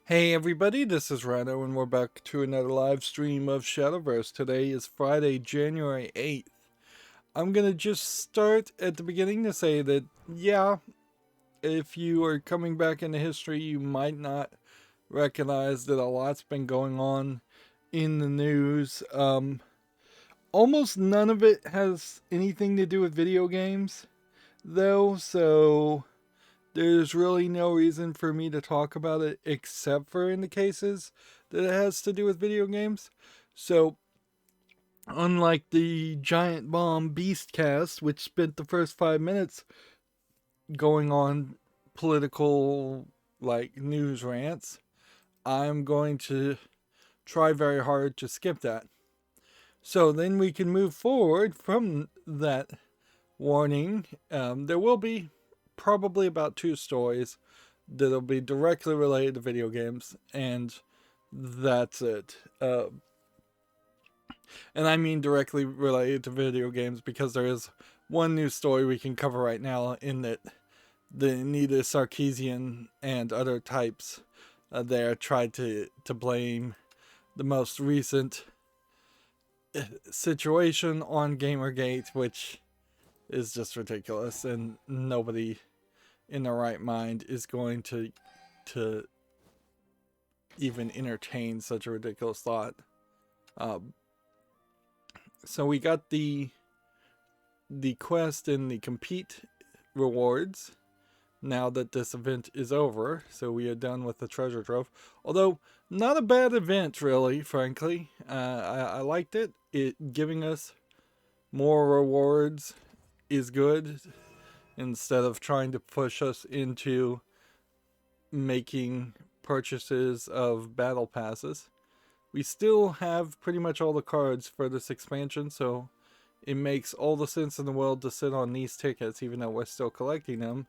Hey everybody, this is Rydo and we're back to another live stream of Shadowverse. Today is Friday, January 8th. I'm gonna just start at the beginning to say that, yeah, if you are coming back into history, you might not recognize that a lot's been going on in the news. Almost none of it has anything to do with video games, though, so there's really no reason for me to talk about it except for in the cases that it has to do with video games. So, unlike the Giant Bomb Beastcast, which spent the first 5 minutes going on political, news rants, I'm going to try very hard to skip that. So then we can move forward from that warning. There will be probably about two stories that'll be directly related to video games, and that's it. And I mean directly related to video games because there is one news story we can cover right now in that the Anita Sarkeesian and other types there tried to blame the most recent situation on Gamergate, which is just ridiculous, and nobody in their right mind is going to even entertain such a ridiculous thought. So we got the quest and the compete rewards now that this event is over. So we are done with the treasure trove. Although not a bad event, really, frankly. I liked it. It giving us more rewards is good instead of trying to push us into making purchases of battle passes. We still have pretty much all the cards for this expansion, so it makes all the sense in the world to sit on these tickets even though we're still collecting them.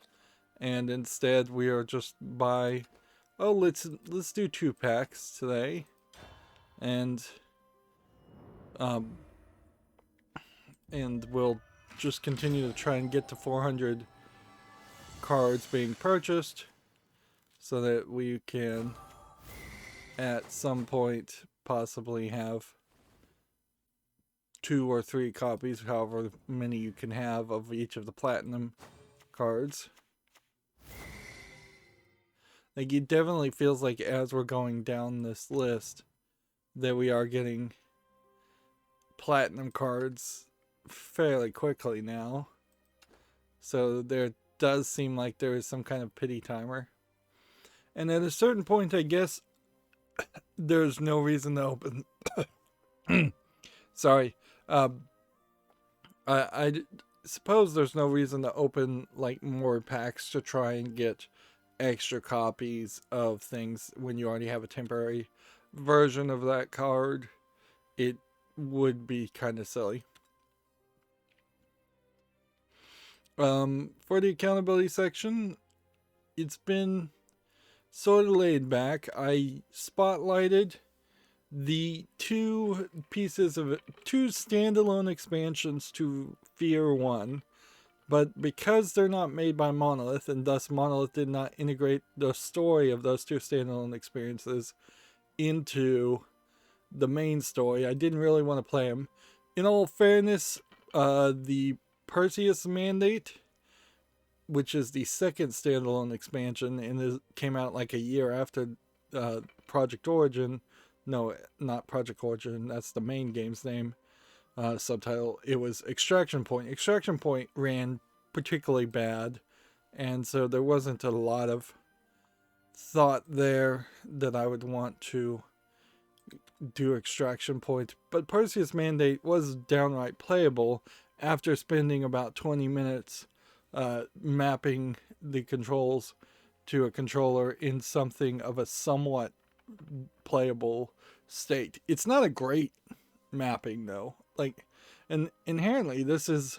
And instead we are just let's do 2 packs today. And we'll just continue to try and get to 400 cards being purchased so that we can at some point possibly have 2 or 3 copies, however many you can have, of each of the platinum cards. Like, it definitely feels like as we're going down this list that we are getting platinum cards fairly quickly now. So there does seem like there is some kind of pity timer. And at a certain point, I guess there's no reason to open. Sorry. I suppose there's no reason to open more packs to try and get extra copies of things when you already have a temporary version of that card. It would be kind of silly. For the accountability section, it's been sort of laid back. I spotlighted the 2 standalone expansions to Fear 1, but because they're not made by Monolith, and thus Monolith did not integrate the story of those 2 standalone experiences into the main story, I didn't really want to play them. In all fairness, the Perseus Mandate, which is the second standalone expansion and it came out like a year after Project Origin. No, not Project Origin, that's the main game's name. Subtitle, it was Extraction Point. Extraction Point ran particularly bad, and so there wasn't a lot of thought there that I would want to do Extraction Point. But Perseus Mandate was downright playable after spending about 20 minutes mapping the controls to a controller in something of a somewhat playable state. It's not a great mapping though. And inherently this is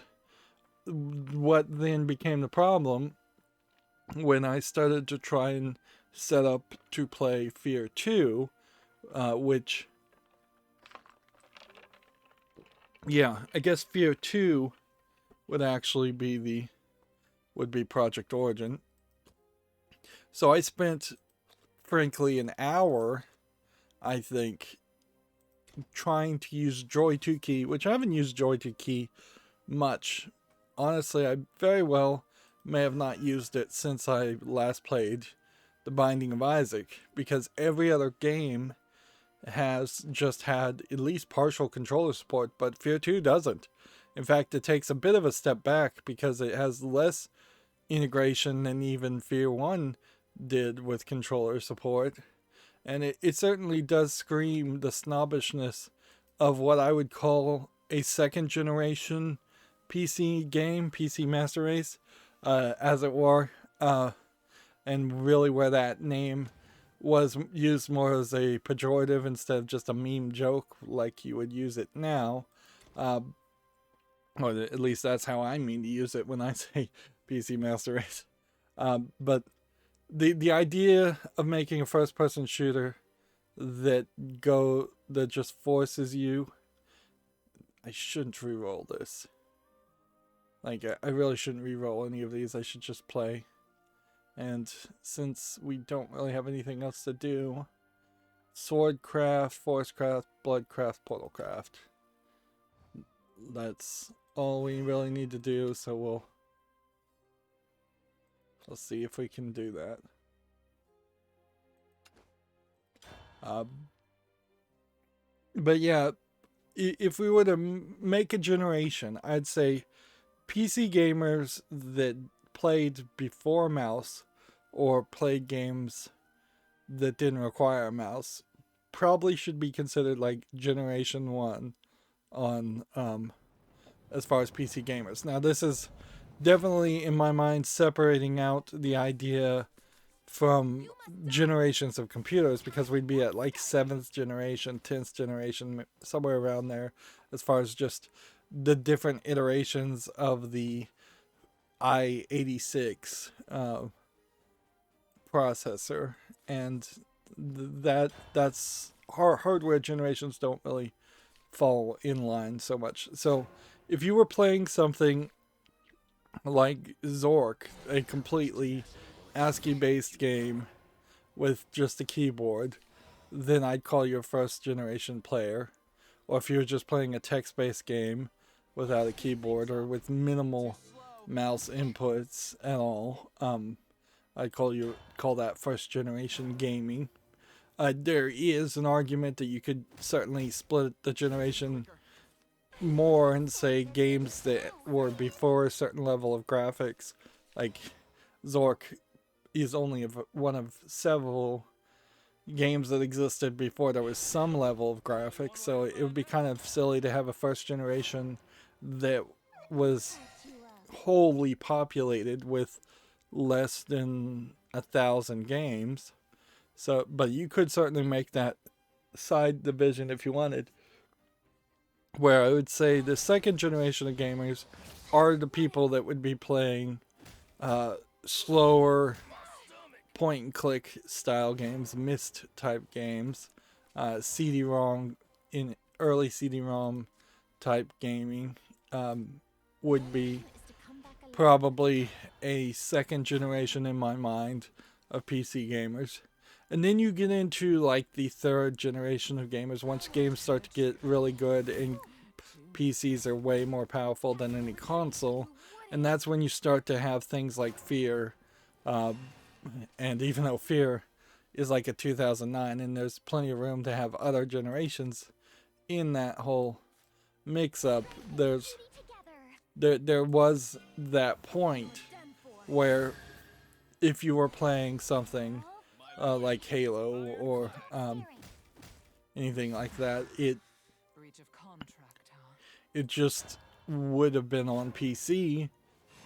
what then became the problem when I started to try and set up to play Fear 2, which, yeah, I guess Fear 2 would actually be Project Origin. So I spent frankly, an hour, I think, trying to use Joy 2 Key, which I haven't used Joy 2 Key much. Honestly, I very well may have not used it since I last played The Binding of Isaac, because every other game has just had at least partial controller support, but Fear 2 doesn't. In fact, it takes a bit of a step back because it has less integration than even Fear 1 did with controller support. And it certainly does scream the snobbishness of what I would call a second generation PC game, PC Master Race, as it were. And really where that name was used more as a pejorative instead of just a meme joke like you would use it now. Or at least that's how I mean to use it when I say PC Master Race. But the idea of making a first person shooter that just forces you. I shouldn't re-roll this. Like, I really shouldn't re-roll any of these. I should just play. And since we don't really have anything else to do, Swordcraft, Forcecraft, Bloodcraft, Portalcraft. That's all we really need to do, so we'll see if we can do that. But yeah, if we were to make a generation, I'd say PC gamers that played before mouse or played games that didn't require a mouse probably should be considered like generation 1 on as far as PC gamers. Now this is definitely in my mind separating out the idea from generations of computers, because we'd be at like 7th generation, 10th generation, somewhere around there, as far as just the different iterations of the i86 processor, and that's hardware generations don't really fall in line so much. So if you were playing something like Zork, a completely ASCII based game with just a keyboard, then I'd call you a first generation player. Or if you were just playing a text based game without a keyboard or with minimal mouse inputs at all, I'd call that first generation gaming. There is an argument that you could certainly split the generation more and say games that were before a certain level of graphics, like Zork is only one of several games that existed before there was some level of graphics, so it would be kind of silly to have a first generation that was wholly populated with less than 1,000 games. So, but you could certainly make that side division if you wanted, where I would say the second generation of gamers are the people that would be playing slower point and click style games, Myst type games, CD-ROM in early CD-ROM type gaming would be probably a second generation in my mind of PC gamers. And then you get into like the third generation of gamers once games start to get really good and PCs are way more powerful than any console, and that's when you start to have things like Fear. And even though Fear is like a 2009 and there's plenty of room to have other generations in that whole mix-up, there was that point where if you were playing something like Halo or anything like that, it just would have been on PC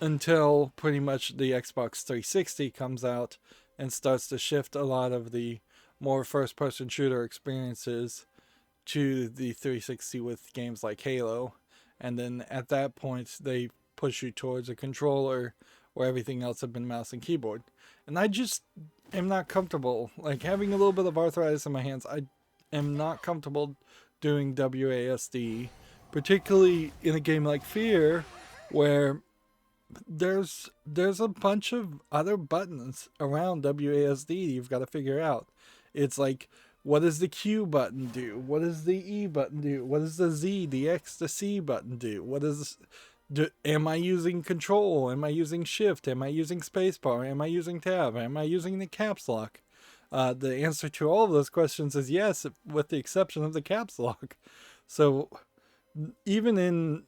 until pretty much the Xbox 360 comes out and starts to shift a lot of the more first-person shooter experiences to the 360 with games like Halo. And then at that point, they push you towards a controller where everything else had been mouse and keyboard. And I just am not comfortable. Like, having a little bit of arthritis in my hands, I am not comfortable doing WASD, particularly in a game like Fear, where there's a bunch of other buttons around WASD you've got to figure out. It's like, what does the Q button do? What does the E button do? What does the Z, the X, the C button do? What is am I using control? Am I using shift? Am I using spacebar? Am I using tab? Am I using the caps lock? The answer to all of those questions is yes, with the exception of the caps lock. So even in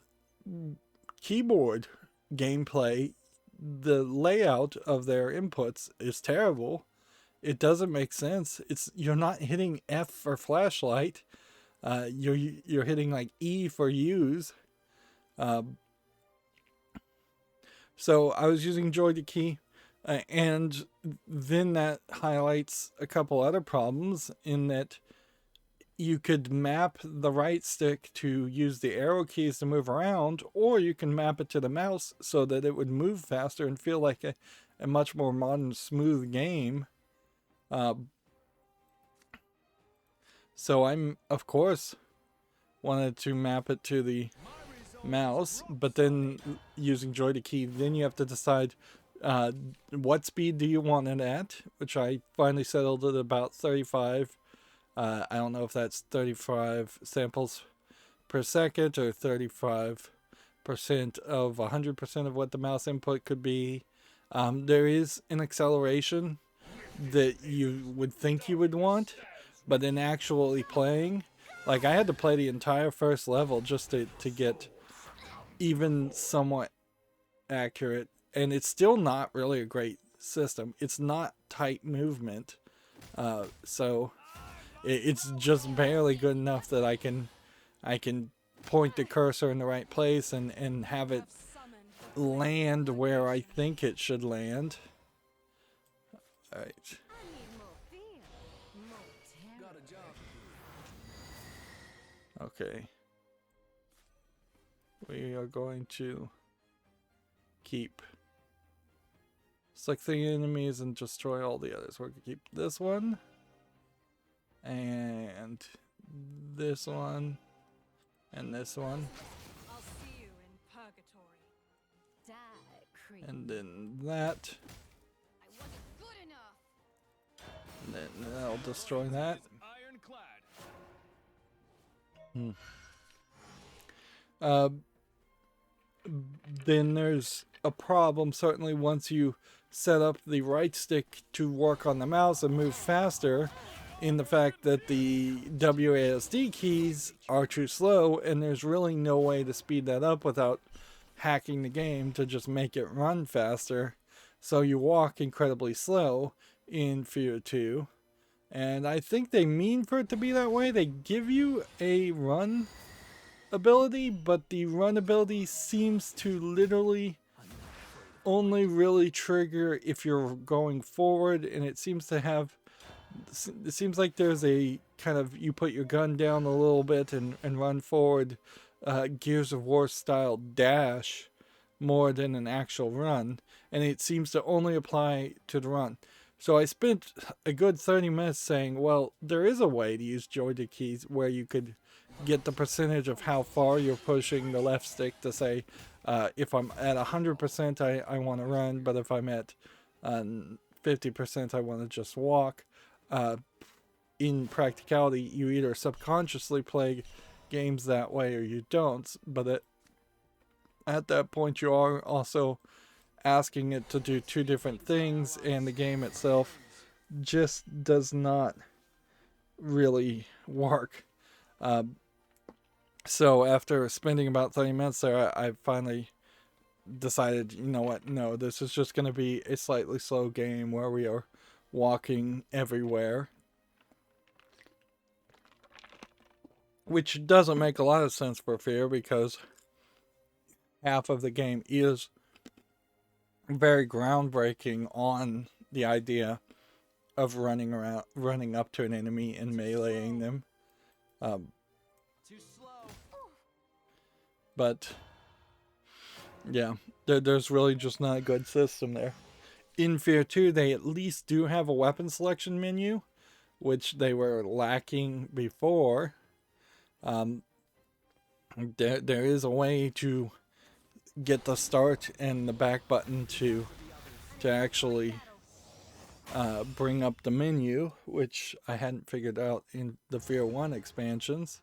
keyboard gameplay, the layout of their inputs is terrible. It doesn't make sense. You're not hitting F for flashlight. You're hitting like E for use. So I was using joy to key, and then that highlights a couple other problems in that you could map the right stick to use the arrow keys to move around, or you can map it to the mouse so that it would move faster and feel like a much more modern, smooth game. So I'm, of course, wanted to map it to the mouse, but then using joy to key, then you have to decide what speed do you want it at, which I finally settled at about 35. I don't know if that's 35 samples per second or 35% of 100% of what the mouse input could be. There is an acceleration that you would think you would want, but in actually playing, like I had to play the entire first level just to get even somewhat accurate, and it's still not really a great system. It's not tight movement, so it's just barely good enough that I can point the cursor in the right place and have it land where I think it should land. All right. Okay. We are going to keep select the enemies and destroy all the others. We're going to keep this one and this one and this one. I'll see you in purgatory. And then that. I wasn't good enough. And then I'll destroy that. Then there's a problem, certainly once you set up the right stick to work on the mouse and move faster, in the fact that the WASD keys are too slow, and there's really no way to speed that up without hacking the game to just make it run faster. So you walk incredibly slow in Fear 2. And I think they mean for it to be that way. They give you a run ability, but the run ability seems to literally only really trigger if you're going forward, and it seems like there's a kind of, you put your gun down a little bit and run forward, Gears of War style dash more than an actual run, and it seems to only apply to the run. So I spent a good 30 minutes saying, well, there is a way to use joystick keys where you could get the percentage of how far you're pushing the left stick to say, if I'm at 100%, I want to run, but if I'm at 50%, I want to just walk. In practicality, you either subconsciously play games that way or you don't, but at that point you are also asking it to do two different things, and the game itself just does not really work. So after spending about 30 minutes there, I finally decided, you know what, no, this is just going to be a slightly slow game where we are walking everywhere. Which doesn't make a lot of sense for Fear, because half of the game is very groundbreaking on the idea of running up to an enemy and meleeing them. Too slow. But yeah, there's really just not a good system there. In Fear 2, they at least do have a weapon selection menu, which they were lacking before. There is a way to get the start and the back button to actually bring up the menu, which I hadn't figured out in the Fear 1 expansions.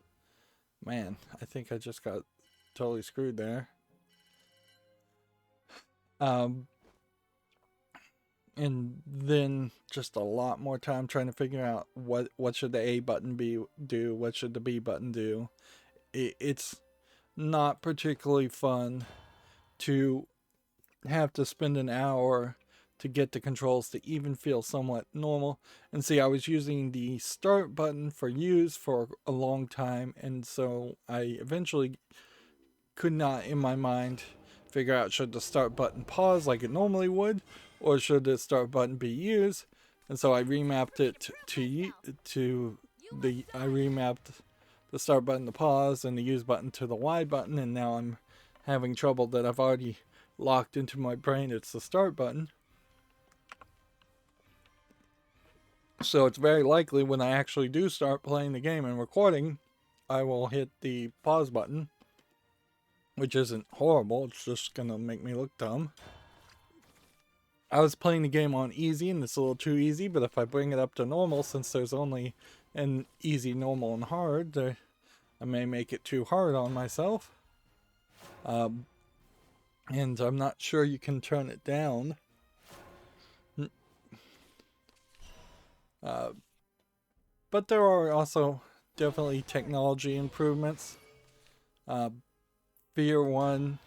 Man, I think I just got totally screwed there. And then just a lot more time trying to figure out what should the A button do, what should the B button do. It's not particularly fun to have to spend an hour to get the controls to even feel somewhat normal. And see, I was using the start button for use for a long time, and so I eventually could not, in my mind, figure out should the start button pause like it normally would, or should the start button be used. And so I remapped it I remapped the start button to pause and the use button to the Y button, and now I'm having trouble that I've already locked into my brain it's the start button. So it's very likely when I actually do start playing the game and recording, I will hit the pause button, which isn't horrible, it's just gonna make me look dumb. I was playing the game on easy and it's a little too easy, but if I bring it up to normal, since there's only an easy, normal, and hard, I may make it too hard on myself. And I'm not sure you can turn it down. But there are also definitely technology improvements. Fear 1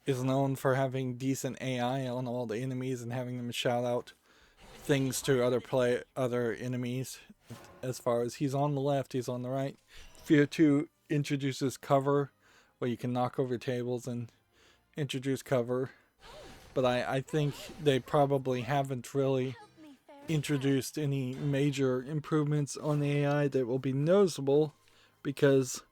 is known for having decent AI on all the enemies and having them shout out things to other enemies. As far as he's on the left, he's on the right. Fear 2 introduces cover, where you can knock over tables and introduce cover. But I think they probably haven't really introduced any major improvements on the AI that will be noticeable, because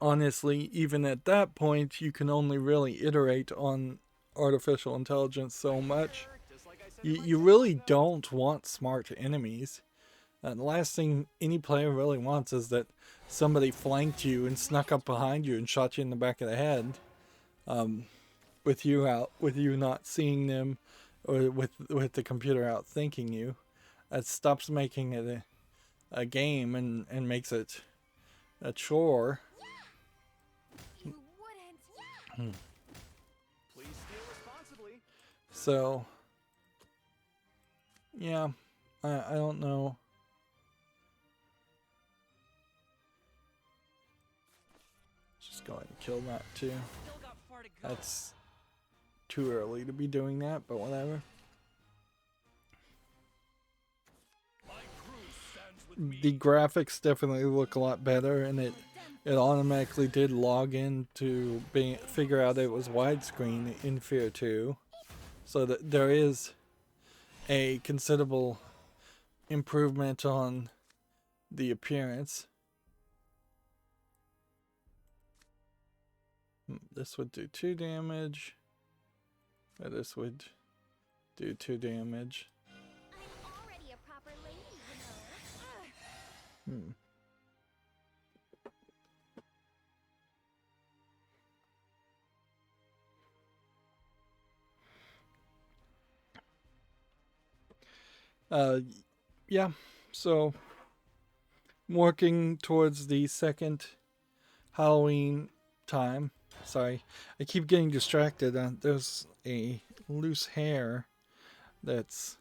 honestly, even at that point, you can only really iterate on artificial intelligence so much. You really don't want smart enemies. The last thing any player really wants is that somebody flanked you and snuck up behind you and shot you in the back of the head, with you not seeing them, or with the computer outthinking you. That stops making it a game and makes it a chore. You wouldn't. Please steal responsibly. So, yeah, I don't know. Just go ahead and kill that too. Still got far to go. That's too early to be doing that, but whatever. The graphics definitely look a lot better, and it automatically did log in to figure out it was widescreen in Fear 2, so that there is a considerable improvement on the appearance. This would do 2 damage. Or this would do 2 damage. I'm already a proper lady, you know. Yeah, so I'm working towards the second Halloween time. Sorry, I keep getting distracted. There's a loose hair that's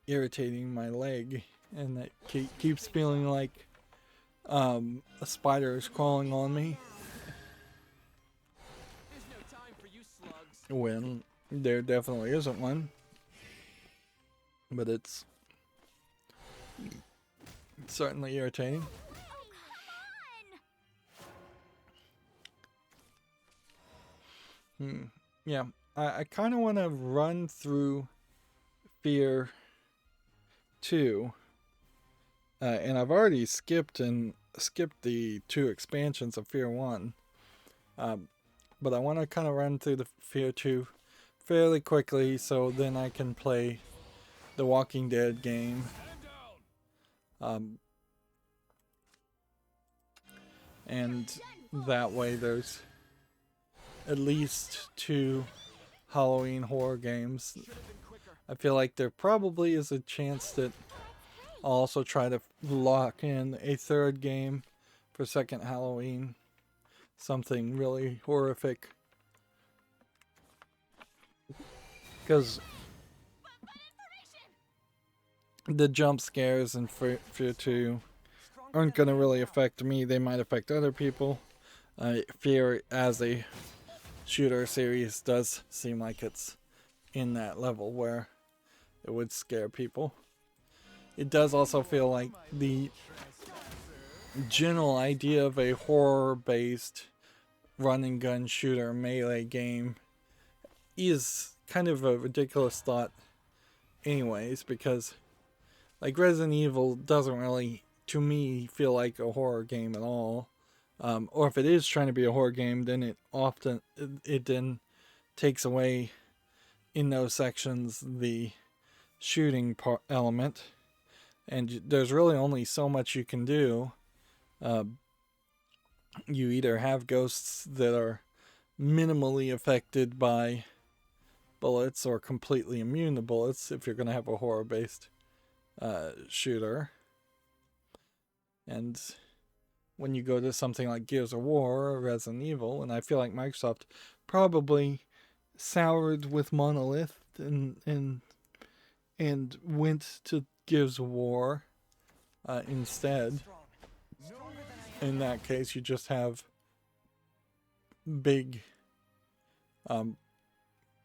irritating my leg, and that keeps feeling like a spider is crawling on me There's no time for you slugs. when there definitely isn't one. But it's certainly irritating. Yeah, I kind of want to run through Fear 2, and I've already skipped the 2 expansions of Fear 1, but I want to kind of run through the Fear 2 fairly quickly, so then I can play the Walking Dead game. And that way there's at least 2 Halloween horror games. I feel like there probably is a chance that I'll also try to lock in a 3rd game for second Halloween. Something really horrific. Because the jump scares in Fear 2 aren't going to really affect me. They might affect other people. Fear as a shooter series does seem like it's in that level where it would scare people. It does also feel like the general idea of a horror-based run and gun shooter melee game is kind of a ridiculous thought anyways, because like Resident Evil doesn't really, to me, feel like a horror game at all. Or if it is trying to be a horror game, then it then takes away in those sections the shooting element, and there's really only so much you can do. You either have ghosts that are minimally affected by bullets or completely immune to bullets if you're going to have a horror-based shooter. And when you go to something like Gears of War or Resident Evil, and I feel like Microsoft probably soured with Monolith and went to Gears of War instead. In that case, you just have big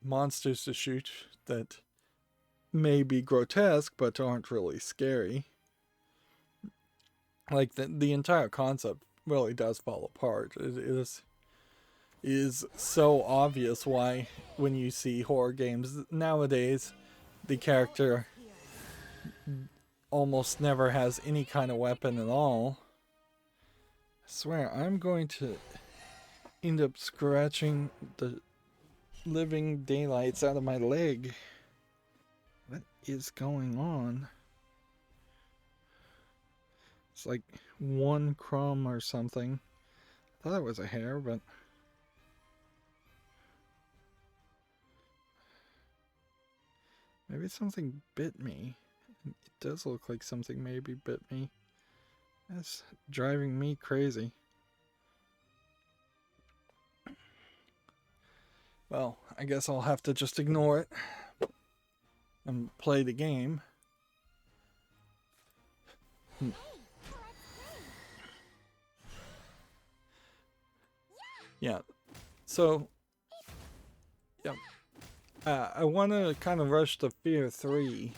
monsters to shoot that may be grotesque but aren't really scary. Like the entire concept really does fall apart. It is so obvious why when you see horror games nowadays, the character almost never has any kind of weapon at all. I swear, I'm going to end up scratching the living daylights out of my leg. What is going on? It's like one crumb or something. I thought it was a hair, but maybe something bit me. It does look like something maybe bit me. That's driving me crazy. Well, I guess I'll have to just ignore it and play the game. Yeah, so yeah, I want to kind of rush to Fear 3,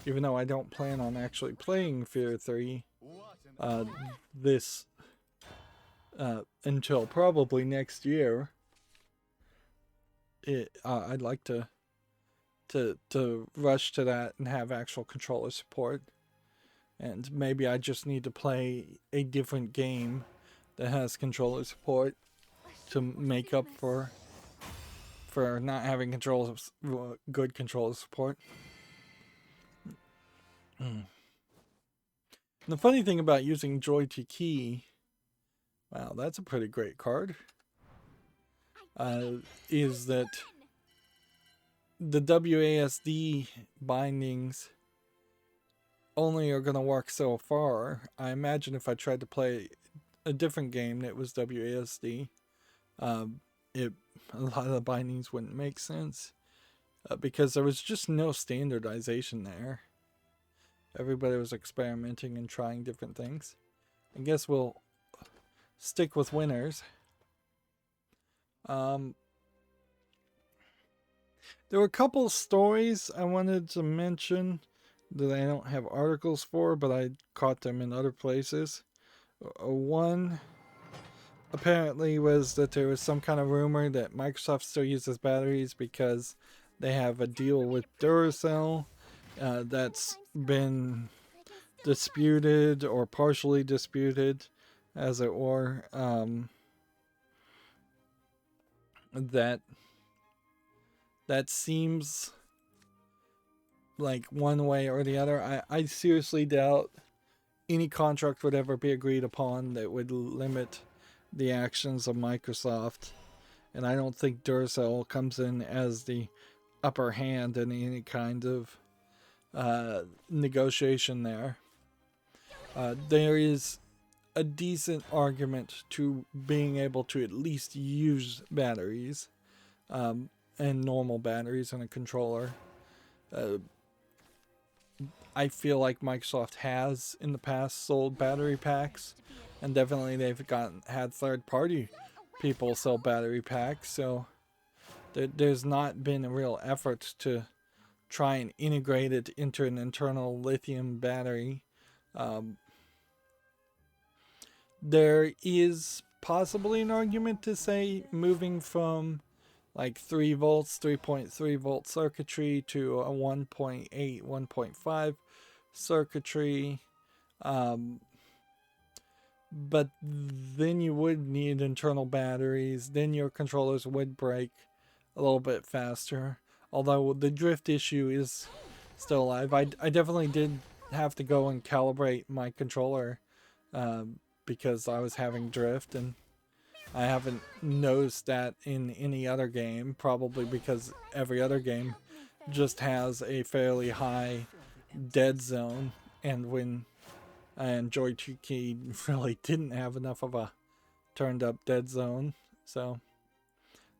even though I don't plan on actually playing Fear 3 this until probably next year. I'd like to rush to that and have actual controller support, and maybe I just need to play a different game that has controller support to make up for not having good controller support. The funny thing about using Joy to Key, wow, that's a pretty great card, is that the WASD bindings only are going to work so far. I imagine if I tried to play a different game that was WASD, a lot of the bindings wouldn't make sense, because there was just no standardization there. Everybody was experimenting and trying different things. I guess we'll stick with winners. There were a couple stories I wanted to mention that I don't have articles for, but I caught them in other places. One apparently was that there was some kind of rumor that Microsoft still uses batteries because they have a deal with Duracell that's been disputed or partially disputed, as it were. That seems like one way or the other. I seriously doubt any contract would ever be agreed upon that would limit the actions of Microsoft and I don't think Duracell comes in as the upper hand in any kind of negotiation there. There is a decent argument to being able to at least use batteries and normal batteries in a controller. I feel like Microsoft has in the past sold battery packs, and definitely they've had third-party people sell battery packs, so there's not been a real effort to try and integrate it into an internal lithium battery. There is possibly an argument to say moving from like 3 volts, 3.3 volt circuitry to a 1.8, 1.5 circuitry. But then you would need internal batteries. Then your controllers would break a little bit faster. Although the drift issue is still alive. I definitely did have to go and calibrate my controller because I was having drift, and I haven't noticed that in any other game, probably because every other game just has a fairly high dead zone, and when I enjoyed Joy-Key really didn't have enough of a turned up dead zone. So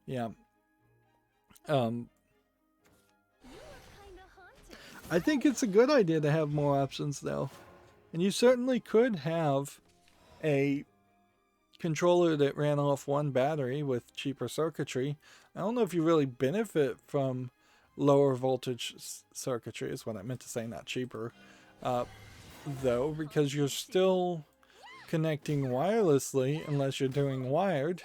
yeah. I think it's a good idea to have more options though. And you certainly could have a controller that ran off one battery with cheaper circuitry. I don't know if you really benefit from lower voltage circuitry is what I meant to say, not cheaper. Though, because you're still connecting wirelessly unless you're doing wired.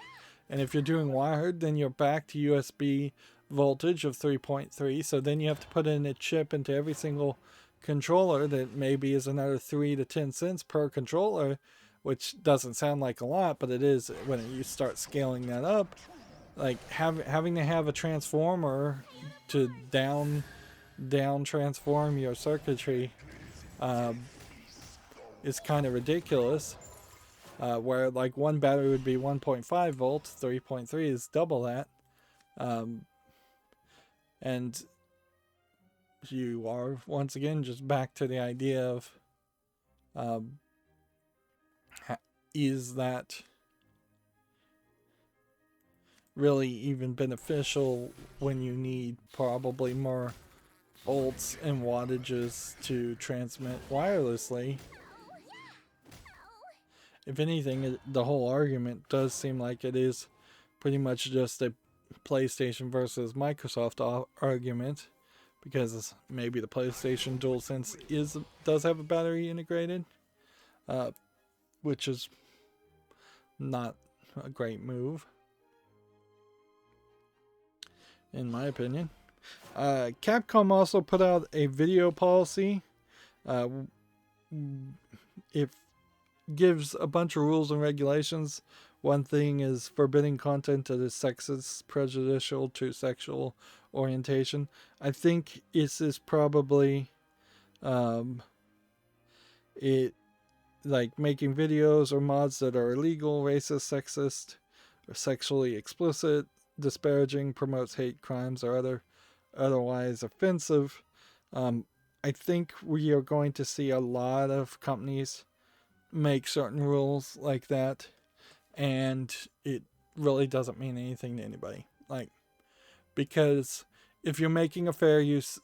And if you're doing wired, then you're back to USB voltage of 3.3. So then you have to put in a chip into every single controller that maybe is another 3 to 10 cents per controller, which doesn't sound like a lot, but it is when you start scaling that up. Like having to have a transformer to down transform your circuitry is kind of ridiculous. Where like one battery would be 1.5 volts, 3.3 is double that. And you are once again just back to the idea of is that really even beneficial when you need probably more volts and wattages to transmit wirelessly? If anything, the whole argument does seem like it is pretty much just a PlayStation versus Microsoft argument, because maybe the PlayStation DualSense does have a battery integrated, which is not a great move, in my opinion. Capcom also put out a video policy. It gives a bunch of rules and regulations. One thing is forbidding content that is sexist, prejudicial to sexual orientation. I think this is probably it, like making videos or mods that are illegal, racist, sexist, or sexually explicit, disparaging, promotes hate crimes, or otherwise offensive. I think we are going to see a lot of companies make certain rules like that, and it really doesn't mean anything to anybody. Like, because if you're making a fair use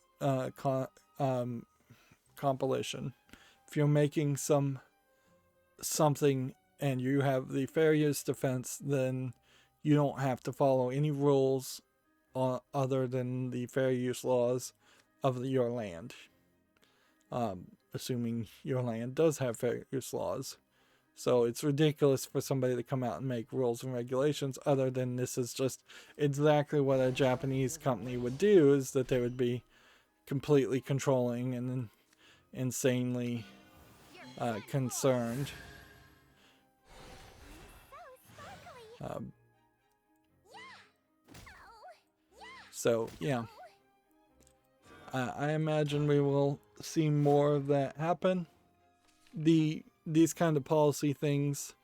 compilation, if you're making something and you have the fair use defense, then you don't have to follow any rules other than the fair use laws of your land. Assuming your land does have fair use laws. So it's ridiculous for somebody to come out and make rules and regulations other than this is just exactly what a Japanese company would do, is that they would be completely controlling and insanely concerned. So yeah, I imagine we will see more of that happen. These kind of policy things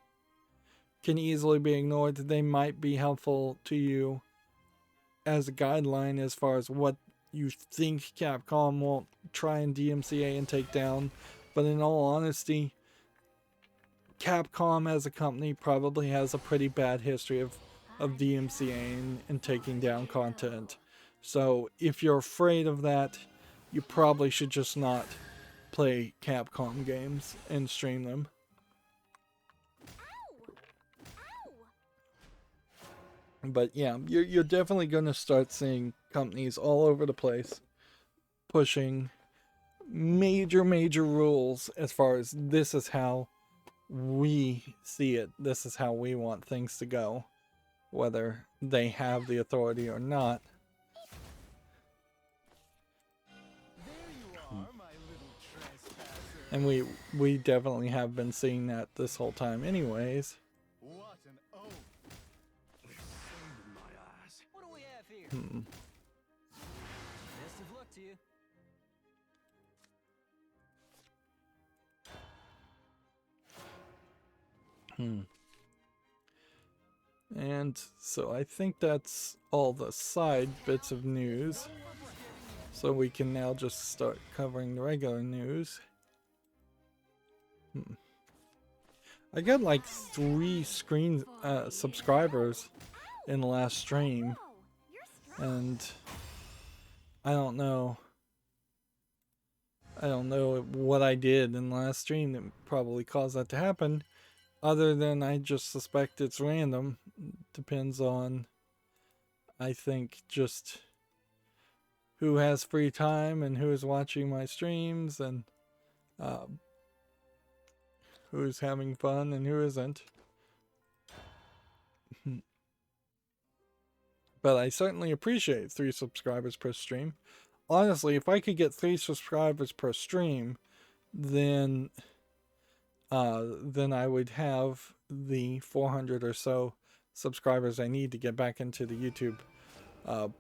can easily be ignored. They might be helpful to you as a guideline as far as what you think Capcom will try and DMCA and take down. But in all honesty, Capcom as a company probably has a pretty bad history of DMCAing and taking down content. So if you're afraid of that, you probably should just not play Capcom games and stream them. But yeah, you're definitely going to start seeing companies all over the place pushing major rules as far as this is how we see it, this is how we want things to go, whether they have the authority or not. And we definitely have been seeing that this whole time anyways. What an oath. My eyes. What do we have here? Best of luck to you. And so I think that's all the side bits of news. So we can now just start covering the regular news. I got like 3 subscribers in the last stream. And I don't know what I did in the last stream that probably caused that to happen. Other than I just suspect it's random. Depends on, I think, just who has free time and who is watching my streams and who's having fun and who isn't. But I certainly appreciate 3 subscribers per stream. Honestly, if I could get 3 subscribers per stream, then I would have the 400 or so subscribers I need to get back into the YouTube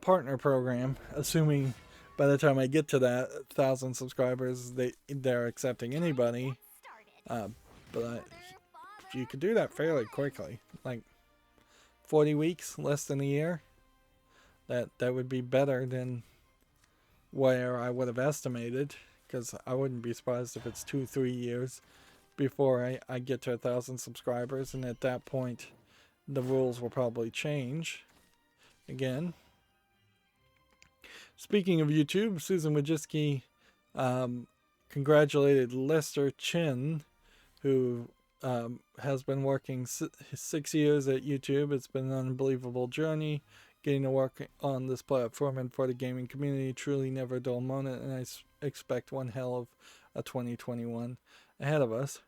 partner program, assuming by the time I get to that 1,000 subscribers they're accepting anybody. But you could do that fairly quickly, like 40 weeks, less than a year. That would be better than where I would have estimated, because I wouldn't be surprised if it's 2-3 years before I get to 1,000 subscribers, and at that point the rules will probably change again. Speaking of YouTube, Susan Wojcicki congratulated Lester Chin, who has been working 6 years at YouTube. It's been an unbelievable journey getting to work on this platform and for the gaming community. Truly never a dull moment, and I expect one hell of a 2021 ahead of us.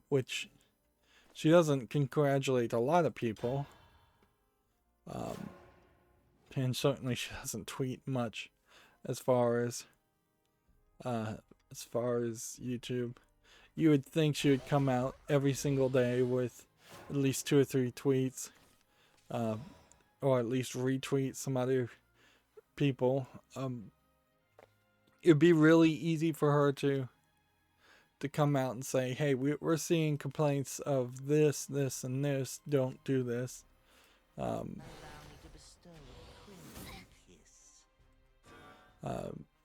Which she doesn't congratulate a lot of people. And certainly she doesn't tweet much as far as YouTube. You would think she would come out every single day with at least 2 or 3 tweets, or at least retweet some other people. It'd be really easy for her to come out and say, hey, we're seeing complaints of this, and this, don't do this.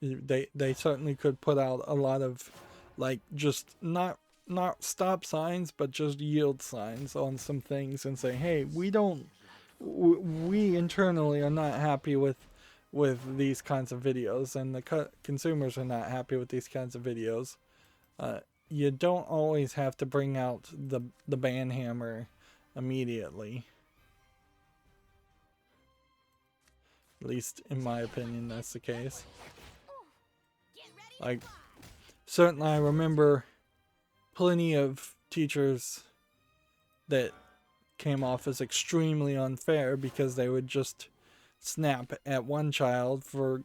They certainly could put out a lot of, like, just not stop signs, but just yield signs on some things and say, hey, we internally are not happy with these kinds of videos, and the consumers are not happy with these kinds of videos. You don't always have to bring out the ban hammer immediately. At least in my opinion, that's the case. Like, certainly I remember plenty of teachers that came off as extremely unfair because they would just snap at one child for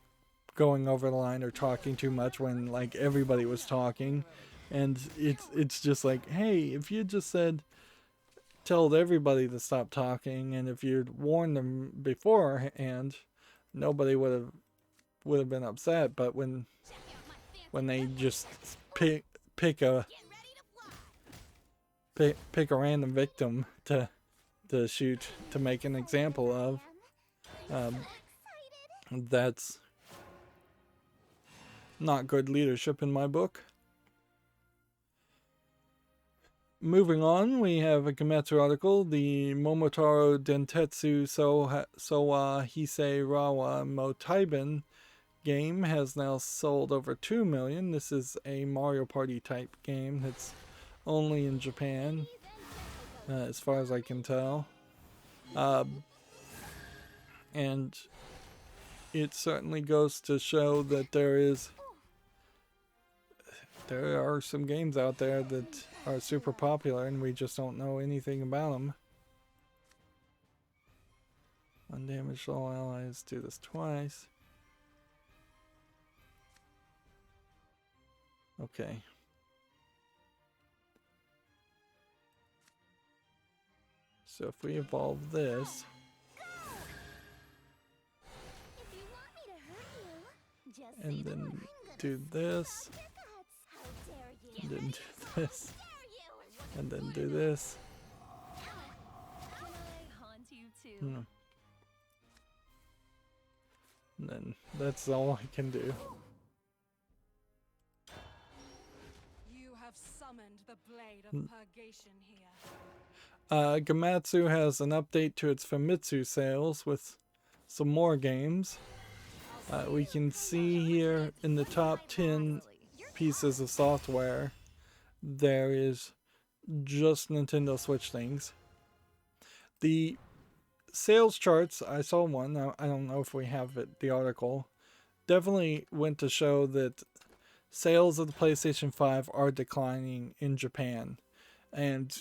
going over the line or talking too much when, like, everybody was talking. And it's just like, hey, if you just told everybody to stop talking, and if you'd warned them beforehand, nobody would have been upset. But when they just pick a pick a random victim to shoot to make an example of. That's not good leadership in my book. Moving on, we have a Gematsu article. The Momotaro Dentetsu Sowa Hisei Rawa Motaiben game has now sold over 2 million. This is a Mario Party type game that's only in Japan, as far as I can tell. And it certainly goes to show that there are some games out there that are super popular and we just don't know anything about them. Undamaged all allies do this twice. Okay. So if we evolve this, and then do this, and then do this, and then do this. And then that's all I can do. You have summoned the blade of purgation here. Gematsu has an update to its Famitsu sales with some more games. We can see here in the top 10 pieces of software, there is just Nintendo Switch things. The sales charts, I saw one, I don't know if we have it, the article, definitely went to show that sales of the PlayStation 5 are declining in Japan. And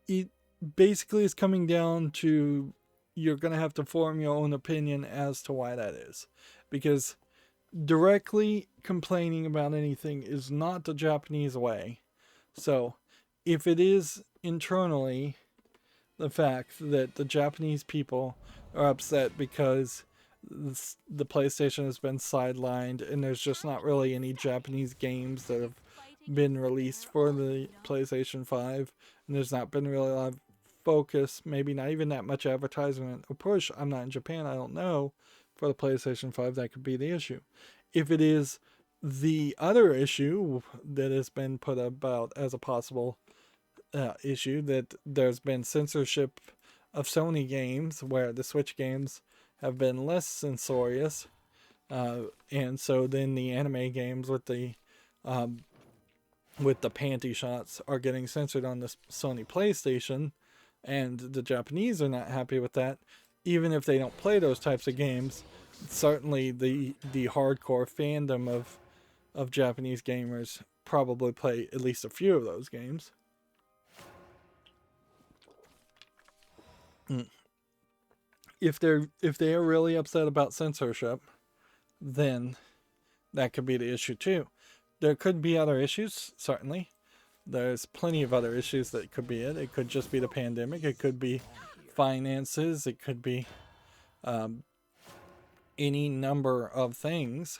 it basically is coming down to, you're going to have to form your own opinion as to why that is. Because directly complaining about anything is not the Japanese way. So, if it is internally the fact that the Japanese people are upset because the PlayStation has been sidelined and there's just not really any Japanese games that have been released for the PlayStation 5, and there's not been really a lot of focus, maybe not even that much advertisement or push, I'm not in Japan, I don't know, for the PlayStation 5, that could be the issue. If it is the other issue that has been put about as a possible issue, that there's been censorship of Sony games where the Switch games have been less censorious, and so then the anime games with the panty shots are getting censored on the Sony PlayStation, and the Japanese are not happy with that. Even if they don't play those types of games, certainly the hardcore fandom of Japanese gamers probably play at least a few of those games. If they are really upset about censorship, then that could be the issue too. There could be other issues, certainly. There's plenty of other issues that could be it. It could just be the pandemic. It could be finances. It could be any number of things.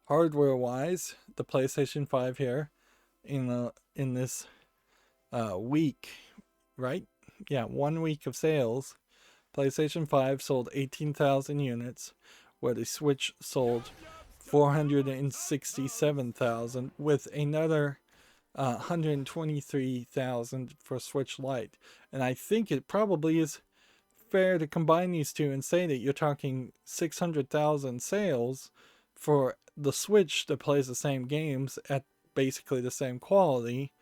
Hardware-wise, the PlayStation 5 here in this week, right? Yeah, 1 week of sales. PlayStation 5 sold 18,000 units, where the Switch sold 467,000, with another 123,000 for Switch Lite. And I think it probably is fair to combine these two and say that you're talking 600,000 sales for the Switch that plays the same games at basically the same quality,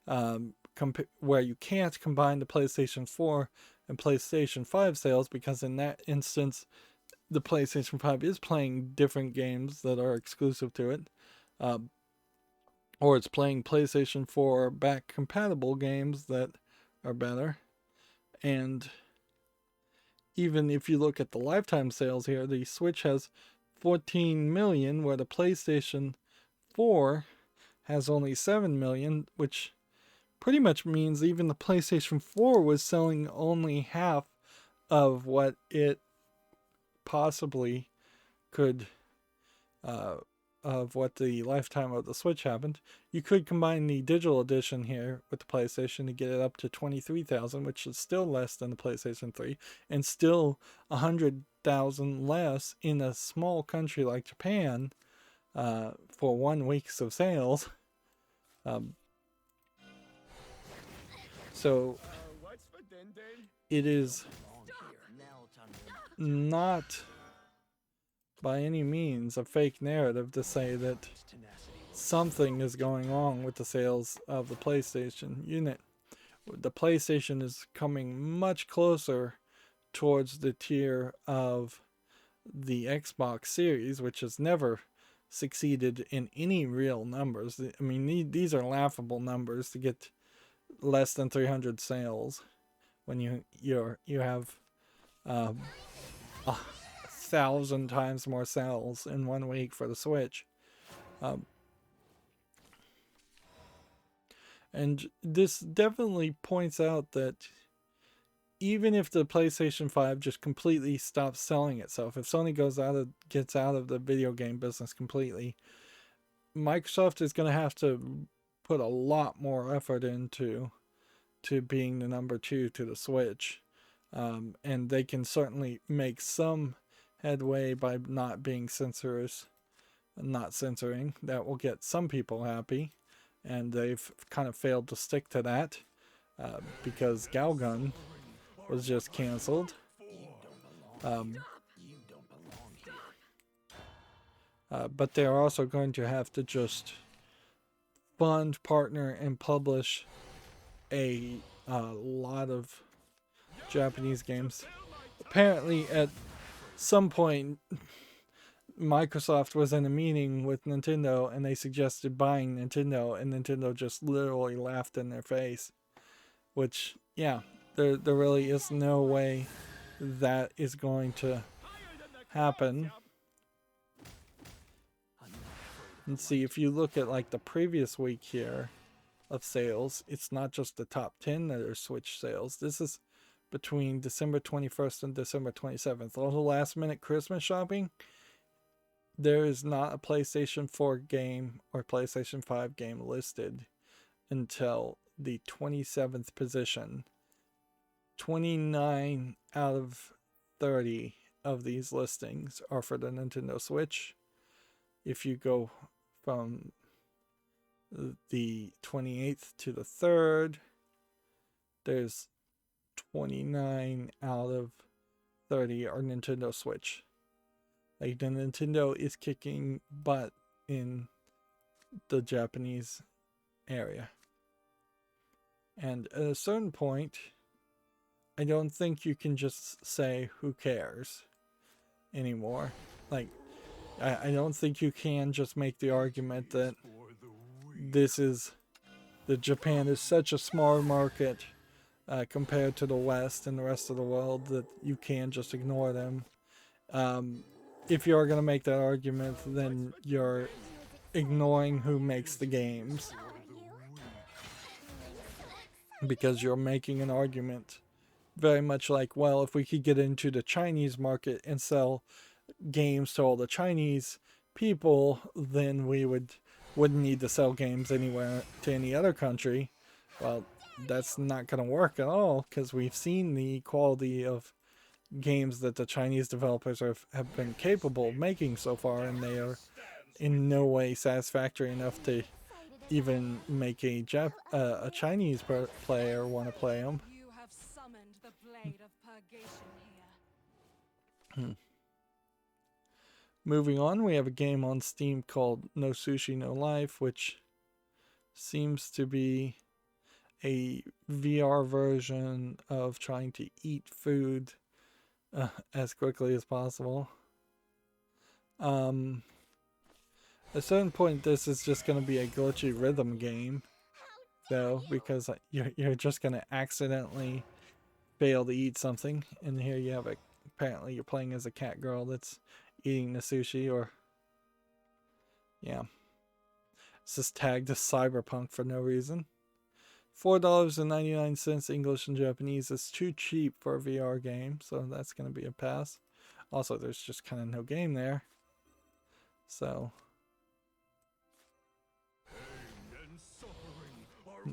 where you can't combine the PlayStation 4 and PlayStation 5 sales, because in that instance the PlayStation 5 is playing different games that are exclusive to it, or it's playing PlayStation 4 back compatible games that are better. And even if you look at the lifetime sales here, the Switch has 14 million, where the PlayStation 4 has only 7 million, which pretty much means even the PlayStation 4 was selling only half of what it possibly could of what the lifetime of the Switch happened. You could combine the digital edition here with the PlayStation to get it up to 23,000, which is still less than the PlayStation 3, and still 100,000 less in a small country like Japan for 1 week's of sales. So What's for din din? it is not by any means a fake narrative to say that something is going on with the sales of the PlayStation unit. The PlayStation is coming much closer towards the tier of the Xbox Series, which has never succeeded in any real numbers. I mean, these are laughable numbers to get less than 300 sales when you have 1,000 times more sales in 1 week for the Switch. And this definitely points out that even if the PlayStation 5 just completely stops selling itself, if Sony gets out of the video game business completely, Microsoft is going to have to put a lot more effort into being the number 2 to the Switch. And they can certainly make some headway by not being censorious, not censoring. That will get some people happy, and they've kind of failed to stick to that because Galgun was just canceled. But they're also going to have to just fund, partner, and publish a lot of Japanese games. Apparently, at some point, Microsoft was in a meeting with Nintendo and they suggested buying Nintendo, and Nintendo just literally laughed in their face. Which, yeah, there really is no way that is going to happen. And see, if you look at like the previous week here of sales, it's not just the top 10 that are Switch sales. This is between December 21st and December 27th. All the last minute Christmas shopping, there is not a PlayStation 4 game or PlayStation 5 game listed until the 27th position. 29 out of 30 of these listings are for the Nintendo Switch. If you go from the 28th to the 3rd, there's 29 out of 30 are Nintendo Switch. Like, the Nintendo is kicking butt in the Japanese area. And at a certain point, I don't think you can just say, who cares anymore. Like, I don't think you can just make the argument that Japan is such a small market compared to the West and the rest of the world that you can just ignore them. If you're going to make that argument, then you're ignoring who makes the games. Because you're making an argument very much like, well, if we could get into the Chinese market and sell games to all the Chinese people, then we wouldn't need to sell games anywhere to any other country. Well, that's not going to work at all, because we've seen the quality of games that the Chinese developers have been capable of making so far, and they are in no way satisfactory enough to even make a Chinese player want to play them. You have summoned the blade of purgation here. Moving on, we have a game on Steam called No Sushi, No Life, which seems to be a VR version of trying to eat food as quickly as possible. At a certain point, this is just going to be a glitchy rhythm game, though, because you're just going to accidentally fail to eat something. And here you have apparently you're playing as a cat girl that's eating the sushi, or yeah. This is tagged as cyberpunk for no reason. $4.99 English and Japanese is too cheap for a VR game, so that's going to be a pass. Also, there's just kind of no game there. So,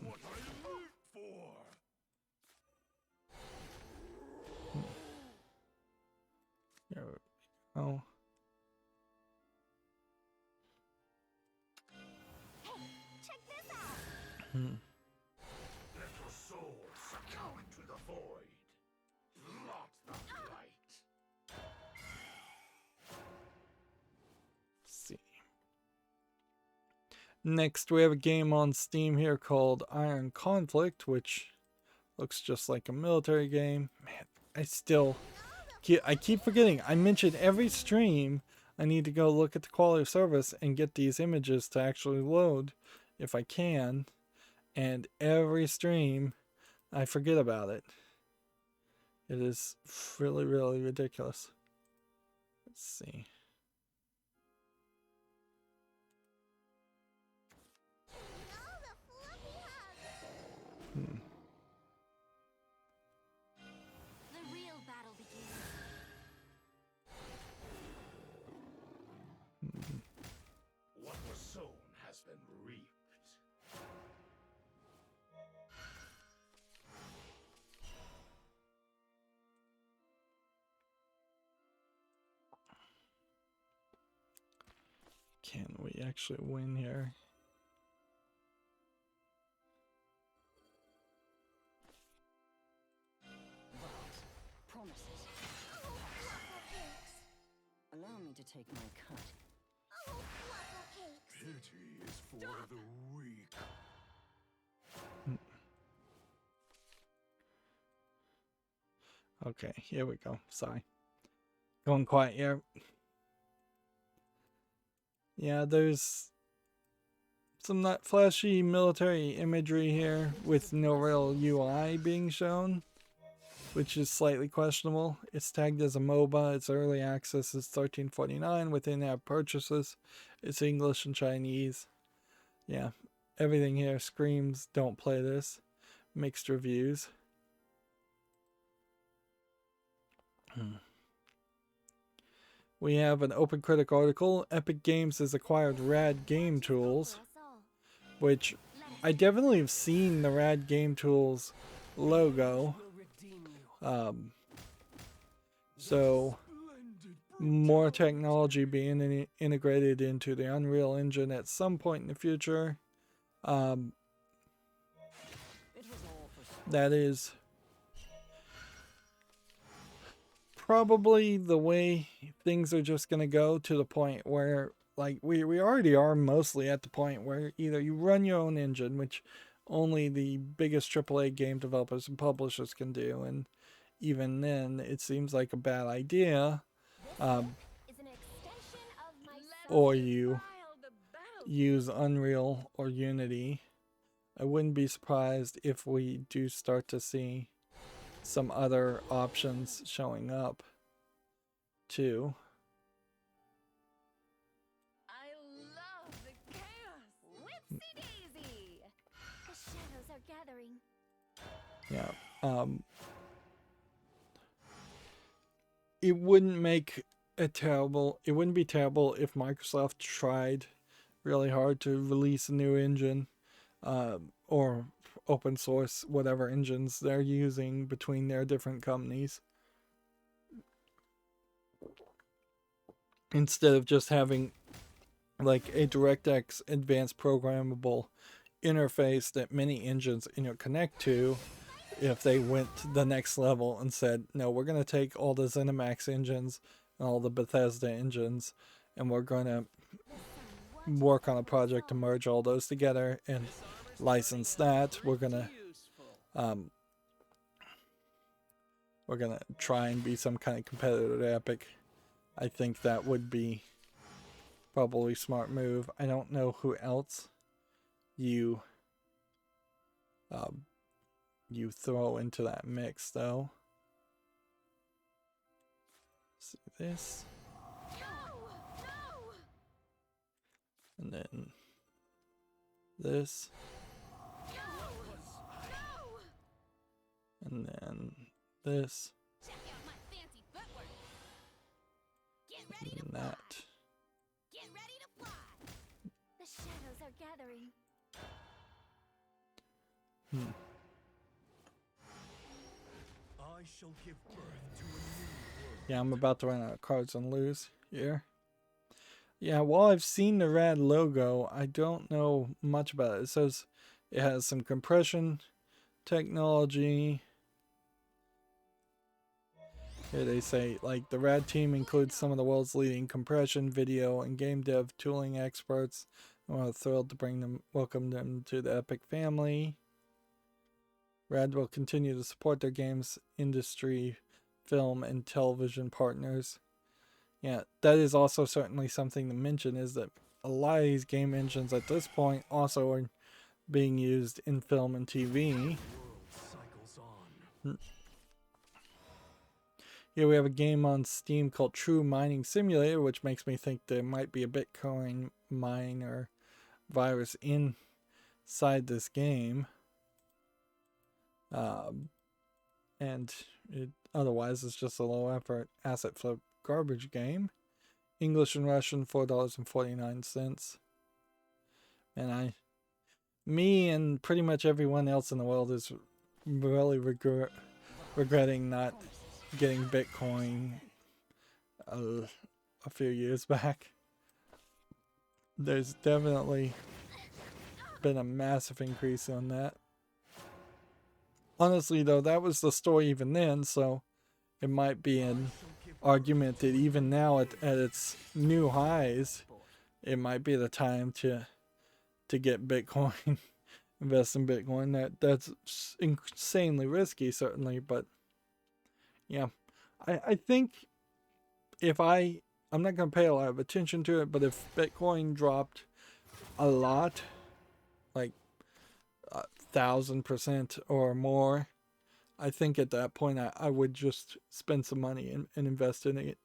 what I live for. There we go. Hey, check this out. Let your soul succumb to the void. Not the light. See. Next, we have a game on Steam here called Iron Conflict, which looks just like a military game. Man, I keep forgetting. I mentioned every stream I need to go look at the quality of service and get these images to actually load if I can. And every stream, I forget about it. It is really, really ridiculous. Let's see. All the fluffy hugs. The real battle begins. What was sown has been reaped. Can we actually win here? Promises. Oh, waffle cakes. Allow me to take my cut. Oh, waffle cakes. Pity is for the weak. Okay, here we go. Sorry. Going quiet here. Yeah, there's some not flashy military imagery here with no real UI being shown, which is slightly questionable. It's tagged as a MOBA. Its early access is $13.49 with in-app purchases. It's English and Chinese. Yeah, everything here screams don't play this. Mixed reviews. We have an OpenCritic article. Epic Games has acquired Rad Game Tools, For us all. which I definitely have seen the Rad Game Tools logo. Will redeem you. So Splendid more technology being integrated into the Unreal Engine at some point in the future. It was all for sport. That is probably the way things are just going to go, to the point where, like, we already are mostly at the point where either you run your own engine, which only the biggest AAA game developers and publishers can do, and even then it seems like a bad idea, Is an extension of my or you use Unreal or Unity. I wouldn't be surprised if we do start to see some other options showing up too. I love the chaos. Whoopsie daisy. The shadows are gathering. Yeah. It wouldn't be terrible if Microsoft tried really hard to release a new engine, or open source whatever engines they're using between their different companies, instead of just having like a DirectX advanced programmable interface that many engines interconnect to. If they went to the next level and said, no, we're going to take all the ZeniMax engines and all the Bethesda engines, and we're going to work on a project to merge all those together and license that. We're gonna try and be some kind of competitor to Epic. I think that would be probably a smart move. I don't know who else you throw into that mix though. See this, and then this, and then this, Check out my fancy footwork. Get ready to and fly. that. Get ready to fly. The shadows are gathering. I shall give birth to a new world. Yeah, I'm about to run out of cards and lose here. Yeah, while I've seen the rad logo, I don't know much about it. It says it has some compression technology. Here they say, like, the rad team includes some of the world's leading compression, video, and game dev tooling experts. We're thrilled to welcome them to the Epic family. Rad will continue to support their games industry, film, and television partners. Yeah, that is also certainly something to mention, is that a lot of these game engines at this point also are being used in film and TV. World cycles on. Here we have a game on Steam called True Mining Simulator, which makes me think there might be a Bitcoin miner virus inside this game. And it otherwise it's just a low effort asset flip garbage game. English and Russian, $4.49. And me and pretty much everyone else in the world is really regretting not getting Bitcoin a few years back. There's definitely been a massive increase on that. Honestly though, that was the story even then, so it might be an argument that even now at its new highs, it might be the time to get Bitcoin, invest in Bitcoin. That's insanely risky, certainly, but yeah, I think if I'm not going to pay a lot of attention to it, but if Bitcoin dropped a lot, like 1,000% or more, I think at that point I would just spend some money and invest in it.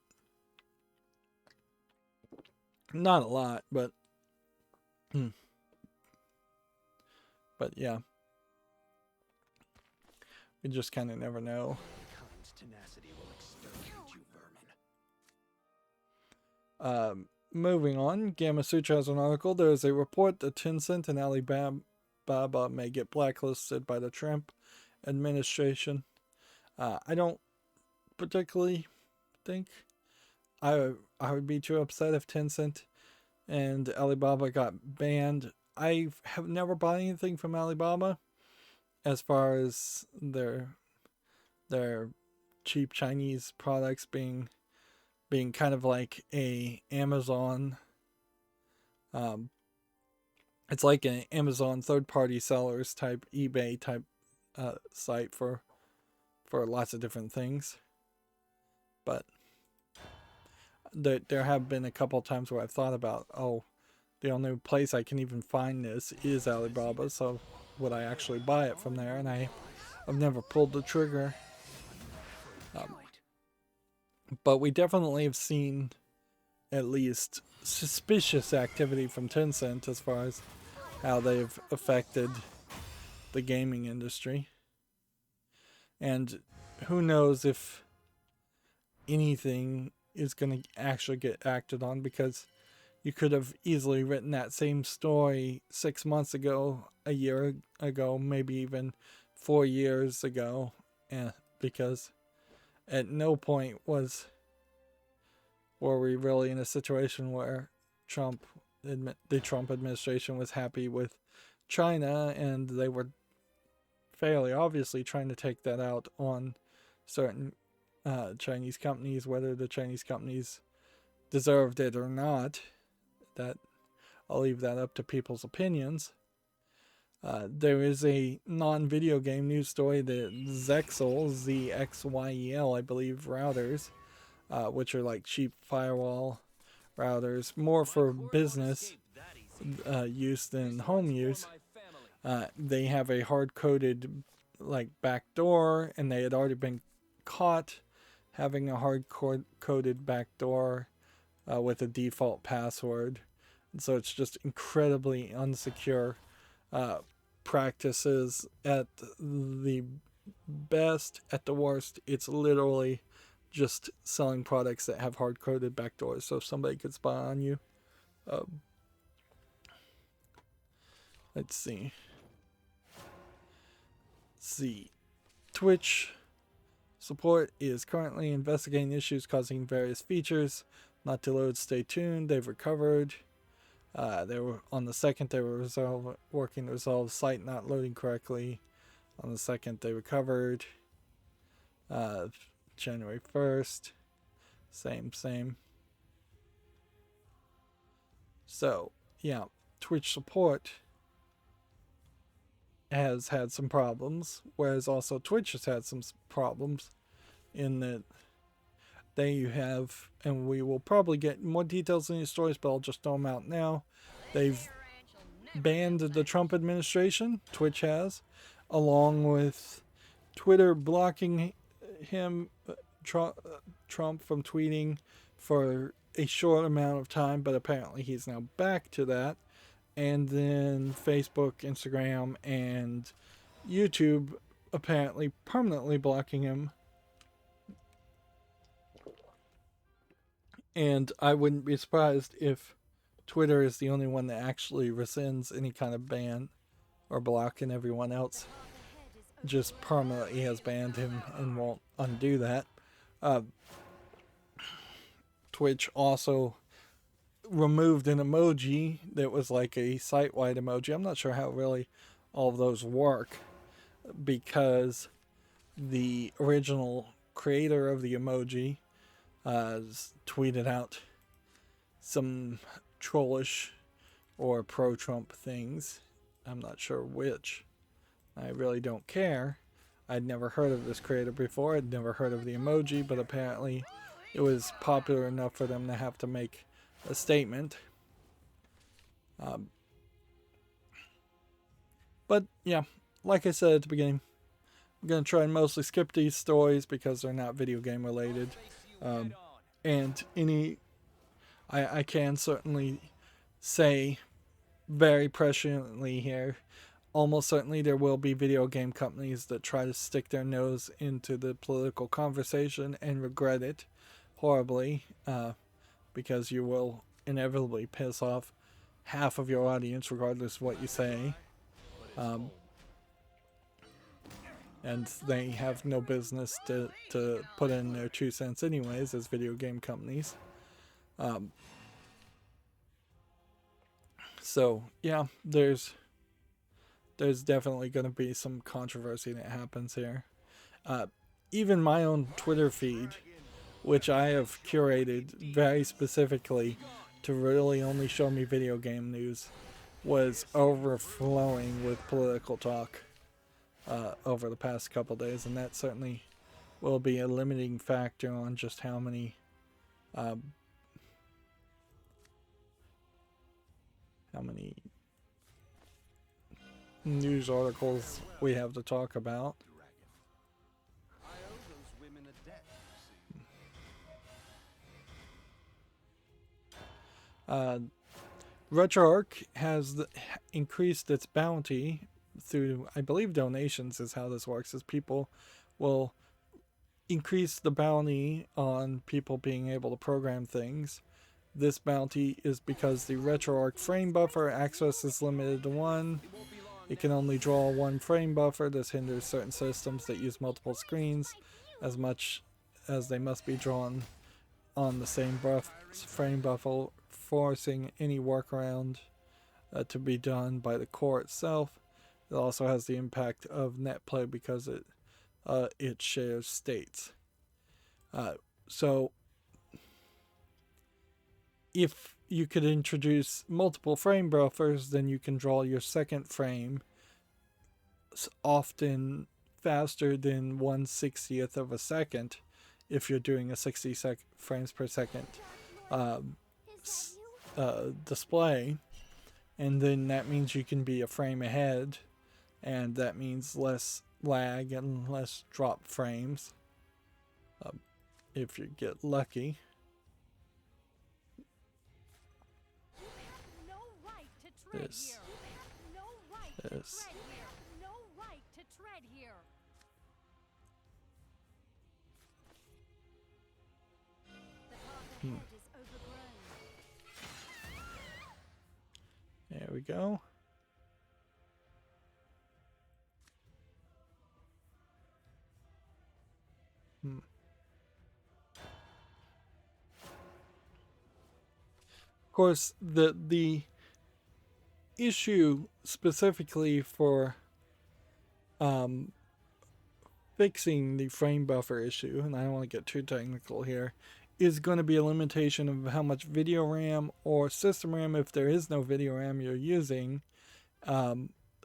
Not a lot, but yeah, we just kind of never know. Kind's tenacity will exterminate you, vermin. Moving on, Gamma Sutra has an article. There is a report that Tencent and Alibaba may get blacklisted by the Trump administration. I don't particularly think I would be too upset if Tencent and Alibaba got banned. I have never bought anything from Alibaba as far as their cheap Chinese products being kind of like a Amazon. It's like an Amazon third-party sellers type, eBay type site for lots of different things. But there have been a couple of times where I've thought about, oh, the only place I can even find this is Alibaba, so would I actually buy it from there? And I've never pulled the trigger. But we definitely have seen at least suspicious activity from Tencent as far as how they've affected the gaming industry. And who knows if anything is going to actually get acted on, because you could have easily written that same story 6 months ago, a year ago, maybe even 4 years ago, because at no point were we really in a situation where the Trump administration was happy with China, and they were fairly obviously trying to take that out on certain Chinese companies, whether the Chinese companies deserved it or not. That I'll leave that up to people's opinions. There is a non-video game news story that Zexel, Z-X-Y-E-L, I believe, routers, which are like cheap firewall routers, more for business use than home use. They have a hard-coded like backdoor, and they had already been caught having a hard-coded backdoor with a default password. And so it's just incredibly unsecure practices at the best. At the worst, it's literally just selling products that have hard-coded backdoors, so if somebody could spy on you. Let's see. see. Twitch support is currently investigating issues causing various features not to load. Stay tuned. They've recovered. They were on the 2nd. They were working to resolve site not loading correctly. On the 2nd, they recovered. January 1st. Same. So, yeah, Twitch support has had some problems, whereas also Twitch has had some problems in that they have, and we will probably get more details in these stories, but I'll just throw them out now. They've banned the Trump administration, Twitch has, along with Twitter blocking him, Trump, from tweeting for a short amount of time, but apparently he's now back to that. And then Facebook, Instagram, and YouTube apparently permanently blocking him. And I wouldn't be surprised if Twitter is the only one that actually rescinds any kind of ban or block, and everyone else just permanently has banned him and won't undo that. Twitch also removed an emoji that was like a site-wide emoji. I'm not sure how really all of those work, because the original creator of the emoji tweeted out some trollish or pro-Trump things. I'm not sure which. I really don't care. I'd never heard of this creator before. I'd never heard of the emoji, but apparently it was popular enough for them to have to make a statement. But yeah, like I said at the beginning, I'm going to try and mostly skip these stories because they're not video game related. And I can certainly say very presciently here, almost certainly there will be video game companies that try to stick their nose into the political conversation and regret it horribly, because you will inevitably piss off half of your audience regardless of what you say. And they have no business to put in their 2 cents anyways as video game companies. So yeah, there's definitely going to be some controversy that happens here. Even my own Twitter feed, which I have curated very specifically to really only show me video game news, was overflowing with political talk over the past couple days, and that certainly will be a limiting factor on just how many news articles we have to talk about. I owe those women a debt, you see. RetroArch has increased its bounty through, I believe, donations is how this works, is people will increase the bounty on people being able to program things. This bounty is because the RetroArch frame buffer access is limited to 1. It can only draw 1 frame buffer. This hinders certain systems that use multiple screens as much as they must be drawn on the same frame buffer, forcing any workaround to be done by the core itself. It also has the impact of netplay because it shares states. So if you could introduce multiple frame buffers, then you can draw your second frame often faster than 1/60th of a second if you're doing a 60 frames per second display, and then that means you can be a frame ahead, and that means less lag and less drop frames if you get lucky. This. There we go. course, the issue specifically for fixing the frame buffer issue, and I don't want to get too technical here, is going to be a limitation of how much video RAM or system RAM, if there is no video RAM you're using.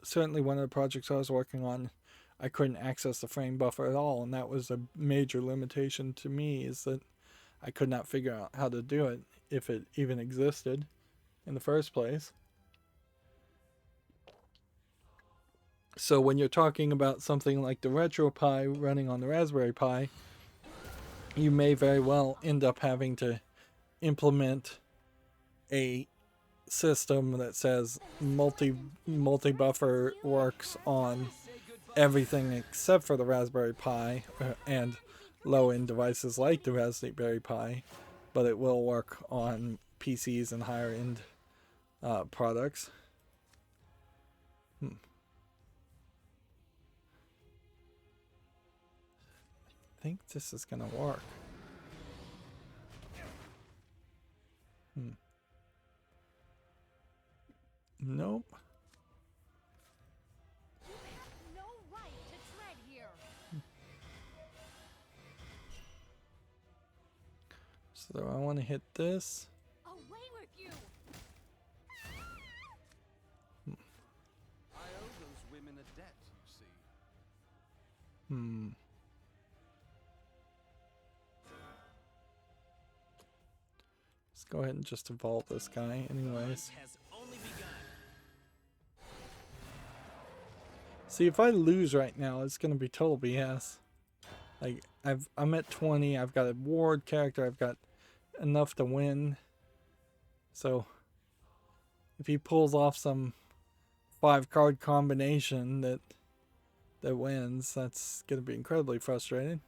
Certainly one of the projects I was working on, I couldn't access the frame buffer at all, and that was a major limitation to me, is that I could not figure out how to do it, if it even existed in the first place. So when you're talking about something like the RetroPie running on the Raspberry Pi, you may very well end up having to implement a system that says multi-buffer works on everything except for the Raspberry Pi and low-end devices like the Raspberry Pi, but it will work on PCs and higher-end products. I think this is gonna work. Nope. You have no right to tread here. So I want to hit this. Away with you. I owe those women a debt, you see. Let's go ahead and just evolve this guy anyways. Has only begun. See, if I lose right now, it's gonna be total BS. Like, I'm at 20, I've got a ward character, I've got enough to win. So if he pulls off some 5-card combination that wins, that's gonna be incredibly frustrating.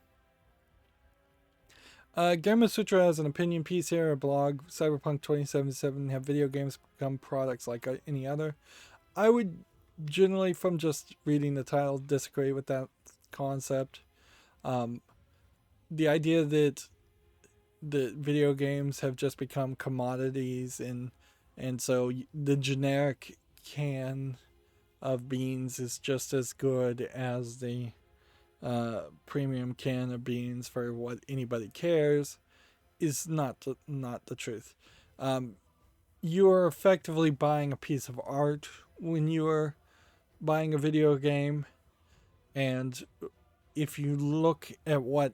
Gamma Sutra has an opinion piece here, a blog. Cyberpunk 2077 have video games become products like any other. I would generally, from just reading the title, disagree with that concept. The idea that video games have just become commodities, and so the generic can of beans is just as good as the premium can of beans for what anybody cares, is not the truth. You are effectively buying a piece of art when you are buying a video game, and if you look at what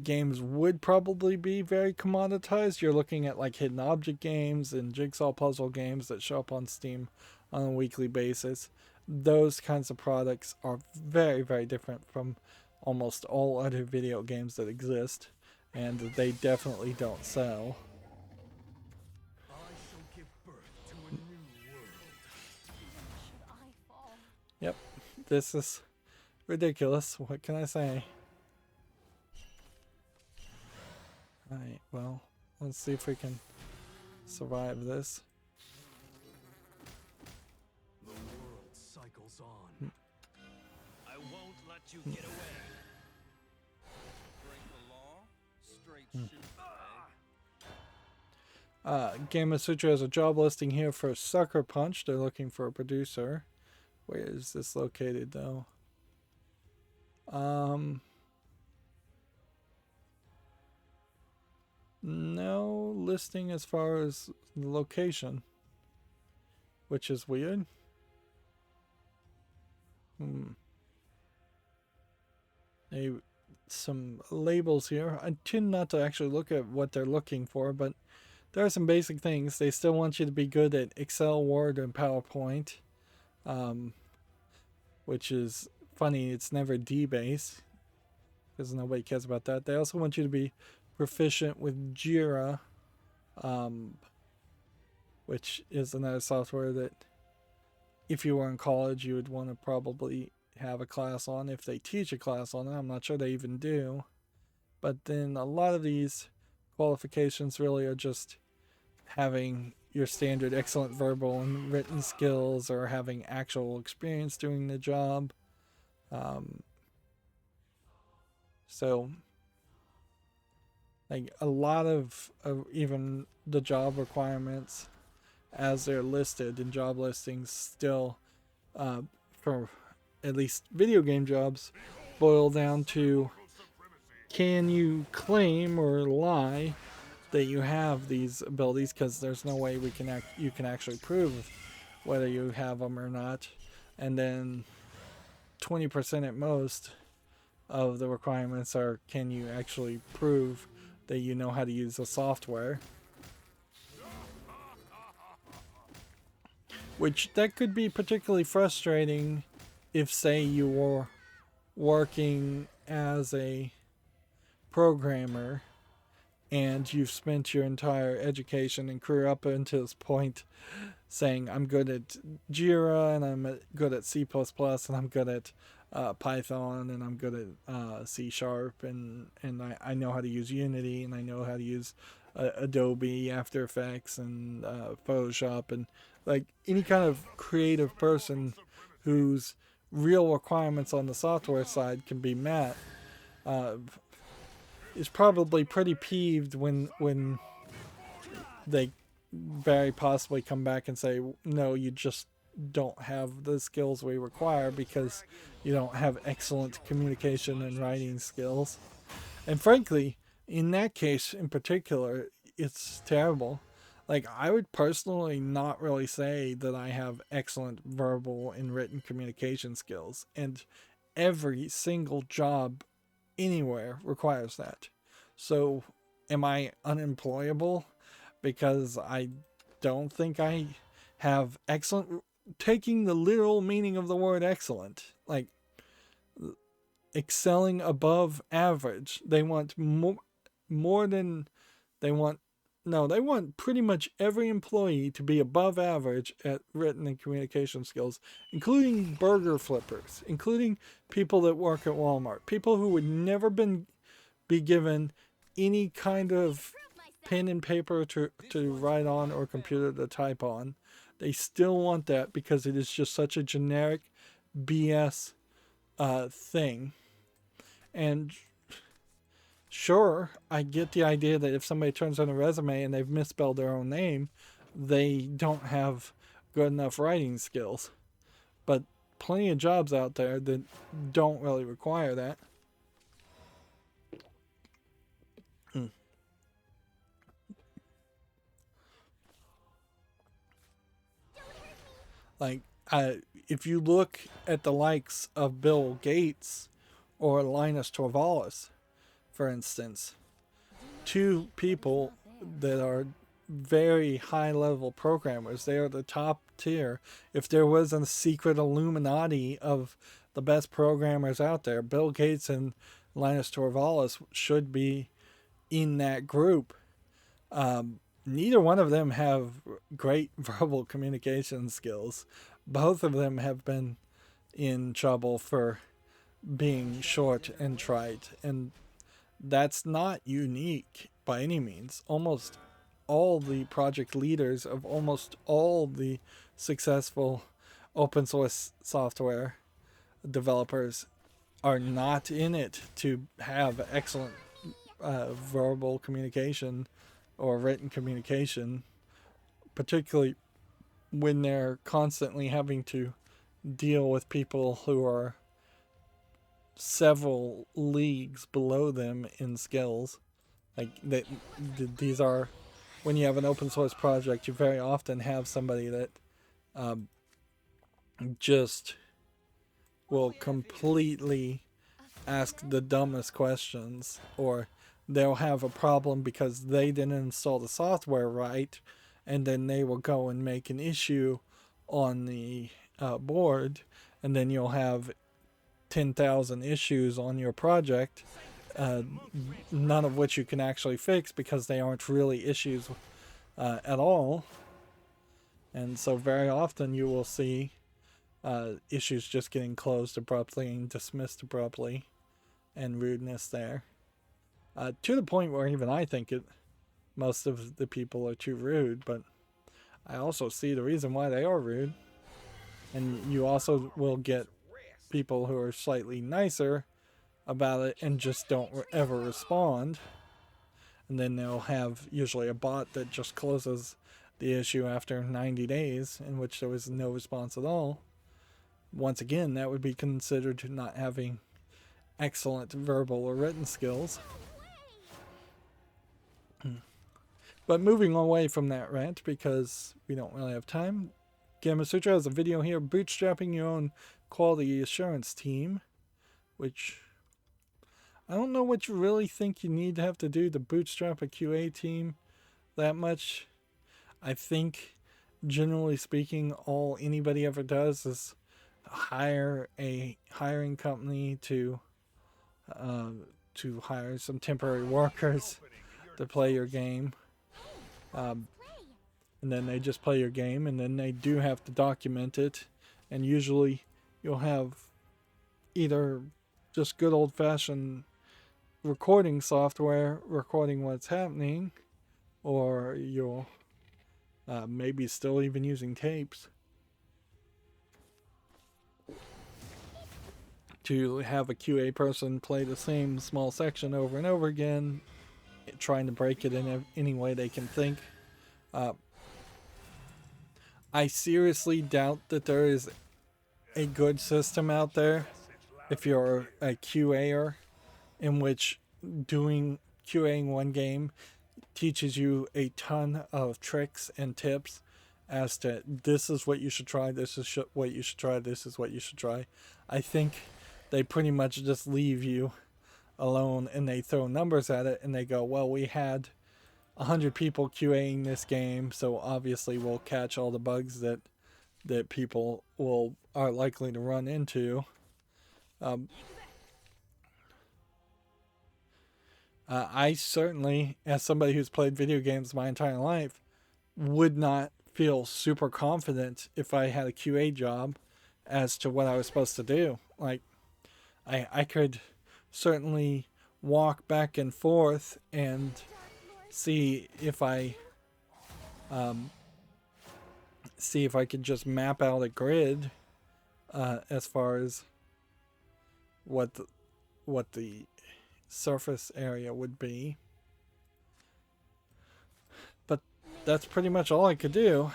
games would probably be very commoditized, you're looking at like hidden object games and jigsaw puzzle games that show up on Steam on a weekly basis. Those kinds of products are very, very different from almost all other video games that exist, and they definitely don't sell. I shall give birth to a new world. Should I fall? Yep, this is ridiculous. What can I say? Alright, well, let's see if we can survive this. The world cycles on. I won't let you get away. Break the law, straight shoot. Gamma Sutra has a job listing here for Sucker Punch. They're looking for a producer. Where is this located, though? No listing as far as the location, which is weird. Some labels here. I tend not to actually look at what they're looking for, but there are some basic things. They still want you to be good at Excel, Word, and PowerPoint, which is funny. It's never D-base because nobody cares about that. They also want you to be proficient with Jira, which is another software that if you were in college you would want to probably have a class on, if they teach a class on it. I'm not sure they even do. But then a lot of these qualifications really are just having your standard excellent verbal and written skills, or having actual experience doing the job. So like a lot of even the job requirements as they're listed in job listings still, for at least video game jobs, boil down to, can you claim or lie that you have these abilities, because there's no way you can actually prove whether you have them or not. And then 20% at most of the requirements are, can you actually prove that you know how to use the software, which that could be particularly frustrating if, say, you were working as a programmer and you've spent your entire education and career up until this point saying, I'm good at Jira, and I'm good at C++, and I'm good at Python, and I'm good at C#, and I know how to use Unity, and I know how to use Adobe After Effects and Photoshop, and like any kind of creative person whose real requirements on the software side can be met, is probably pretty peeved when they very possibly come back and say, no, you just don't have the skills we require because you don't have excellent communication and writing skills. And frankly, in that case in particular, it's terrible. Like, I would personally not really say that I have excellent verbal and written communication skills, and every single job anywhere requires that. So am I unemployable because I don't think I have excellent, taking the literal meaning of the word excellent, like excelling above average? They want more than they want. No, they want pretty much every employee to be above average at written and communication skills, including burger flippers, including people that work at Walmart, people who would never be given any kind of pen and paper to write on or computer to type on. They still want that because it is just such a generic BS thing. And sure, I get the idea that if somebody turns in a resume and they've misspelled their own name, they don't have good enough writing skills. But plenty of jobs out there that don't really require that. Like, if you look at the likes of Bill Gates or Linus Torvalds, for instance, two people that are very high-level programmers. They are the top tier. If there was a secret Illuminati of the best programmers out there, Bill Gates and Linus Torvalds should be in that group. Neither one of them have great verbal communication skills. Both of them have been in trouble for being short and trite, and that's not unique by any means. Almost all the project leaders of almost all the successful open source software developers are not in it to have excellent verbal communication or written communication, particularly when they're constantly having to deal with people who are several leagues below them in skills. Like, these are, when you have an open source project, you very often have somebody that just will completely ask the dumbest questions, or they'll have a problem because they didn't install the software right, and then they will go and make an issue on the board, and then you'll have 10,000 issues on your project, none of which you can actually fix because they aren't really issues at all. And so very often you will see issues just getting closed abruptly and dismissed abruptly, and rudeness there. To the point where even I think most of the people are too rude, but I also see the reason why they are rude. And you also will get people who are slightly nicer about it and just don't ever respond. and then they'll have usually a bot that just closes the issue after 90 days, in which there was no response at all. Once again, that would be considered not having excellent verbal or written skills. But moving away from that rant, because we don't really have time, Gamma Sutra has a video here, bootstrapping your own quality assurance team, which I don't know what you really think you need to have to do to bootstrap a QA team that much. I think, generally speaking, all anybody ever does is hire a hiring company to hire some temporary workers to play your game. And then they just play your game, and then they do have to document it. And usually you'll have either just good old-fashioned recording software recording what's happening, or you'll maybe still even using tapes to have a QA person play the same small section over and over again, trying to break it in any way they can think. I seriously doubt that there is a good system out there, if you're a QAer, in which doing QAing one game teaches you a ton of tricks and tips as to this is what you should try, this is what you should try, this is what you should try. I think they pretty much just leave you alone, and they throw numbers at it, and they go, well, we had 100 people QAing this game, so obviously we'll catch all the bugs that people are likely to run into. I certainly, as somebody who's played video games my entire life, would not feel super confident if I had a QA job as to what I was supposed to do. Like, I could certainly walk back and forth and see if I could just map out a grid as far as what the surface area would be, but that's pretty much all I could do.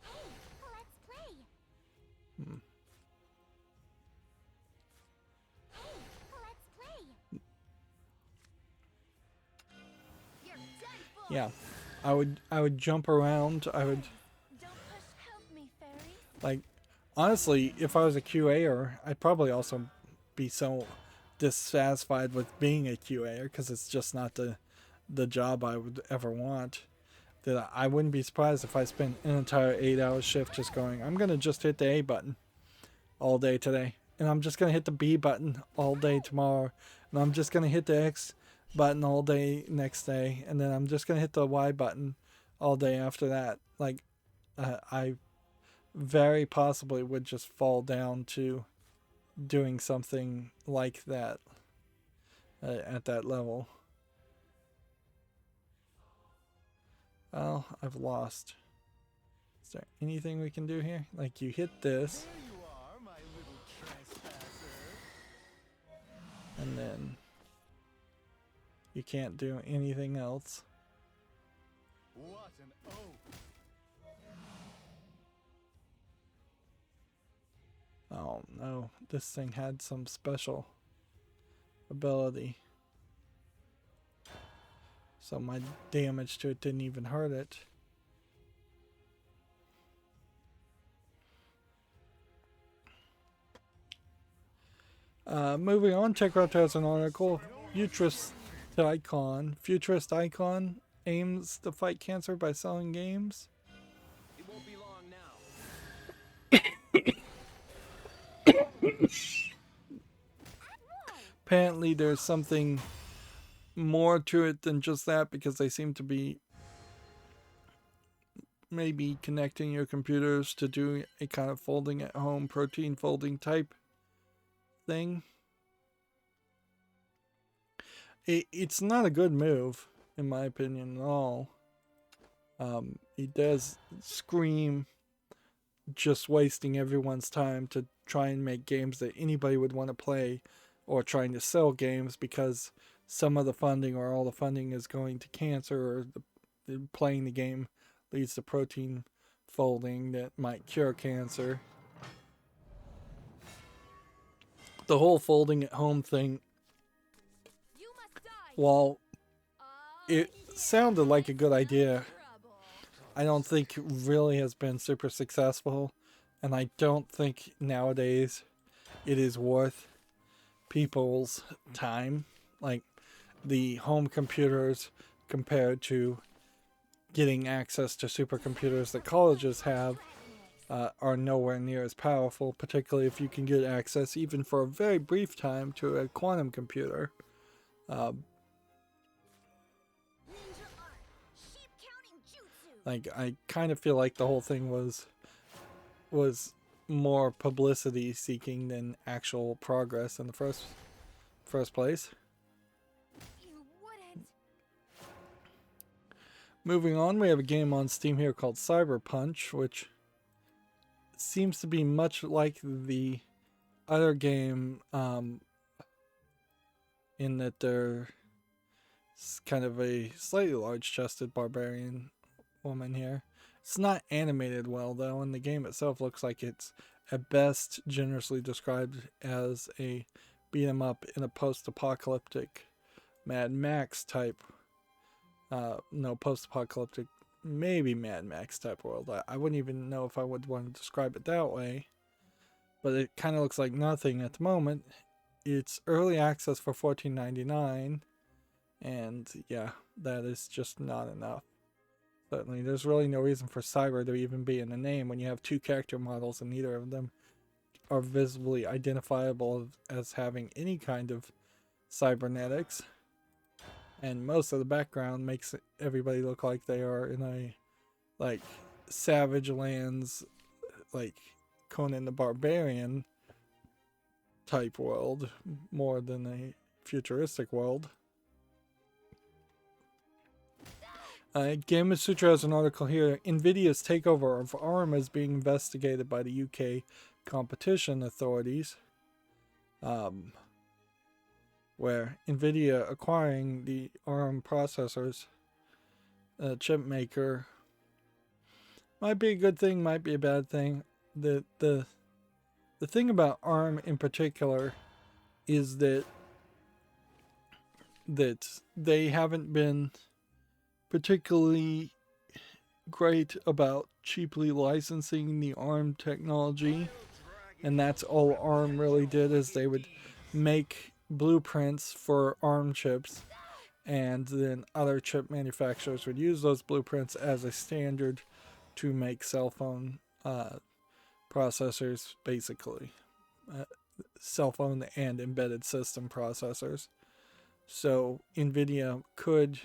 Let's play. Let's play. You're done for. Yeah, I would jump around. I would, Don't push. Help me, fairy. like, honestly, if I was a QAer, I'd probably also be so dissatisfied with being a QAer, because it's just not the job I would ever want, that I wouldn't be surprised if I spent an entire 8-hour shift just going, I'm going to just hit the A button all day today, and I'm just going to hit the B button all day tomorrow, and I'm just going to hit the X button all day next day, and then I'm just going to hit the Y button all day after that. Like, I very possibly would just fall down to doing something like that at that level. Well, I've lost. Is there anything we can do here? Like, you hit this, There you are, my little trespasser. and then you can't do anything else. What an oaf. Oh no, this thing had some special ability, so my damage to it didn't even hurt it. Moving on, TechCraft has an article. Futurist Icon aims to fight cancer by selling games. It won't be long now. Apparently there's something more to it than just that, because they seem to be maybe connecting your computers to do a kind of folding at home, protein folding type thing. It's not a good move, in my opinion, at all. It does scream just wasting everyone's time to try and make games that anybody would want to play or trying to sell games because some of the funding or all the funding is going to cancer, or playing the game leads to protein folding that might cure cancer. The whole folding at home thing, You must die. while Oh, it sounded like a good idea, trouble. I don't think it really has been super successful, and I don't think nowadays it is worth people's time. Like, the home computers compared to getting access to supercomputers that colleges have are nowhere near as powerful, particularly if you can get access, even for a very brief time, to a quantum computer. Ninja art. Sheep counting jutsu. Like, I kind of feel like the whole thing was more publicity seeking than actual progress in the first place. You wouldn't. Moving on, we have a game on Steam here called Cyber Punch, which seems to be much like the other game, in that they're kind of a slightly large-chested barbarian woman here. It's not animated well, though, and the game itself looks like it's at best generously described as a beat 'em up in a post-apocalyptic Mad Max type, post-apocalyptic, maybe Mad Max type world. I wouldn't even know if I would want to describe it that way, but it kind of looks like nothing at the moment. It's early access for $14.99, and yeah, that is just not enough. Certainly, there's really no reason for cyber to even be in the name when you have two character models and neither of them are visibly identifiable as having any kind of cybernetics. And most of the background makes everybody look like they are in a, like, Savage Lands, like, Conan the Barbarian type world, more than a futuristic world. Game Sutra has an article here. Nvidia's takeover of ARM is being investigated by the UK competition authorities. Where Nvidia acquiring the ARM processors, chip maker, might be a good thing, might be a bad thing. The thing about ARM in particular is that they haven't been particularly great about cheaply licensing the ARM technology, and that's all ARM really did, is they would make blueprints for ARM chips, and then other chip manufacturers would use those blueprints as a standard to make cell phone processors, basically. Cell phone and embedded system processors. So Nvidia could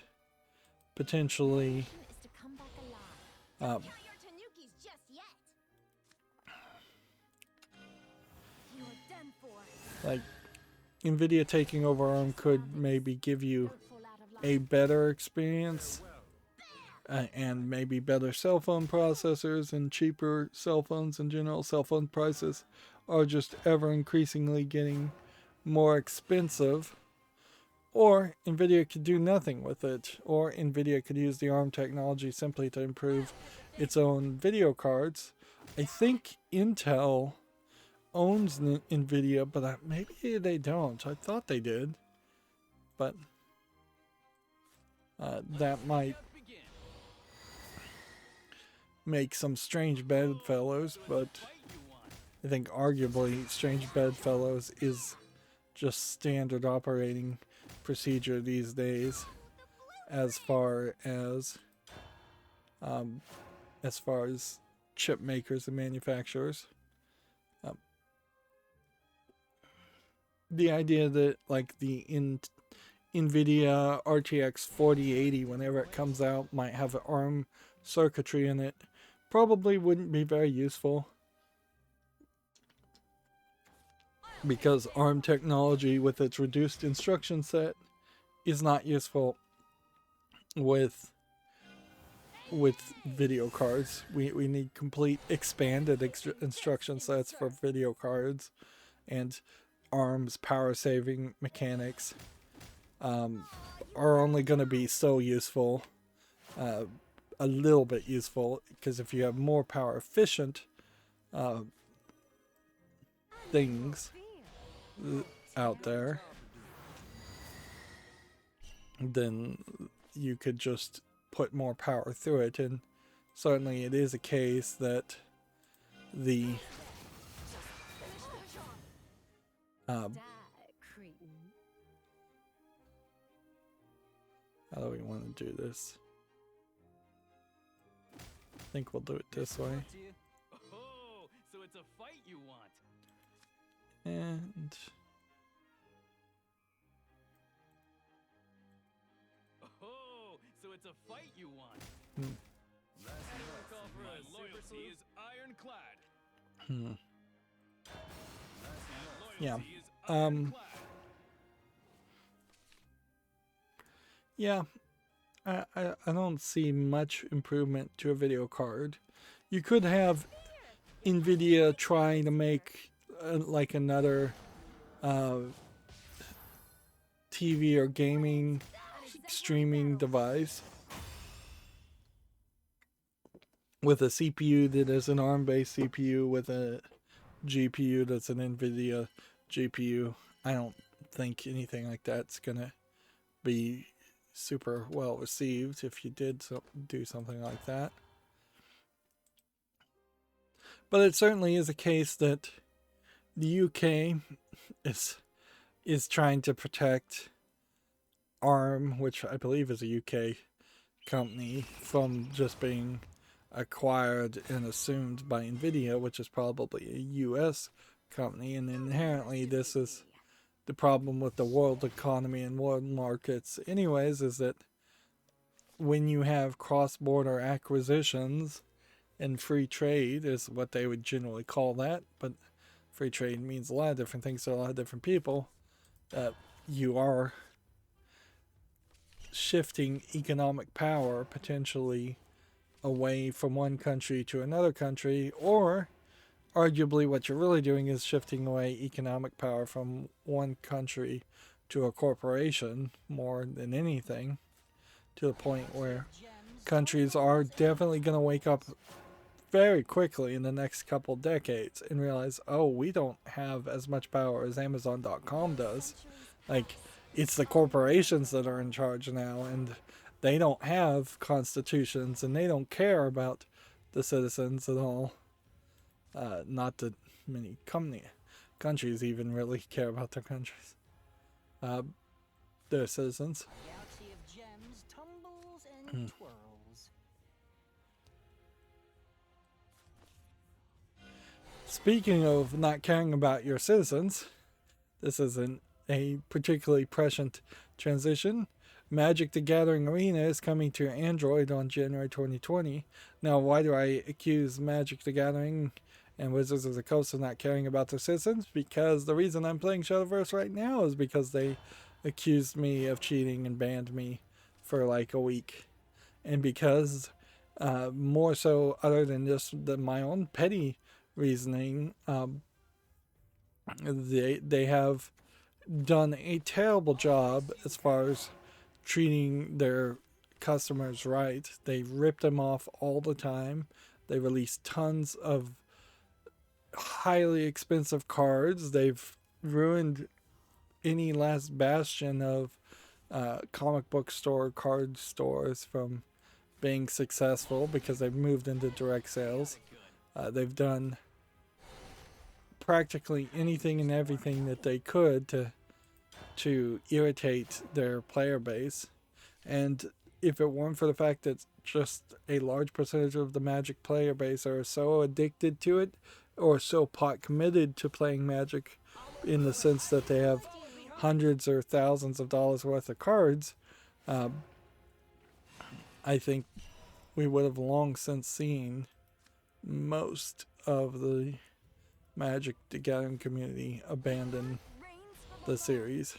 potentially Is to come back alive. Don't count your tanukis just yet. You are done for. like Nvidia taking over ARM could maybe give you Don't fall out of line. a better experience, and maybe better cell phone processors and cheaper cell phones in general. Cell phone prices are just ever increasingly getting more expensive. Or Nvidia could do nothing with it, or Nvidia could use the ARM technology simply to improve its own video cards. I think Intel owns Nvidia, but maybe they don't. I thought they did, but that might make some strange bedfellows, but I think arguably strange bedfellows is just standard operating procedure these days as far as chip makers and manufacturers. The idea that, like, the NVIDIA RTX 4080, whenever it comes out, might have ARM circuitry in it, probably wouldn't be very useful, because ARM technology with its reduced instruction set is not useful with video cards. We need complete expanded instruction sets for video cards, and ARM's power saving mechanics are only going to be so useful, a little bit useful, because if you have more power efficient things out there, then you could just put more power through it. And certainly it is a case that the Die, cretin. how do we want to do this? I think we'll do it this way. Up to you. Oh, so it's a fight you want. And Oh, so it's a fight you want. Hmm. Call for a loyalty is ironclad. hmm. Loyalty Yeah. is Um, ironclad. Yeah, I don't see much improvement to a video card. You could have NVIDIA trying to make like another TV or gaming streaming device with a CPU that is an ARM-based CPU with a GPU that's an NVIDIA GPU. I don't think anything like that's gonna be super well received if you did do something like that. But it certainly is a case that the UK is trying to protect ARM, which I believe is a UK company, from just being acquired and assumed by NVIDIA, which is probably a US company. And inherently this is the problem with the world economy and world markets anyways, is that when you have cross-border acquisitions, and free trade is what they would generally call that, but free trade means a lot of different things to a lot of different people, you are shifting economic power potentially away from one country to another country, or arguably what you're really doing is shifting away economic power from one country to a corporation more than anything, to the point where countries are definitely going to wake up very quickly in the next couple decades and realize, oh, we don't have as much power as Amazon.com does. Like, it's the corporations that are in charge now, and they don't have constitutions, and they don't care about the citizens at all. Not that many countries even really care about their countries. Their citizens. Galaxy of gems tumbles and twirls. Speaking of not caring about your citizens, this isn't a particularly prescient transition. Magic the Gathering Arena is coming to Android on January 2020. Now, why do I accuse Magic the Gathering and Wizards of the Coast of not caring about their citizens? Because the reason I'm playing Shadowverse right now is because they accused me of cheating and banned me for like a week. And because, more so other than just my own petty reasoning, they have done a terrible job as far as treating their customers right. They rip them off all the time. They release tons of highly expensive cards. They've ruined any last bastion of comic book store card stores from being successful because they've moved into direct sales. They've done practically anything and everything that they could to irritate their player base. And if it weren't for the fact that just a large percentage of the Magic player base are so addicted to it, or so pot committed to playing Magic, in the sense that they have hundreds or thousands of dollars worth of cards, I think we would have long since seen most of the Magic the Gathering community abandon the series.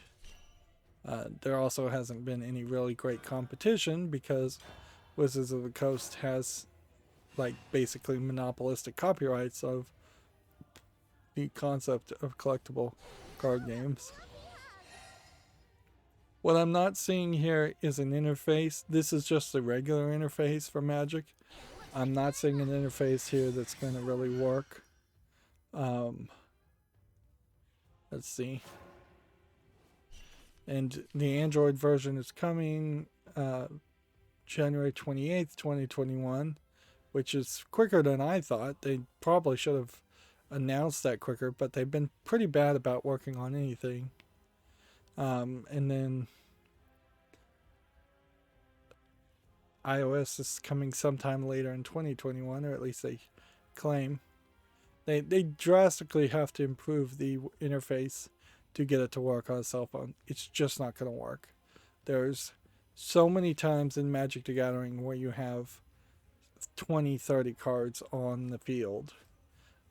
There also hasn't been any really great competition because Wizards of the Coast has like basically monopolistic copyrights of the concept of collectible card games. What I'm not seeing here is an interface. This is just the regular interface for Magic. I'm not seeing an interface here that's going to really work. Let's see. And the Android version is coming January 28th, 2021, which is quicker than I thought. They probably should have announced that quicker, but they've been pretty bad about working on anything. And then iOS is coming sometime later in 2021, or at least they claim. They drastically have to improve the interface to get it to work on a cell phone. It's just not going to work. There's so many times in Magic the Gathering where you have 20, 30 cards on the field.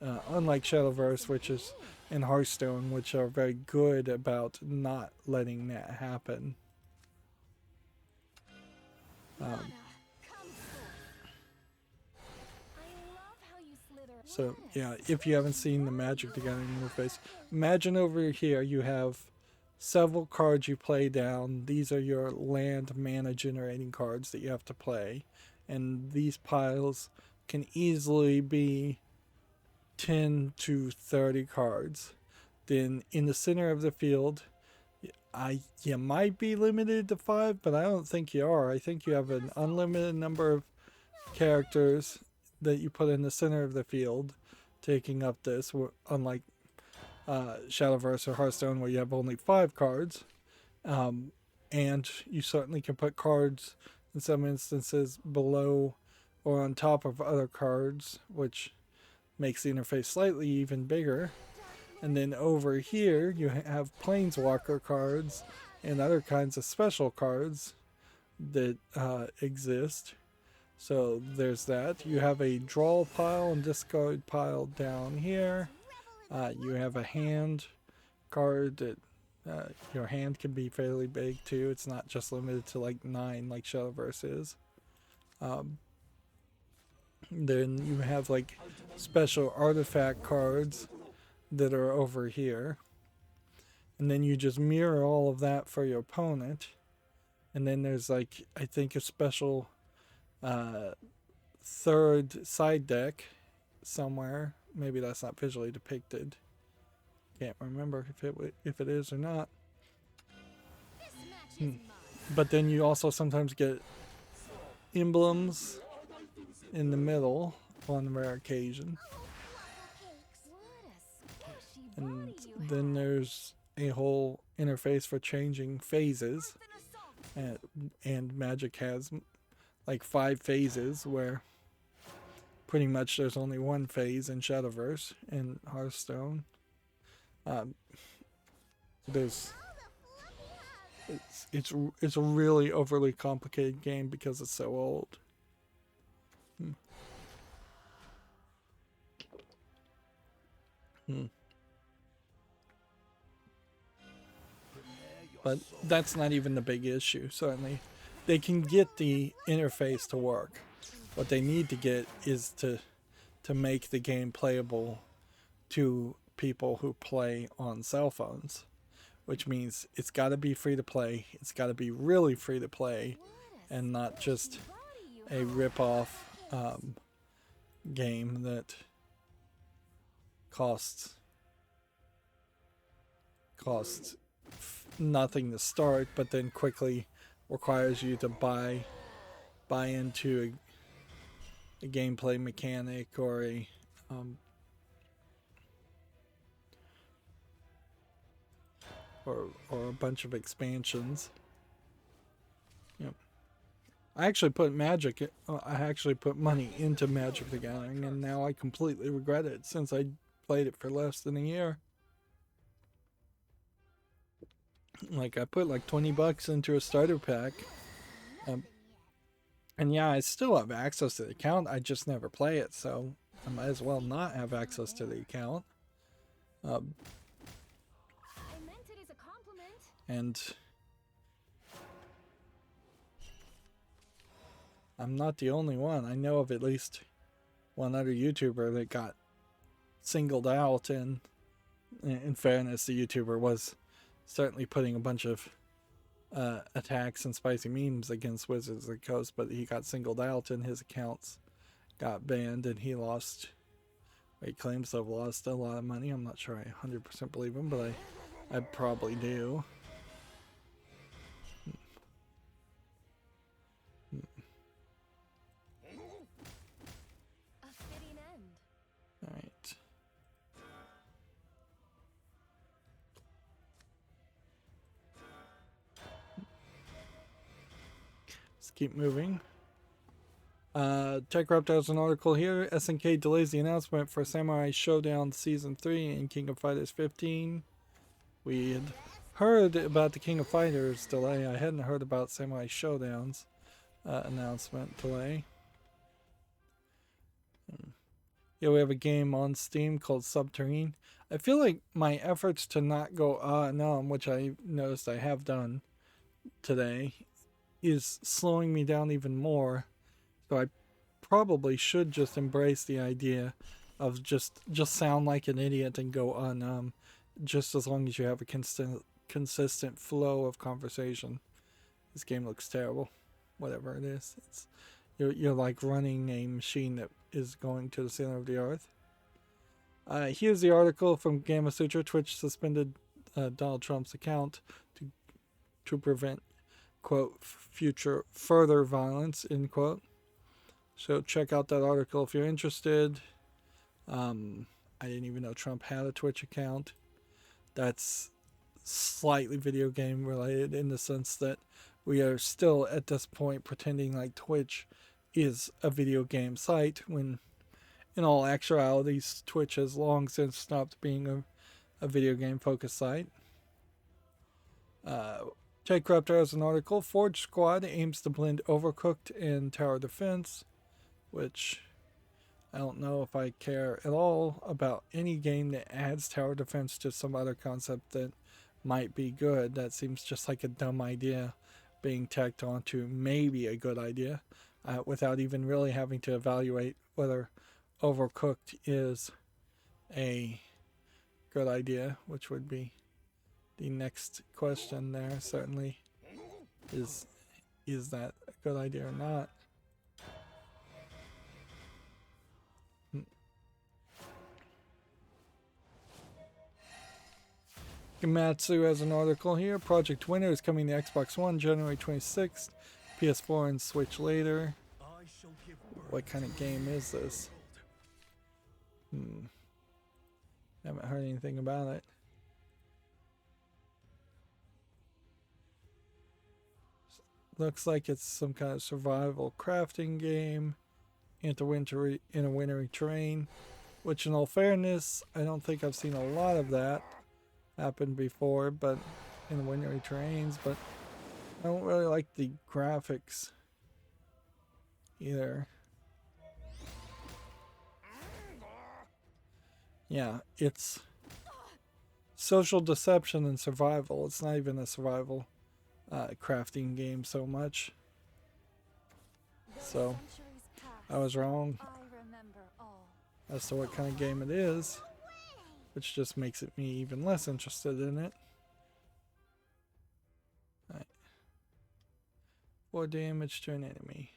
Unlike Shadowverse, which is and Hearthstone, which are very good about not letting that happen. So yeah, if you haven't seen the Magic the Gathering interface, imagine over here you have several cards you play down. These are your land mana generating cards that you have to play, and these piles can easily be 10 to 30 cards. Then in the center of the field, you might be limited to 5, but I don't think you are. I think you have an unlimited number of characters that you put in the center of the field taking up this, unlike Shadowverse or Hearthstone where you have only 5 cards. And you certainly can put cards in some instances below or on top of other cards, which makes the interface slightly even bigger. And then over here you have Planeswalker cards and other kinds of special cards that exist. So there's that. You have a draw pile and discard pile down here. You have a hand card that your hand can be fairly big too. It's not just limited to like 9 like Shadowverse is. Then you have like special artifact cards that are over here. And then you just mirror all of that for your opponent. And then there's like, I think a special third side deck somewhere. Maybe that's not visually depicted. Can't remember if it is or not. But then you also sometimes get emblems in the middle on rare occasion. And then there's a whole interface for changing phases. And Magic has like 5 phases where pretty much there's only one phase in Shadowverse and Hearthstone. It's a really overly complicated game because it's so old. But that's not even the big issue, certainly. They can get the interface to work. What they need to get is to make the game playable to people who play on cell phones. Which means it's got to be free to play. It's got to be really free to play. And not just a rip-off game that costs nothing to start, but then quickly requires you to buy into a gameplay mechanic or a or a bunch of expansions. Yep. I actually put money into Magic the Gathering, and now I completely regret it since I played it for less than a year. Like, I put like $20 into a starter pack. And yeah, I still have access to the account. I just never play it, so I might as well not have access to the account. And I'm not the only one. I know of at least one other YouTuber that got singled out and In fairness, the YouTuber was certainly putting a bunch of attacks and spicy memes against Wizards of the Coast, but he got singled out and his accounts got banned, and he lost. He claims to have lost a lot of money. I'm not sure I 100% believe him, but I probably do. A fitting end. All right. Let's keep moving. TechCraft has an article here. SNK delays the announcement for Samurai Showdown Season 3 and King of Fighters 15. We had heard about the King of Fighters delay. I hadn't heard about Samurai Showdown's announcement delay. Yeah, we have a game on Steam called Subterrane. I feel like my efforts to not go which I noticed I have done today, is slowing me down even more. So I probably should just embrace the idea of just sound like an idiot and go just as long as you have a consistent flow of conversation. This game looks terrible. Whatever it is. You're like running a machine that is going to the center of the earth. Here's the article from Gamma Sutra. Twitch suspended Donald Trump's account to prevent, quote, future further violence, end quote. So check out that article if you're interested. I didn't even know Trump had a Twitch account. That's slightly video game related in the sense that we are still at this point pretending like Twitch is a video game site when in all actuality Twitch has long since stopped being a video game focused site. TechCraft has an article. Forge Squad aims to blend Overcooked and Tower Defense, which I don't know if I care at all about any game that adds Tower Defense to some other concept that might be good. That seems just like a dumb idea being tacked onto maybe a good idea without even really having to evaluate whether Overcooked is a good idea, which would be the next question there. Certainly is that a good idea or not? Gamatsu has an article here. Project Winter is coming to Xbox One January 26th, PS4 and Switch later. What kind of game is this? Haven't heard anything about it. Looks like it's some kind of survival crafting game in a wintry terrain, which in all fairness, I don't think I've seen a lot of that happen before, but in the wintry terrains, but I don't really like the graphics either. Yeah, it's social deception and survival. It's not even a survival crafting game so much. So I was wrong as to what kind of game it is, which just makes it me even less interested in it. Right. 4 damage to an enemy.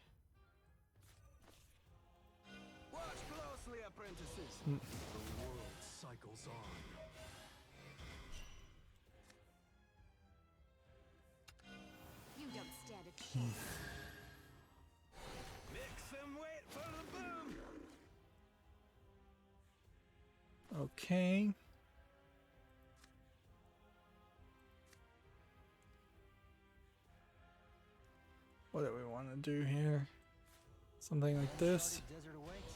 Watch closely, apprentices. The world cycles on. You don't stand a chance. Make some wait for the boom. Okay. What do we want to do here? Something like this. Desert awaits.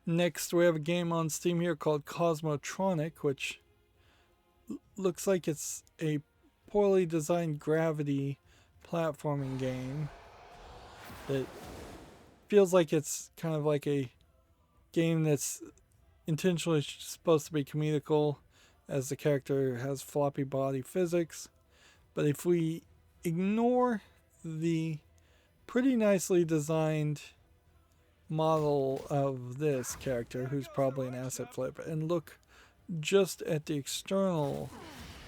Next, we have a game on Steam here called Cosmotronic, which looks like it's a poorly designed gravity platforming game that feels like it's kind of like a game that's intentionally supposed to be comedical, as the character has floppy body physics. But if we ignore the pretty nicely designed model of this character, who's probably an asset flip. And look just at the external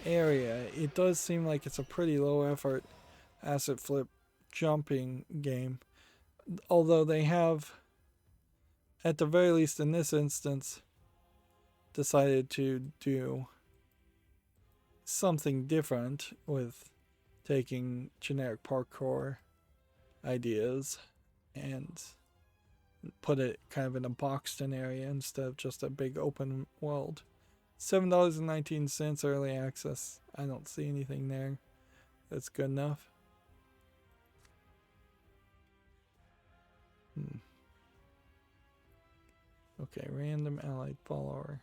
area. It does seem like it's a pretty low effort asset flip jumping game. Although they have, at the very least in this instance, decided to do something different with taking generic parkour ideas and put it kind of in a boxed-in area instead of just a big open world. $7.19 early access. I don't see anything there that's good enough. Okay, random allied follower.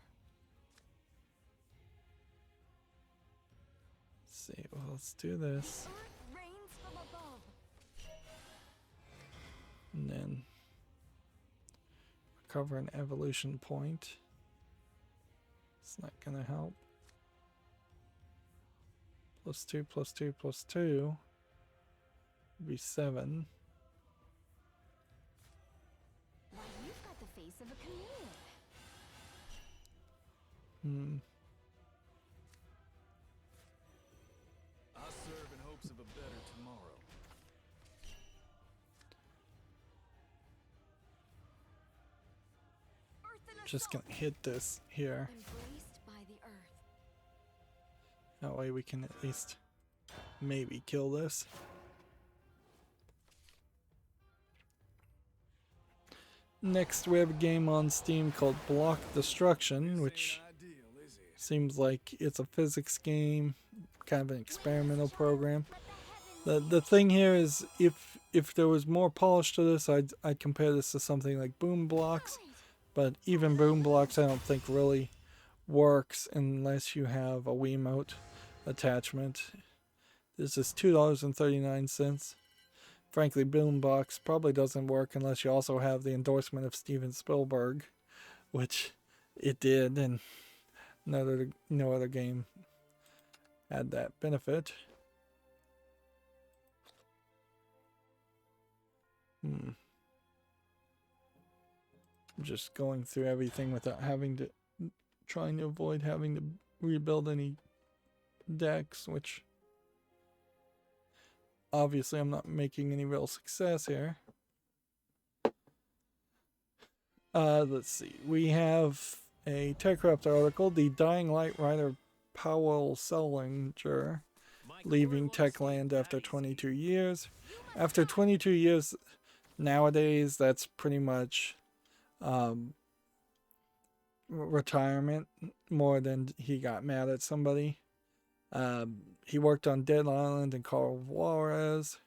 Let's see, well, let's do this. And then recover an evolution point. It's not gonna help. +2, +2, +2 would be 7. Why, you've got the face of a chameleon. I serve in hopes of a better tomorrow. Just gonna hit this here. Embraced by the earth. That way we can at least maybe kill this. Next we have a game on Steam called Block Destruction, which seems like it's a physics game, kind of an experimental program. The thing here is, if there was more polish to this, I'd compare this to something like Boom Blocks, but even Boom Blocks I don't think really works unless you have a Wiimote attachment. This is $2.39. Frankly, Boombox probably doesn't work unless you also have the endorsement of Steven Spielberg, which it did, and no other game had that benefit. I'm just going through everything without trying to avoid having to rebuild any decks, which obviously I'm not making any real success here. Let's see. We have a TechCraft article. The Dying Light writer Powell Selinger leaving Techland after 22 years. After 22 years, nowadays, that's pretty much retirement more than he got mad at somebody. He worked on Dead Island and Call of Juarez.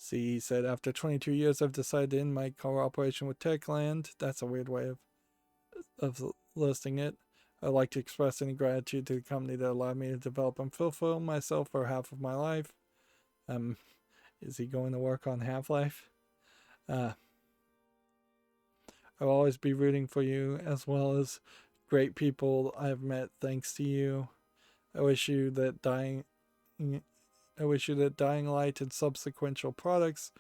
He said, after 22 years, I've decided to end my cooperation with Techland. That's a weird way of listing it. I'd like to express any gratitude to the company that allowed me to develop and fulfill myself for half of my life. Is he going to work on Half-Life? I'll always be rooting for you, as well as great people I've met thanks to you. I wish you that Dying Light and subsequent products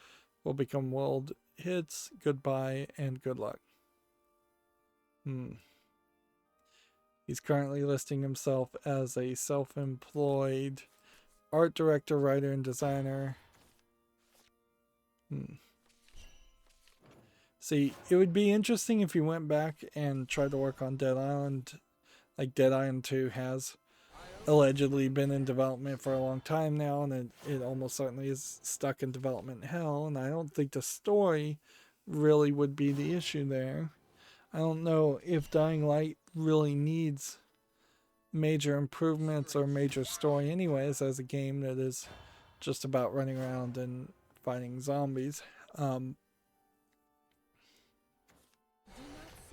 will become world hits. Goodbye and good luck. He's currently listing himself as a self-employed art director, writer, and designer. See, it would be interesting if he went back and tried to work on Dead Island. Like Dead Island 2 has allegedly been in development for a long time now, and it almost certainly is stuck in development hell, and I don't think the story really would be the issue there. I don't know if Dying Light really needs major improvements or major story anyways, as a game that is just about running around and fighting zombies.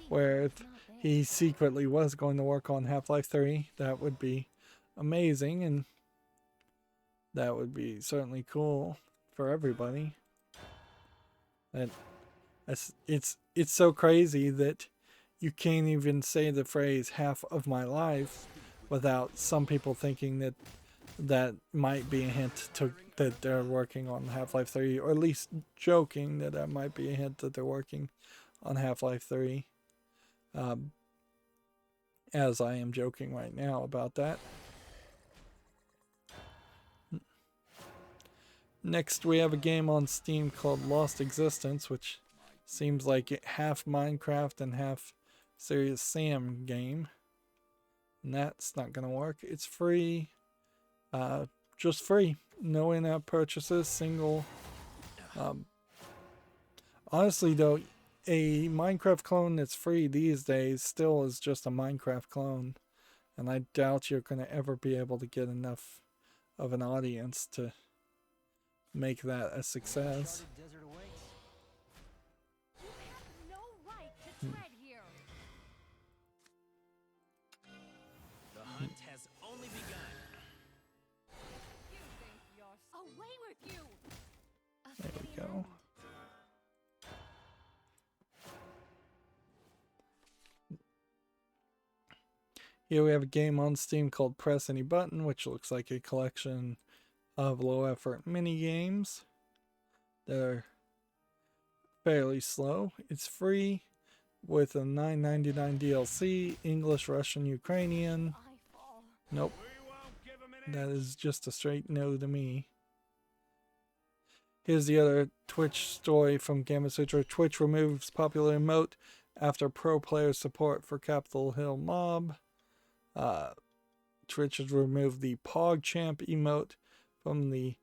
Where if he secretly was going to work on Half-Life 3, that would be amazing, and that would be certainly cool for everybody. And it's so crazy that you can't even say the phrase half of my life without some people thinking that that might be a hint to that they're working on Half-Life 3, or at least joking that that might be a hint that they're working on Half-Life 3. As I am joking right now about that. Next, we have a game on Steam called Lost Existence, which seems like half Minecraft and half Serious Sam game. And that's not going to work. It's free. Just free. No in-app purchases. Single. Honestly, though, a Minecraft clone that's free these days still is just a Minecraft clone. And I doubt you're going to ever be able to get enough of an audience to make that a success. Desert awaits. You have no right to tread here. The hunt has only begun. You think you're Away with you. A There we fitting go. end. Here we have a game on Steam called Press Any Button, which looks like a collection of low-effort mini-games. They're fairly slow. It's free with a $9.99 DLC, English, Russian, Ukrainian. I fall. Nope, We won't give him an that is just a straight no to me. Here's the other Twitch story from Gamasutra. Twitch removes popular emote after pro player support for Capitol Hill Mob. Twitch has removed the PogChamp emote from the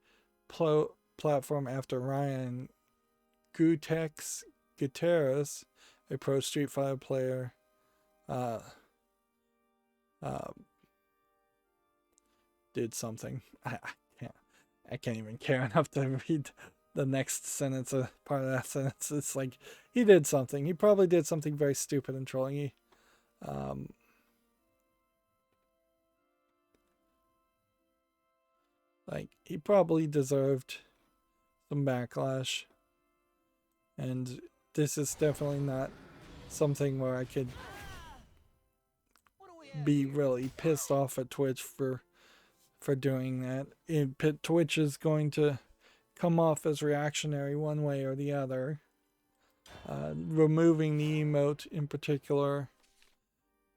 platform after Ryan Gutierrez, a pro Street Fighter player, did something. I can't even care enough to read the next sentence, part of that sentence. It's like, he did something. He probably did something very stupid and trolling. Like, he probably deserved some backlash. And this is definitely not something where I could What do we have be here? really pissed off at Twitch for doing that. Twitch is going to come off as reactionary one way or the other. Removing the emote in particular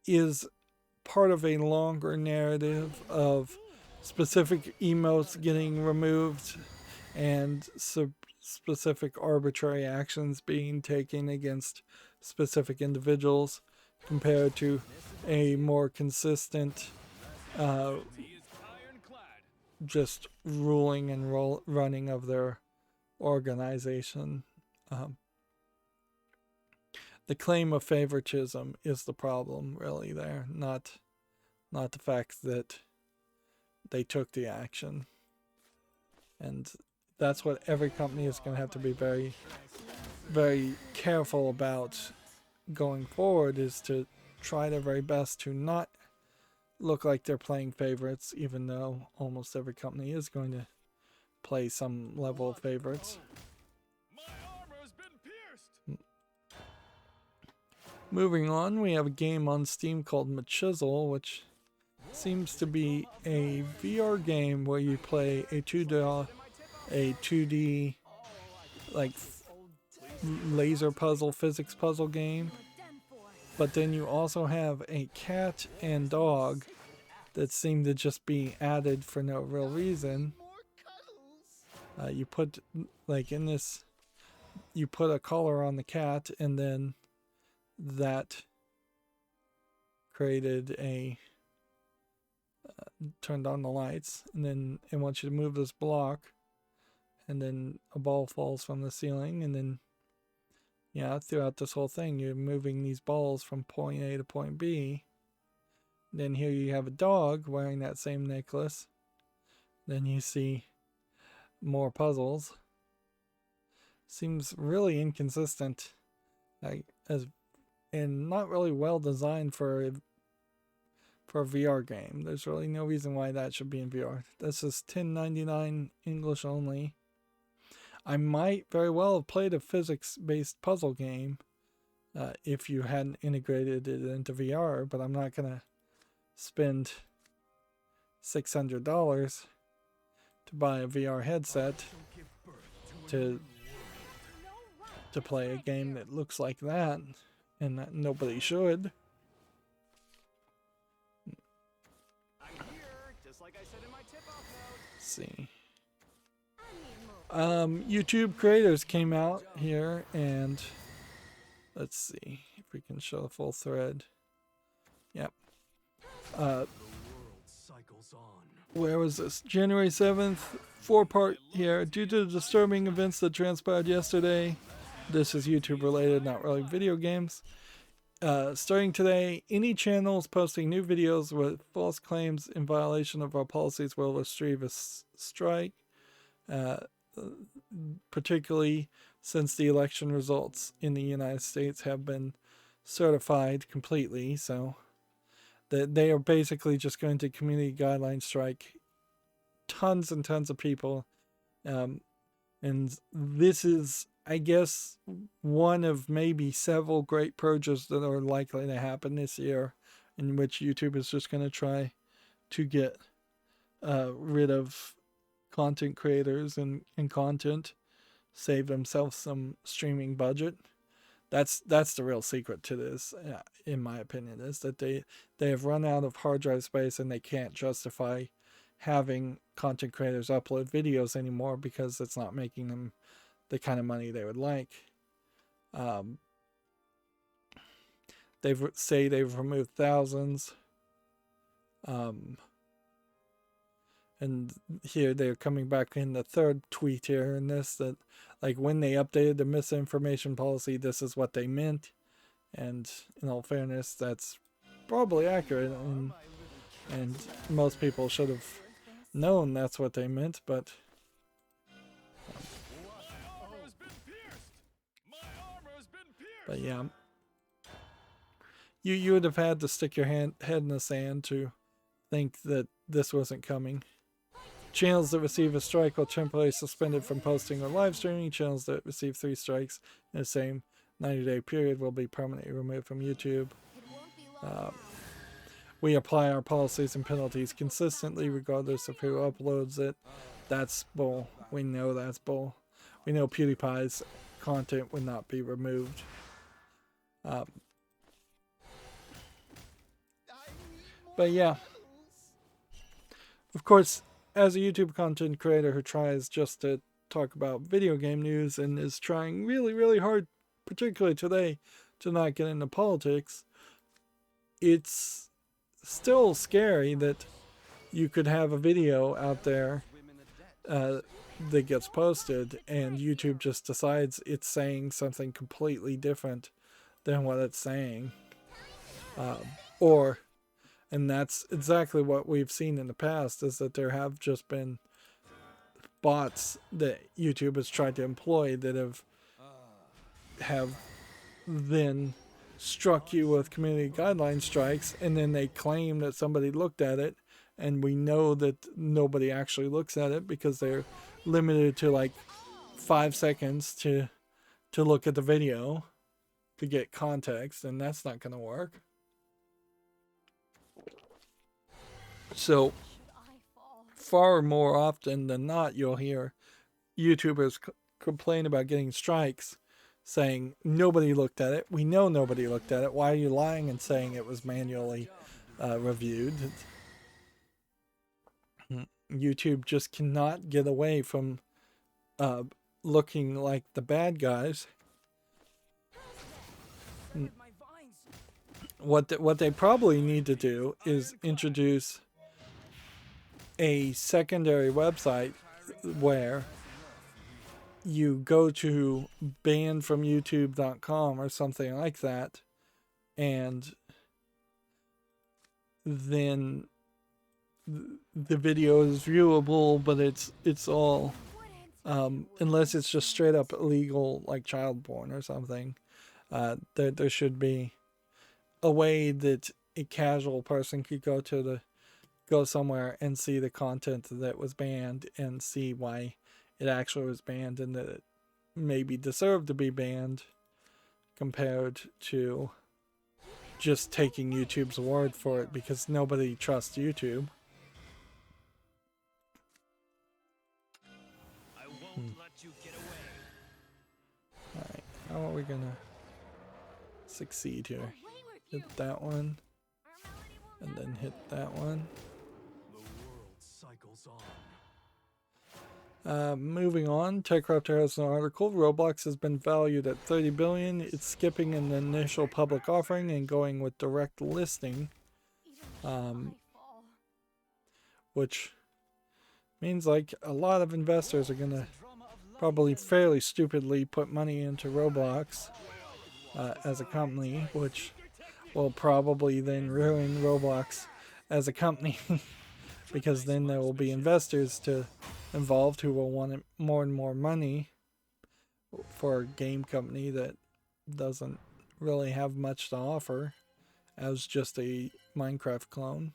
is part of a longer narrative of specific emotes getting removed and specific arbitrary actions being taken against specific individuals compared to a more consistent He is ironclad. just ruling and running of their organization. The claim of favoritism is the problem, really, there, not the fact that they took the action. And that's what every company is going to have to be very, very careful about going forward, is to try their very best to not look like they're playing favorites, even though almost every company is going to play some level of favorites. My armor has been pierced. Moving on, we have a game on Steam called Machizzle, which seems to be a VR game where you play a 2D like laser puzzle, physics puzzle game. Done for. But then you also have a cat and dog that seem to just be added for no real reason. You put, like in this, you put a collar on the cat, and then that created a, turned on the lights, and then it wants you to move this block, and then a ball falls from the ceiling, and then, yeah, throughout this whole thing, you're moving these balls from point A to point B. Then here you have a dog wearing that same necklace. Then you see more puzzles. Seems really inconsistent, and not really well designed for a VR game. There's really no reason why that should be in VR. This is $10.99 English only. I might very well have played a physics-based puzzle game if you hadn't integrated it into VR, but I'm not gonna spend $600 to buy a VR headset to play a game that looks like that, and that nobody should. I'm here, just like I said in my tip-off note. Let's see. YouTube creators came out here, and let's see if we can show the full thread. Yep. Where was this? January 7th, 4-part here. Due to the disturbing events that transpired yesterday, this is YouTube related, not really video games. Starting today, any channels posting new videos with false claims in violation of our policies will receive a strike. Particularly since the election results in the United States have been certified completely, so that they are basically just going to community guideline strike tons and tons of people, and this is, I guess, one of maybe several great purges that are likely to happen this year, in which YouTube is just going to try to get rid of content creators and content, save themselves some streaming budget. That's the real secret to this, in my opinion, is that they have run out of hard drive space and they can't justify having content creators upload videos anymore because it's not making them the kind of money they would like. They've removed thousands. And here they're coming back in the third tweet here in this, that like when they updated the misinformation policy, this is what they meant. And in all fairness, that's probably accurate, and most people should have known that's what they meant, but yeah, you would have had to stick your head in the sand to think that this wasn't coming. Channels that receive a strike will temporarily suspended from posting or live streaming. Channels that receive 3 strikes in the same 90-day period will be permanently removed from YouTube. We apply our policies and penalties consistently regardless of who uploads it. That's bull. We know that's bull. We know PewDiePie's content would not be removed. But yeah. Of course, as a YouTube content creator who tries just to talk about video game news and is trying really, really hard, particularly today, to not get into politics, it's still scary that you could have a video out there that gets posted and YouTube just decides it's saying something completely different than what it's saying. And that's exactly what we've seen in the past, is that there have just been bots that YouTube has tried to employ that have then struck you with community guideline strikes, and then they claim that somebody looked at it, and we know that nobody actually looks at it because they're limited to like 5 seconds to look at the video to get context, and that's not going to work. So far more often than not, you'll hear YouTubers complain about getting strikes, saying nobody looked at it. We know nobody looked at it. Why are you lying and saying it was manually reviewed? YouTube just cannot get away from looking like the bad guys. What they probably need to do is introduce a secondary website where you go to bannedfromyoutube.com or something like that, and then the video is viewable, but it's all unless it's just straight up illegal, like child porn or something. There should be a way that a casual person could go somewhere and see the content that was banned and see why it actually was banned and that it maybe deserved to be banned, compared to just taking YouTube's word for it, because nobody trusts YouTube. how are we gonna succeed here? Away with you. Hit that one, Our melody will and never then hit that one. The world cycles on. Moving on, TechRaptor has an article. Roblox has been valued at 30 billion. It's skipping an initial public offering and going with direct listing, even I fall. which means like a lot of investors are gonna Drama of life probably and fairly stupidly put money into Roblox as a company, which will probably then ruin Roblox as a company because then there will be investors involved who will want more and more money for a game company that doesn't really have much to offer as just a Minecraft clone.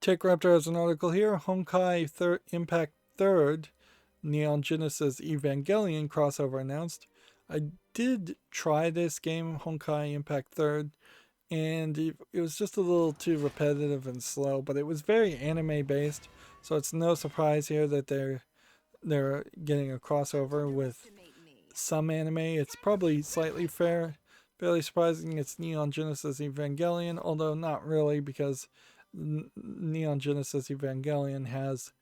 TechRaptor has an article here. Honkai Impact 3rd Neon Genesis Evangelion crossover announced. I did try this game, Honkai Impact 3rd, and it was just a little too repetitive and slow, but it was very anime based, so it's no surprise here that they're getting a crossover with some anime. It's probably slightly fairly surprising it's Neon Genesis Evangelion, although not really, because Neon Genesis Evangelion has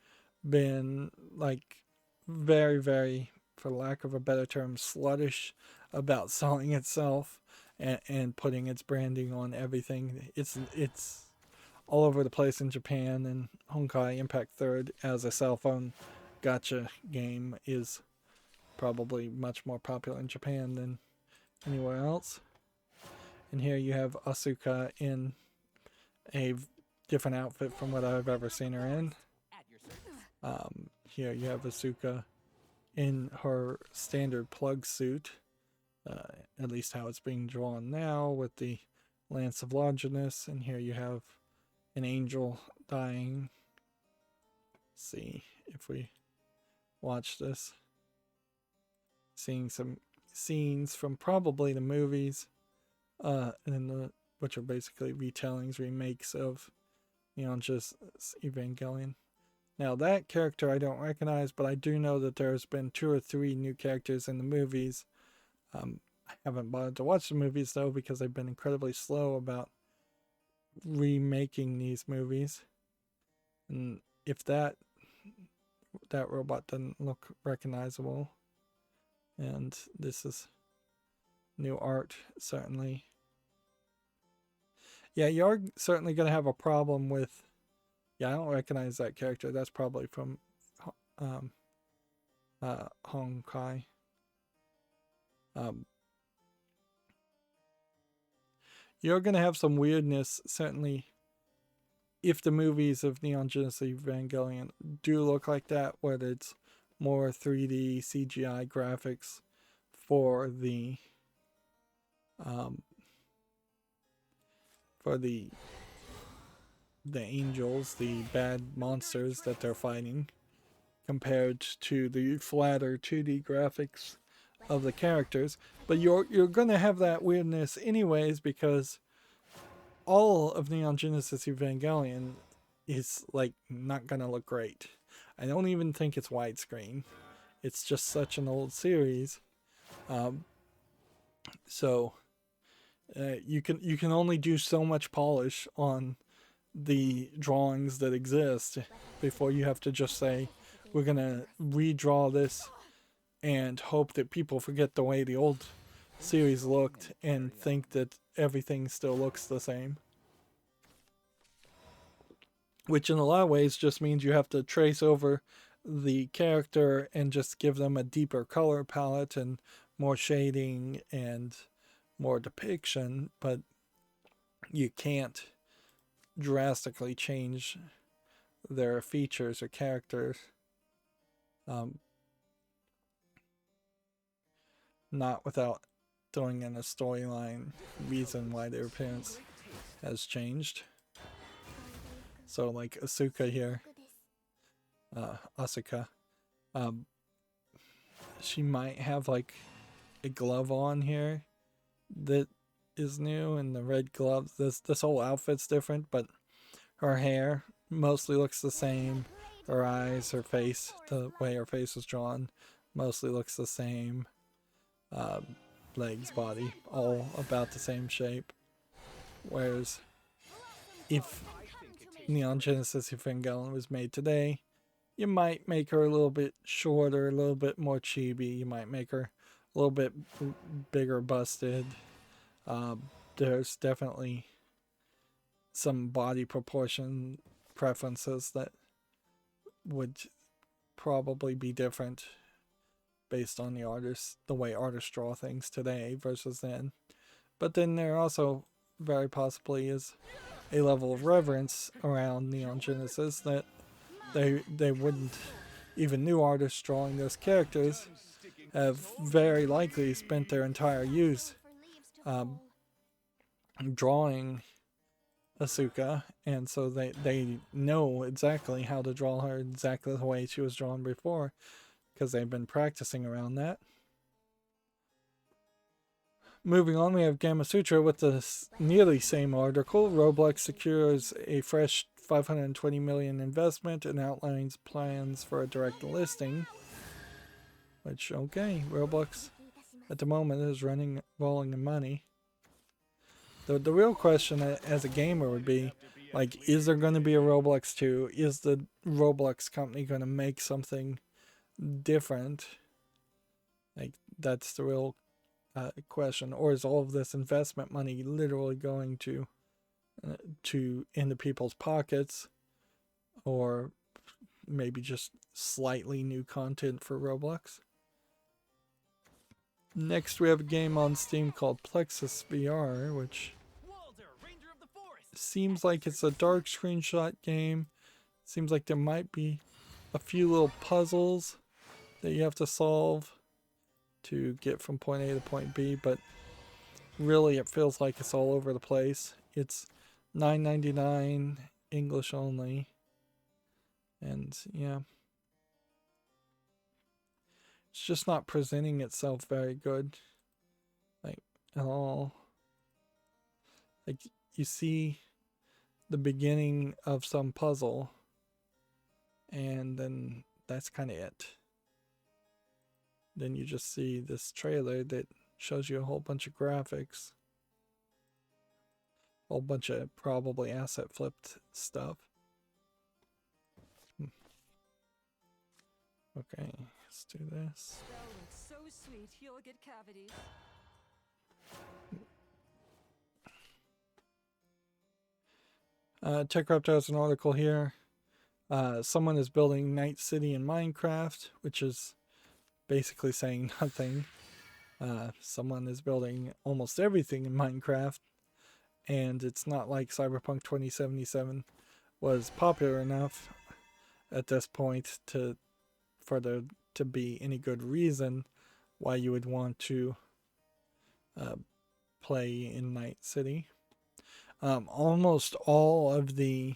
been like very, very, for lack of a better term, sluttish about selling itself and putting its branding on everything. It's all over the place in Japan, and Honkai Impact 3rd as a cell phone gacha game is probably much more popular in Japan than anywhere else. And here you have Asuka in a different outfit from what I've ever seen her in. Here you have Asuka in her standard plug suit, at least how it's being drawn now, with the Lance of Longinus, and here you have an angel dying. Let's see if we watch this. Seeing some scenes from probably the movies, which are basically retellings, remakes of Neon Genesis Evangelion. Now that character I don't recognize, but I do know that there's been 2 or 3 new characters in the movies. I haven't bothered to watch the movies though, because they've been incredibly slow about remaking these movies. And if that robot doesn't look recognizable, and this is new art, certainly. Yeah, you're certainly going to have a problem with... Yeah, I don't recognize that character. That's probably from Honkai. You're going to have some weirdness, certainly, if the movies of Neon Genesis Evangelion do look like that, where it's more 3D CGI graphics for the angels, the bad monsters that they're fighting, compared to the flatter 2D graphics of the characters. But you're gonna have that weirdness anyways, because all of Neon Genesis Evangelion is like not gonna look great. I don't even think it's widescreen. It's just such an old series. So you can only do so much polish on the drawings that exist before you have to just say, we're gonna redraw this and hope that people forget the way the old series looked and think that everything still looks the same. Which in a lot of ways just means you have to trace over the character and just give them a deeper color palette and more shading and more depiction, but you can't drastically change their features or characters. Not without throwing in a storyline reason why their appearance has changed. So like Asuka here, Asuka, she might have like a glove on here that is new, and the red gloves. This whole outfit's different, but her hair mostly looks the same. Her eyes, her face, the way her face was drawn, mostly looks the same. Legs, body, all about the same shape. Whereas if Neon Genesis Evangelion was made today, you might make her a little bit shorter, a little bit more chibi. You might make her a little bit bigger busted. There's definitely some body proportion preferences that would probably be different based on the way artists draw things today versus then. But then there also very possibly is a level of reverence around Neon Genesis that they wouldn't, even new artists drawing those characters have very likely spent their entire youth drawing Asuka, and so they know exactly how to draw her exactly the way she was drawn before because they've been practicing around that. Moving on, we have Gamma Sutra with the nearly same article. Roblox secures a fresh 520 million investment and outlines plans for a direct listing. Which, okay, Roblox at the moment is rolling in money. The real question as a gamer would be, like, is there going to be a Roblox 2? Is the Roblox company going to make something different? Like, that's the real question. Or is all of this investment money literally going to into people's pockets, or maybe just slightly new content for Roblox? Next, we have a game on Steam called Plexus Vr, which seems like it's a dark screenshot game. Seems like there might be a few little puzzles that you have to solve to get from point A to point B, but really it feels like it's all over the place. It's $9.99 English only, and yeah, it's just not presenting itself very good, like, at all. Like, you see the beginning of some puzzle, and then that's kind of it. Then you just see this trailer that shows you a whole bunch of graphics, a whole bunch of probably asset flipped stuff. Okay, let's do this. That looks so sweet, you'll get cavities. TechCraft has an article here. Someone is building Night City in Minecraft, which is basically saying nothing. Someone is building almost everything in Minecraft, and it's not like Cyberpunk 2077 was popular enough at this point for there to be any good reason why you would want to play in Night City. Almost all of the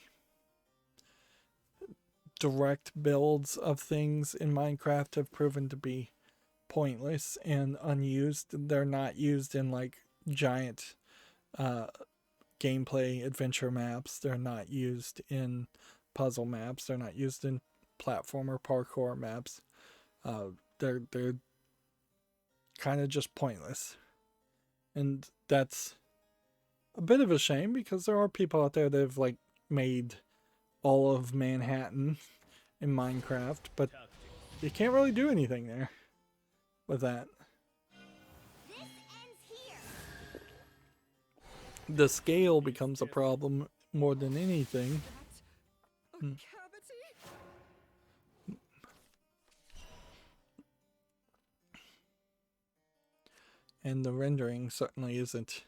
direct builds of things in Minecraft have proven to be pointless and unused. They're not used in like giant gameplay adventure maps. They're not used in puzzle maps. They're not used in platformer parkour maps. They're kind of just pointless, and that's a bit of a shame because there are people out there that have like made all of Manhattan in Minecraft, but you can't really do anything there with that. This ends here. The scale becomes a problem more than anything. A cavity? And the rendering certainly isn't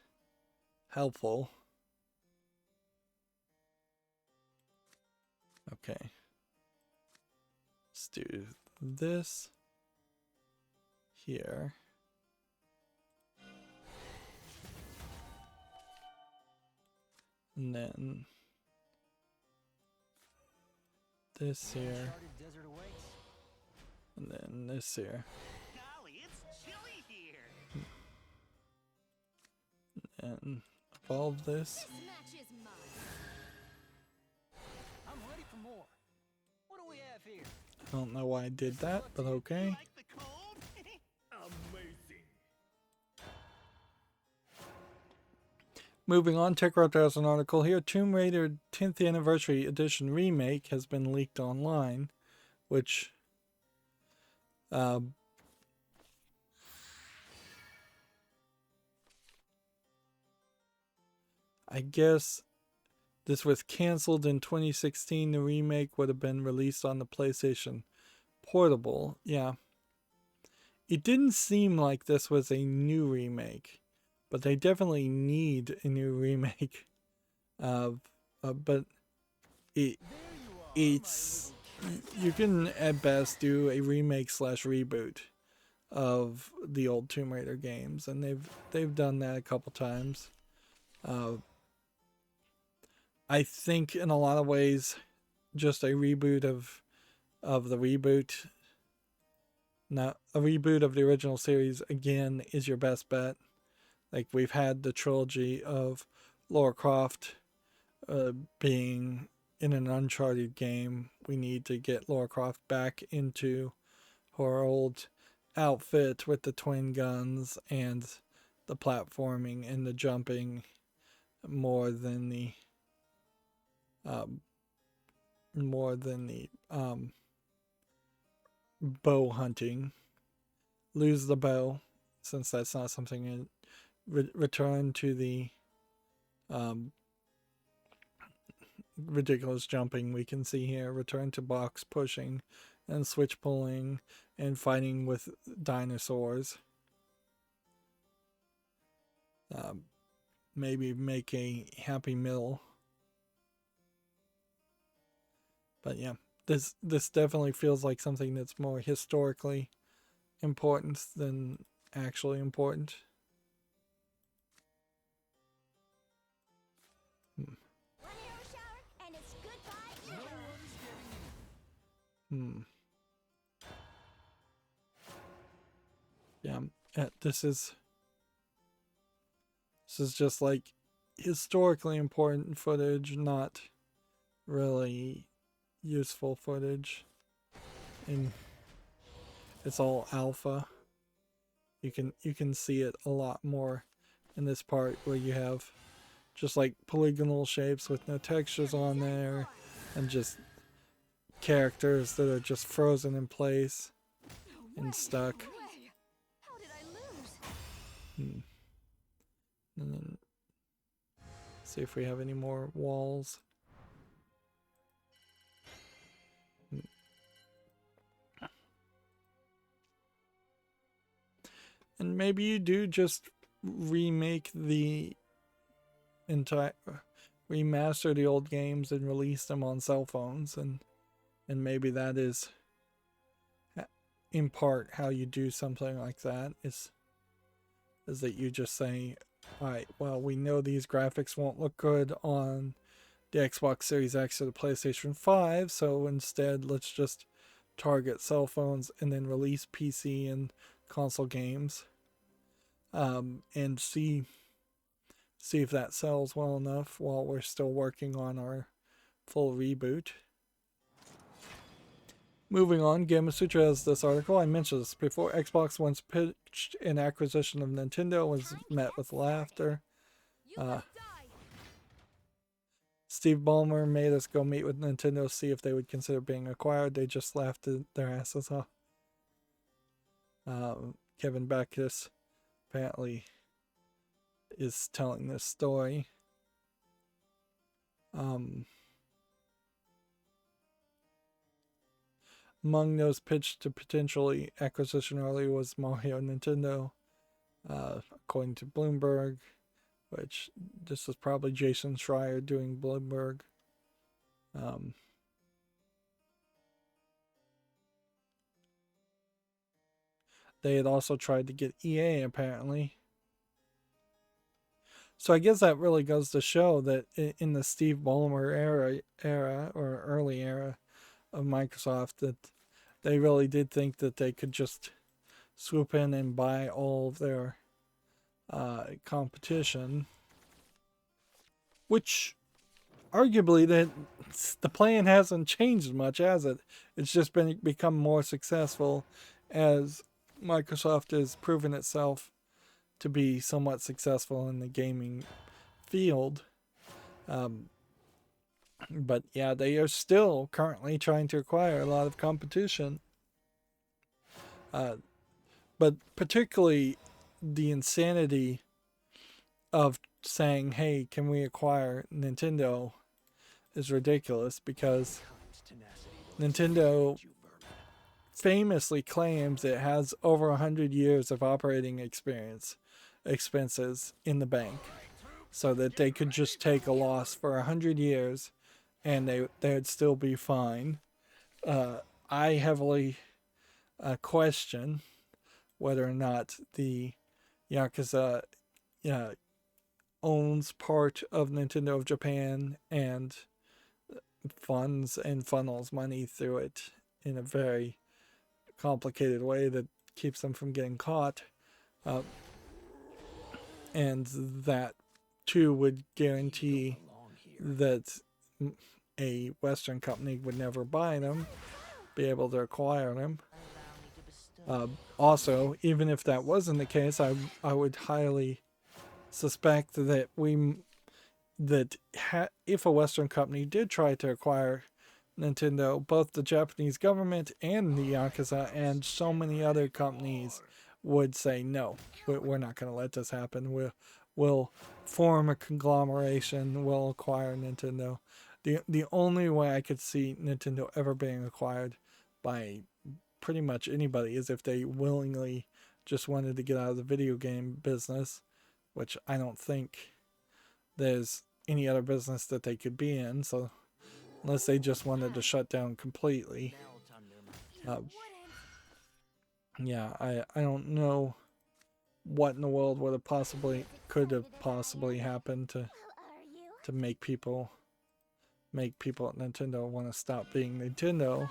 helpful. Okay. Let's do this here. And then this here. And then this here. Golly, it's chilly here. And evolve this. This match is mine. I'm ready for more. What do we have Vr. I don't know why I did that, but okay. Like the cold? Amazing. Moving on, TechRot has an article here. Tomb Raider 10th Anniversary Edition Remake has been leaked online, which I guess this was cancelled in 2016. The remake would have been released on the PlayStation Portable. Yeah. It didn't seem like this was a new remake, but they definitely need a new remake. But it's you can at best do a remake / reboot of the old Tomb Raider games, and they've done that a couple times. I think in a lot of ways, just a reboot of the reboot. Now, a reboot of the original series again is your best bet. Like, we've had the trilogy of Lara Croft being in an Uncharted game. We need to get Lara Croft back into her old outfit with the twin guns and the platforming and the jumping more than the bow hunting. Lose the bow, since that's not something. Return to the ridiculous jumping we can see here. Return to box pushing and switch pulling and fighting with dinosaurs. Maybe make a happy middle. But yeah, this definitely feels like something that's more historically important than actually important. One arrow shower, and it's goodbye arrow. Yeah, this is just like historically important footage, not really useful footage. And it's all alpha. You can see it a lot more in this part where you have just like polygonal shapes with no textures on there, and just characters that are just frozen in place and stuck. How did I lose? And then see if we have any more walls. And maybe you do just remake the entire, remaster the old games and release them on cell phones, and maybe that is in part how you do something like that, is that you just say, alright, well, we know these graphics won't look good on the Xbox Series X or the PlayStation 5, so instead let's just target cell phones and then release PC and console games, and see if that sells well enough while we're still working on our full reboot. Moving on, Gamasutra has this article. I mentioned this before. Xbox once pitched an acquisition of Nintendo was met with laughter. Steve Ballmer made us go meet with Nintendo, see if they would consider being acquired. They just laughed their asses off. Kevin Backus apparently is telling this story. Among those pitched to potentially acquisition early was Mario Nintendo, according to Bloomberg, which this was probably Jason Schreier doing Bloomberg. They had also tried to get EA, apparently. So I guess that really goes to show that in the Steve Ballmer era or early era of Microsoft, that they really did think that they could just swoop in and buy all of their competition, which arguably the plan hasn't changed much, has it? It's just become more successful as Microsoft has proven itself to be somewhat successful in the gaming field. But yeah, they are still currently trying to acquire a lot of competition. But particularly the insanity of saying, hey, can we acquire Nintendo is ridiculous, because Nintendo famously claims it has over 100 years of operating expenses in the bank, so that they could just take a loss for 100 years and they'd still be fine. I heavily question whether or not the Yakuza owns part of Nintendo of Japan and funds and funnels money through it in a very complicated way that keeps them from getting caught. And that too would guarantee that a Western company would never buy them, be able to acquire them. Also, even if that wasn't the case, I would highly suspect that if a Western company did try to acquire Nintendo, both the Japanese government and the Yakuza and so many other companies would say, no, we're not going to let this happen. We'll form a conglomeration, we'll acquire Nintendo. The only way I could see Nintendo ever being acquired by pretty much anybody is if they willingly just wanted to get out of the video game business, which I don't think there's any other business that they could be in, so unless they just wanted to shut down completely. Yeah, I don't know what in the world would have could have possibly happened to make people at Nintendo want to stop being Nintendo.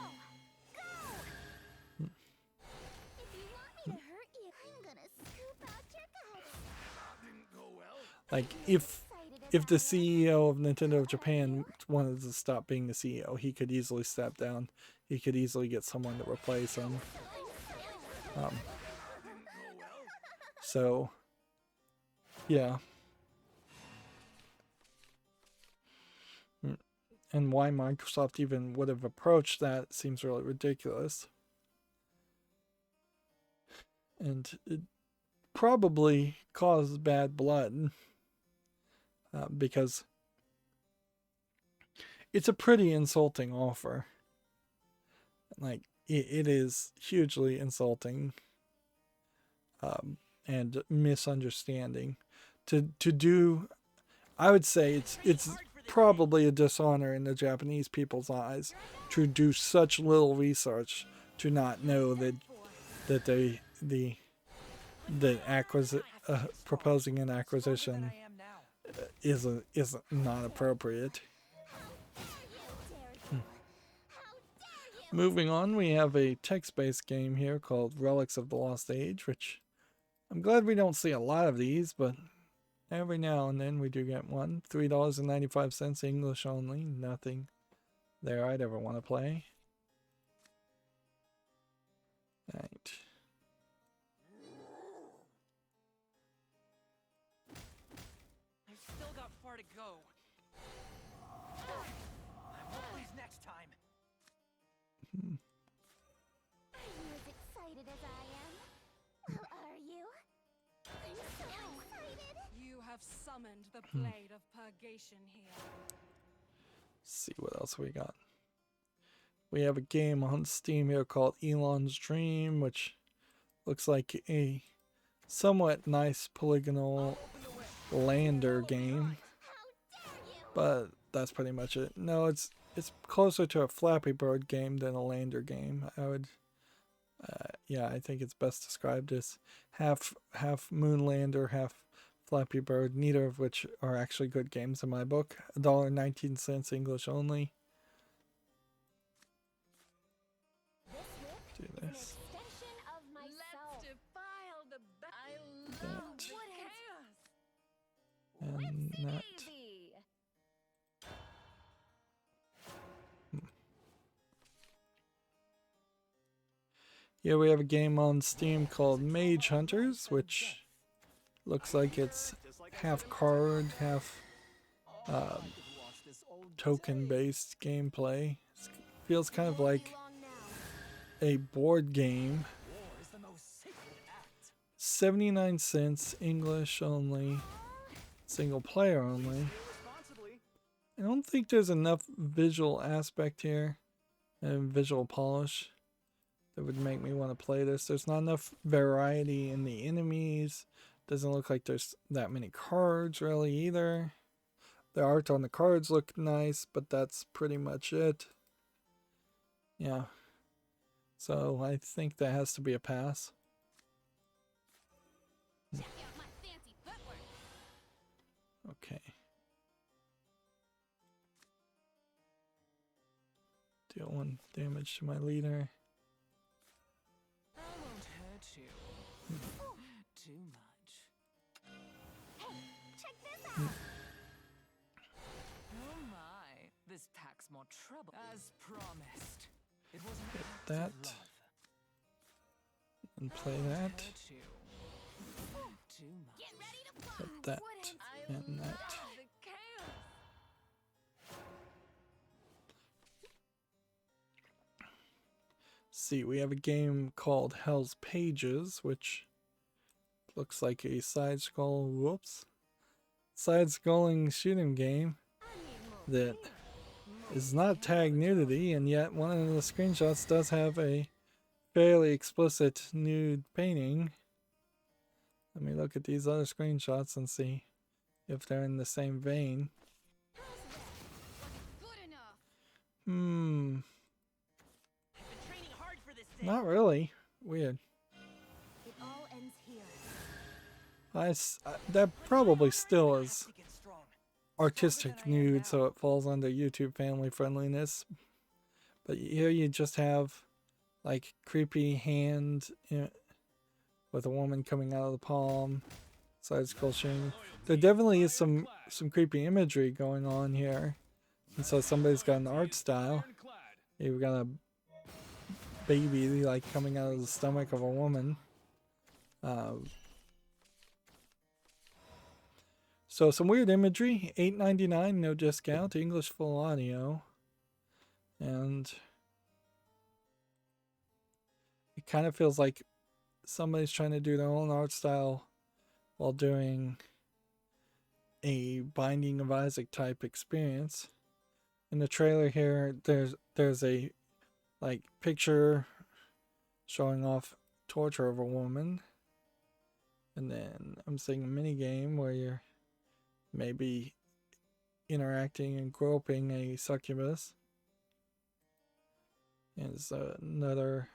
Like, if the CEO of Nintendo of Japan wanted to stop being the CEO, he could easily step down. He could easily get someone to replace him. So, yeah. And why Microsoft even would have approached that seems really ridiculous. And it probably caused bad blood. Because it's a pretty insulting offer. Like, it is hugely insulting and misunderstanding. To do, I would say it's probably a dishonor in the Japanese people's eyes to do such little research to not know that proposing an acquisition is not appropriate. Moving on, we have a text-based game here called Relics of the Lost Age, which I'm glad we don't see a lot of these, but every now and then we do get one. $3.95 English only. Nothing there I'd ever want to play. Right. I've still got far to go. I won't lose next time. Are you as excited as I am? Well, are you? I'm so excited. You have summoned the blade of purgation here. Let's see what else we got. We have a game on Steam here called Elon's Dream, which looks like a somewhat nice polygonal lander game. But that's pretty much it. No, it's closer to a Flappy Bird game than a lander game. I would, yeah, I think it's best described as half Moonlander, half Flappy Bird, neither of which are actually good games in my book. $1.19 English only. Do this. Let's defile the I That. love the chaos. And that. Daisy. Here we have a game on Steam called Mage Hunters, which looks like it's half card, half token-based gameplay. It feels kind of like a board game. 79 cents, English only, single player only. I don't think there's enough visual aspect here and visual polish that would make me want to play this. There's not enough variety in the enemies. Doesn't look like there's that many cards really either. The art on the cards look nice, but that's pretty much it. Yeah. So I think that has to be a pass. Check out my fancy footwork. Okay. Deal 1 damage to my leader. I won't hurt you. Too much. Hey, check this out. Oh my, this packs more trouble. As promised. It was an Get act of that. love. And play Won't that. hurt you. Too much. Get ready to fly. Get that. I And that. love the chaos. See, we have a game called Hell's Pages, which looks like a side-scrolling shooting game that is not tag nudity, and yet one of the screenshots does have a fairly explicit nude painting. Let me look at these other screenshots and see if they're in the same vein. Good enough. I've been training hard for this day. Not really. Weird. It all ends here. That probably still Has is to get strong. artistic nude, so it falls under YouTube family friendliness. But here you just have like creepy hand with a woman coming out of the palm, side scroll shooting. There definitely is some creepy imagery going on here, and so somebody's got an art style. You've got a baby like coming out of the stomach of a woman. So some weird imagery, $8.99, no discount, English full audio, and it kind of feels like somebody's trying to do their own art style while doing a Binding of Isaac type experience. In the trailer here, there's a like picture showing off torture of a woman, and then I'm seeing a mini game where you're maybe interacting and groping a succubus. And there's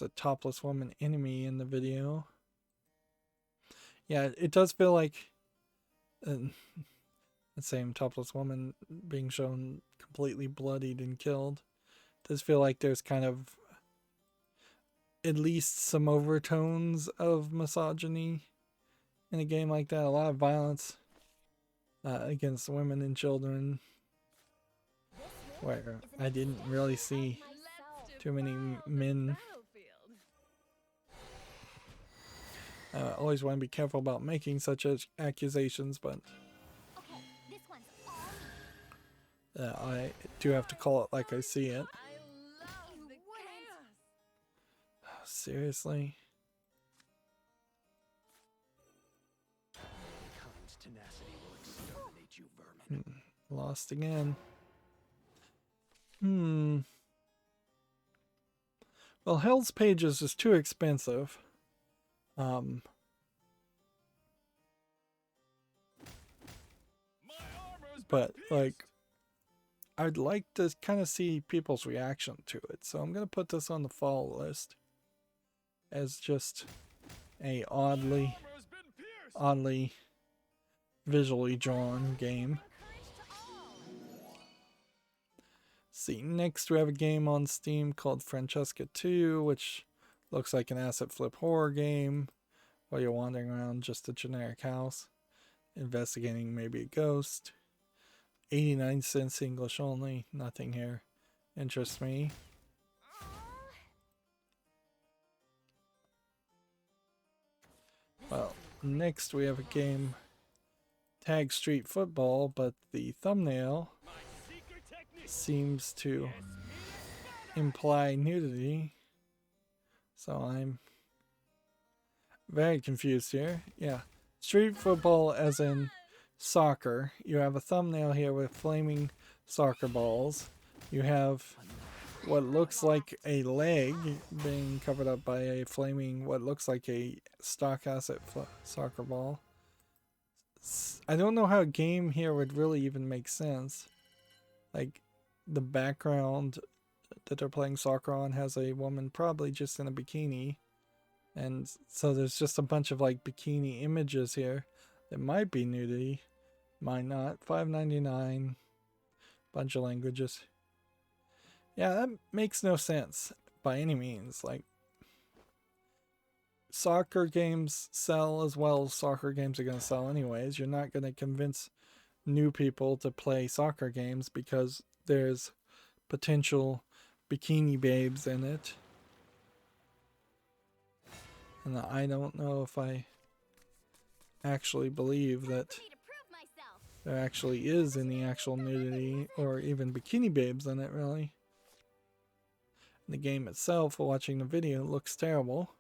a topless woman enemy in the video. Yeah, it does feel like the same topless woman being shown completely bloodied and killed. It does feel like there's kind of at least some overtones of misogyny in a game like that. A lot of violence against women and children, where I didn't really see too many men. Always want to be careful about making such accusations, but Okay, this one's all me. I do have to call it like I see it. I love the chaos. Seriously? Mankind's tenacity will exterminate you, vermin. Lost again. Well, Hell's Pages is too expensive. But like, I'd like to kind of see people's reaction to it, so I'm gonna put this on the fall list as just a oddly visually drawn game. See, next we have a game on Steam called Francesca 2, which looks like an asset flip horror game while you're wandering around just a generic house, investigating maybe a ghost. 89 cents English only, nothing here interests me. Well, next we have a game, Tag Street Football, but the thumbnail seems to imply nudity. So I'm very confused here. Yeah, street football as in soccer. You have a thumbnail here with flaming soccer balls. You have what looks like a leg being covered up by a flaming, what looks like a stock asset soccer ball. I don't know how a game here would really even make sense. Like, the background that they're playing soccer on has a woman probably just in a bikini. And so there's just a bunch of like bikini images here. That might be nudity. Might not. $5.99. Bunch of languages. Yeah, that makes no sense by any means. Like, soccer games sell as well as soccer games are going to sell anyways. You're not going to convince new people to play soccer games because there's potential bikini babes in it. And I don't know if I actually believe that there actually is any actual nudity or even bikini babes in it, really. The game itself, watching the video, looks terrible.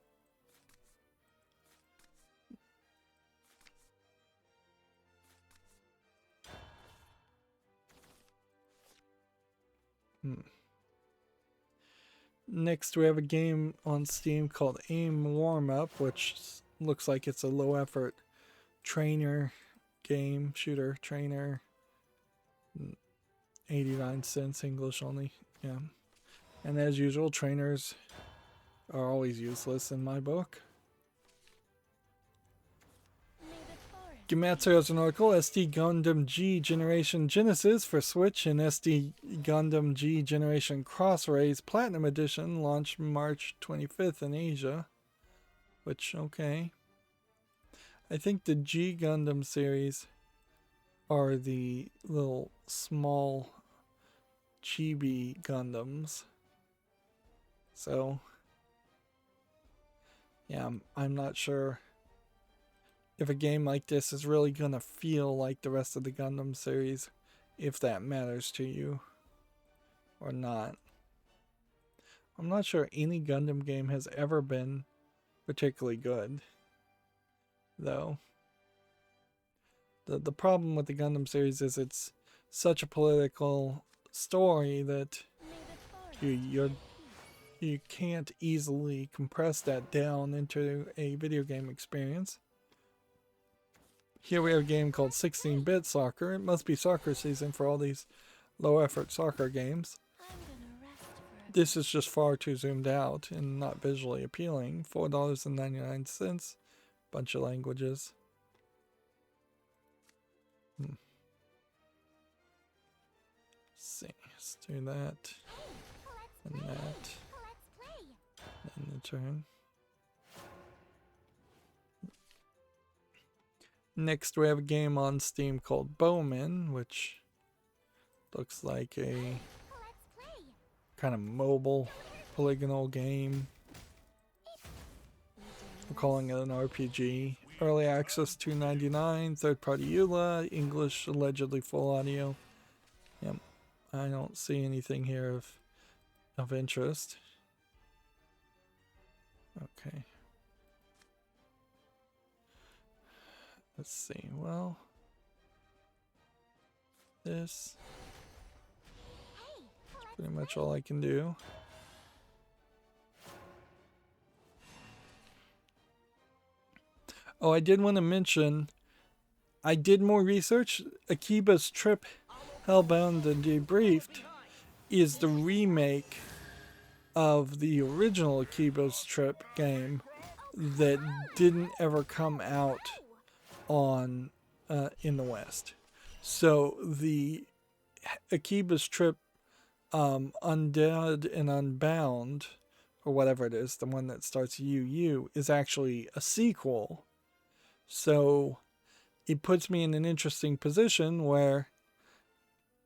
Next, we have a game on Steam called Aim Warm Up, which looks like it's a low effort trainer game, shooter trainer. 89 cents English only. Yeah. And as usual, trainers are always useless in my book. Gematsu has an article, SD Gundam G Generation Genesis for Switch and SD Gundam G Generation Cross Rays Platinum Edition launched March 25th in Asia. Which, okay. I think the G Gundam series are the little small chibi Gundams. So, yeah, I'm not sure if a game like this is really gonna feel like the rest of the Gundam series, if that matters to you or not. I'm not sure any Gundam game has ever been particularly good, though. The problem with the Gundam series is it's such a political story that you can't easily compress that down into a video game experience. Here we have a game called 16-Bit Soccer. It must be soccer season for all these low-effort soccer games. This is just far too zoomed out and not visually appealing. $4.99. Bunch of languages. Let's see. Let's do that. And that. And the turn. Next, we have a game on Steam called Bowman, which looks like a kind of mobile polygonal game. We're calling it an RPG. Early access $2.99, third-party EULA, English, allegedly full audio. Yep, I don't see anything here of interest. Okay. Let's see, well, this is pretty much all I can do. Oh, I did want to mention, I did more research. Akiba's Trip, Hellbound and Debriefed is the remake of the original Akiba's Trip game that didn't ever come out on in the West. So the Akiba's Trip Undead and Unbound, or whatever it is, the one that starts UU, is actually a sequel. So it puts me in an interesting position where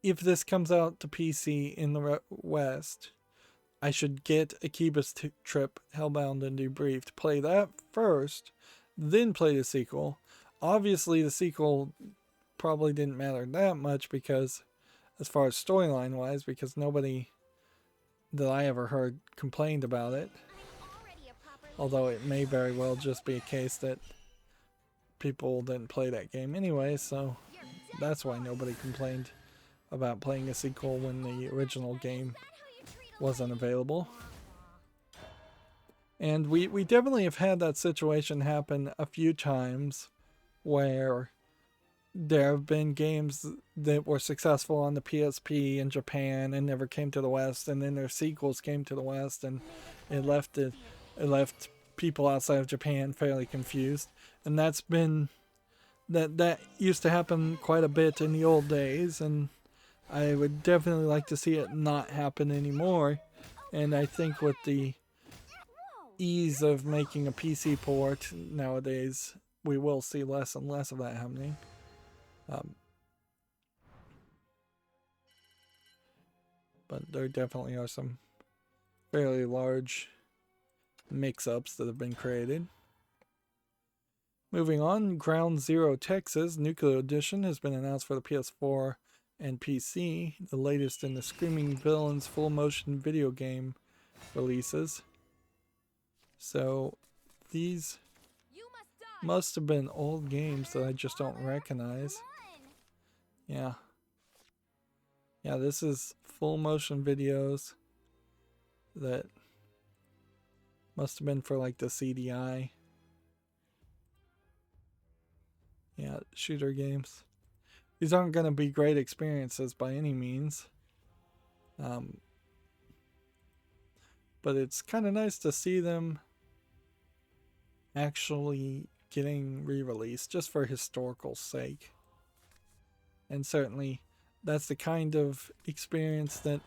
if this comes out to PC in the West, I should get Akiba's Trip, Hellbound and Debriefed, play that first, then play the sequel. Obviously, the sequel probably didn't matter that much because, as far as storyline wise, because nobody that I ever heard complained about it. Although it may very well just be a case that people didn't play that game anyway, so that's why nobody complained about playing a sequel when the original game wasn't available. And we definitely have had that situation happen a few times where there have been games that were successful on the PSP in Japan and never came to the West, and then their sequels came to the West, and it left people outside of Japan fairly confused. And that's been that used to happen quite a bit in the old days, and I would definitely like to see it not happen anymore. And I think with the ease of making a PC port nowadays, we will see less and less of that happening. But there definitely are some fairly large mix-ups that have been created. Moving on, Ground Zero Texas Nuclear Edition has been announced for the PS4 and PC, the latest in the Screaming Villains full motion video game releases. So these must have been old games that I just don't recognize. Yeah. Yeah, this is full motion videos that must have been for like the CDI. Yeah, shooter games. These aren't going to be great experiences by any means. But it's kind of nice to see them actually getting re-released just for historical sake. And certainly that's the kind of experience that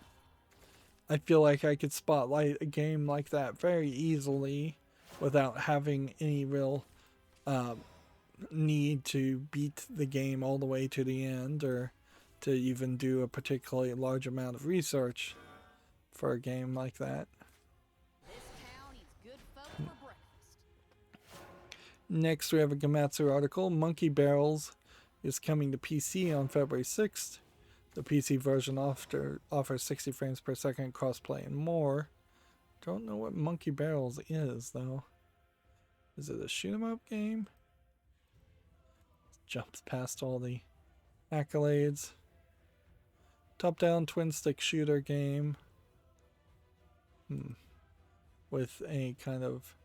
I feel like I could spotlight a game like that very easily without having any real need to beat the game all the way to the end or to even do a particularly large amount of research for a game like that. Next, we have a Gematsu article. Monkey Barrels is coming to PC on February 6th. The PC version offers 60 frames per second, crossplay, and more. Don't know what Monkey Barrels is, though. Is it a shoot-'em-up game? Jumps past all the accolades. Top-down twin-stick shooter game. With a kind of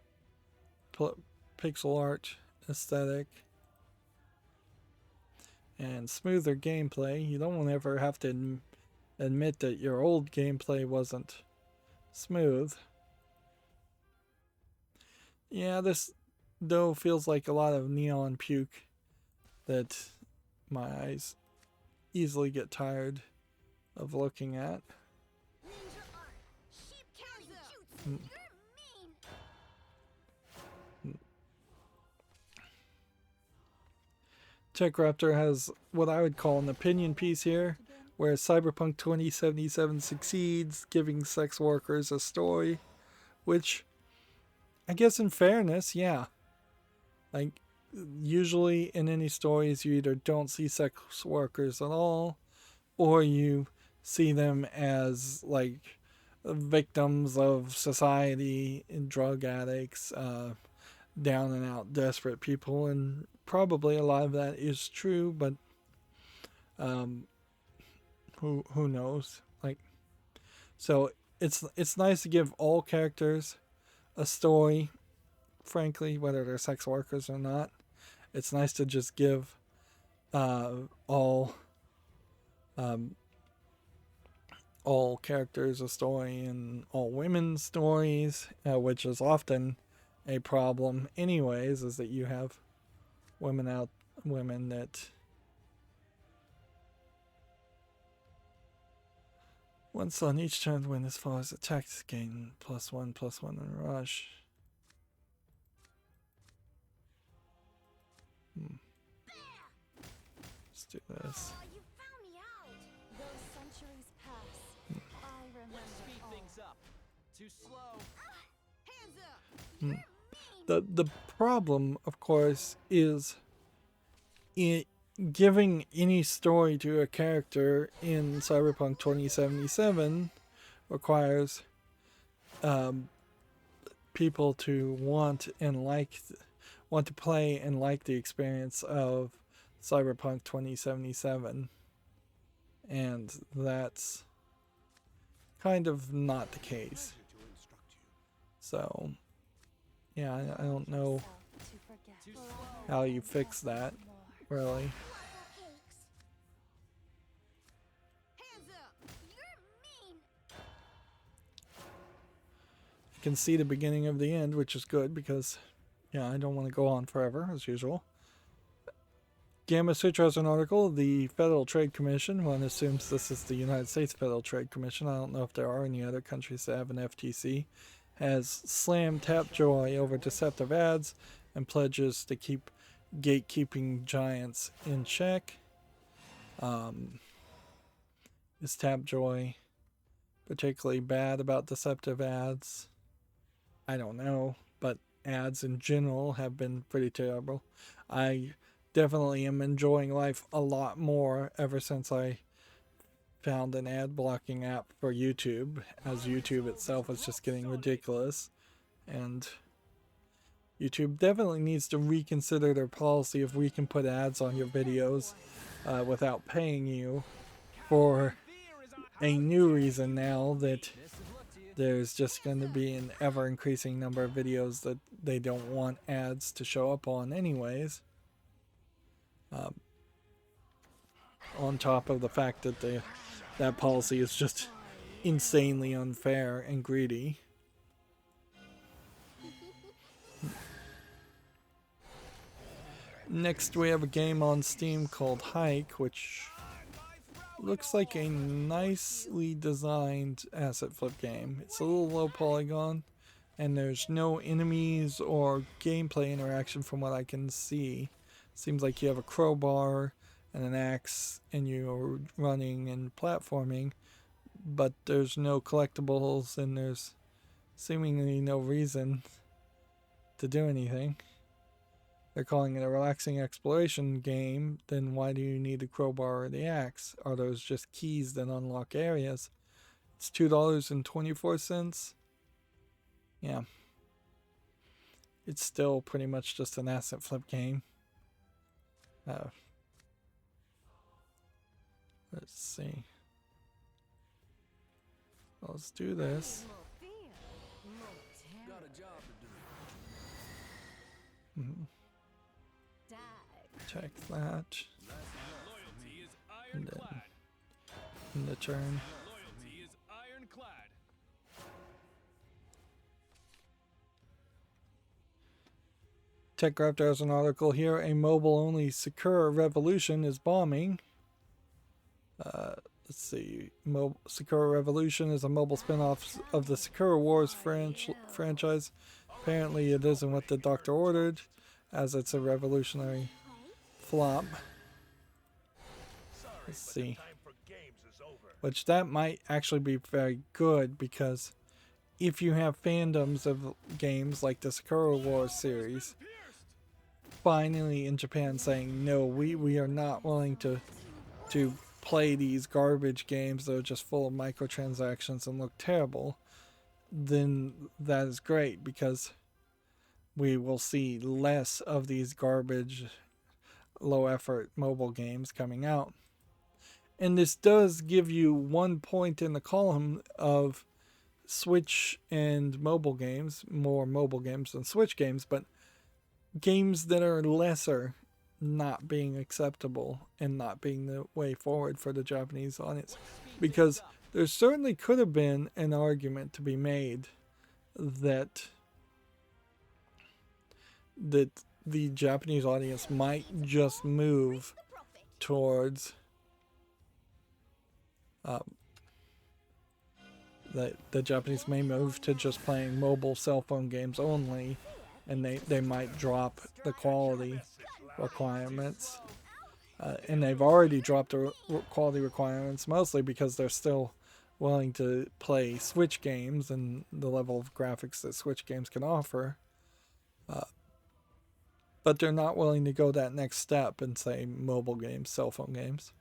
pixel art aesthetic. And smoother gameplay. You don't ever have to admit that your old gameplay wasn't smooth. Yeah, this though feels like a lot of neon puke that my eyes easily get tired of looking at. TechRaptor has what I would call an opinion piece here, where Cyberpunk 2077 succeeds, giving sex workers a story, which, I guess in fairness, yeah. Like, usually in any stories, you either don't see sex workers at all, or you see them as, like, victims of society and drug addicts, down and out desperate people, and probably a lot of that is true, but who knows? Like, so it's nice to give all characters a story, frankly, whether they're sex workers or not. It's nice to just give all characters a story, and all women's stories, which is often a problem anyways, is that you have women that once on each turn win as far as attacks gain +1/+1 in rush. Let's do this. You found me out. Those centuries pass. I remember. Let's speed things up. Too slow. Hands up. You're mean. The problem, of course, is giving any story to a character in Cyberpunk 2077 requires people to want to play and like the experience of Cyberpunk 2077, and that's kind of not the case. So yeah, I don't know how you fix that, really. Hands up! You're mean! You can see the beginning of the end, which is good because, yeah, I don't want to go on forever, as usual. Gamma Sutra has an article. The Federal Trade Commission, one assumes this is the United States Federal Trade Commission, I don't know if there are any other countries that have an FTC, has slammed Tapjoy over deceptive ads and pledges to keep gatekeeping giants in check. Is Tapjoy particularly bad about deceptive ads? I don't know, but ads in general have been pretty terrible. I definitely am enjoying life a lot more ever since I found an ad blocking app for YouTube, as YouTube itself is just getting ridiculous, and YouTube definitely needs to reconsider their policy if we can put ads on your videos without paying you, for a new reason now that there's just going to be an ever increasing number of videos that they don't want ads to show up on anyways. On top of the fact that that policy is just insanely unfair and greedy. Next we have a game on Steam called Hike, which looks like a nicely designed asset flip game. It's a little low polygon, and there's no enemies or gameplay interaction from what I can see. Seems like you have a crowbar and an axe and you're running and platforming, but there's no collectibles and there's seemingly no reason to do anything. They're calling it a relaxing exploration game, then why do you need the crowbar or the axe? Are those just keys that unlock areas? It's $2.24. Yeah. It's still pretty much just an asset flip game. Let's see. Let's do this. Got a job to do. Check that. Loyalty is And then ironclad. in the turn. Loyalty is ironclad. TechCraft has an article here. A mobile-only Sakura Revolution is bombing. Let's see. Sakura Revolution is a mobile spin-off of the Sakura Wars franchise. Apparently it isn't what the doctor ordered, as it's a revolutionary flop. Let's see. Which that might actually be very good, because if you have fandoms of games like the Sakura Wars series, finally in Japan saying, no, we are not willing to play these garbage games that are just full of microtransactions and look terrible, then that is great, because we will see less of these garbage, low effort mobile games coming out. And this does give you 1 point in the column of Switch and mobile games, more mobile games than Switch games, but games that are lesser not being acceptable and not being the way forward for the Japanese audience. Because there certainly could have been an argument to be made that the Japanese audience might just move towards the Japanese may move to just playing mobile cell phone games only, and they might drop the quality requirements. And they've already dropped the quality requirements, mostly because they're still willing to play Switch games and the level of graphics that Switch games can offer. But they're not willing to go that next step and say mobile games, cell phone games.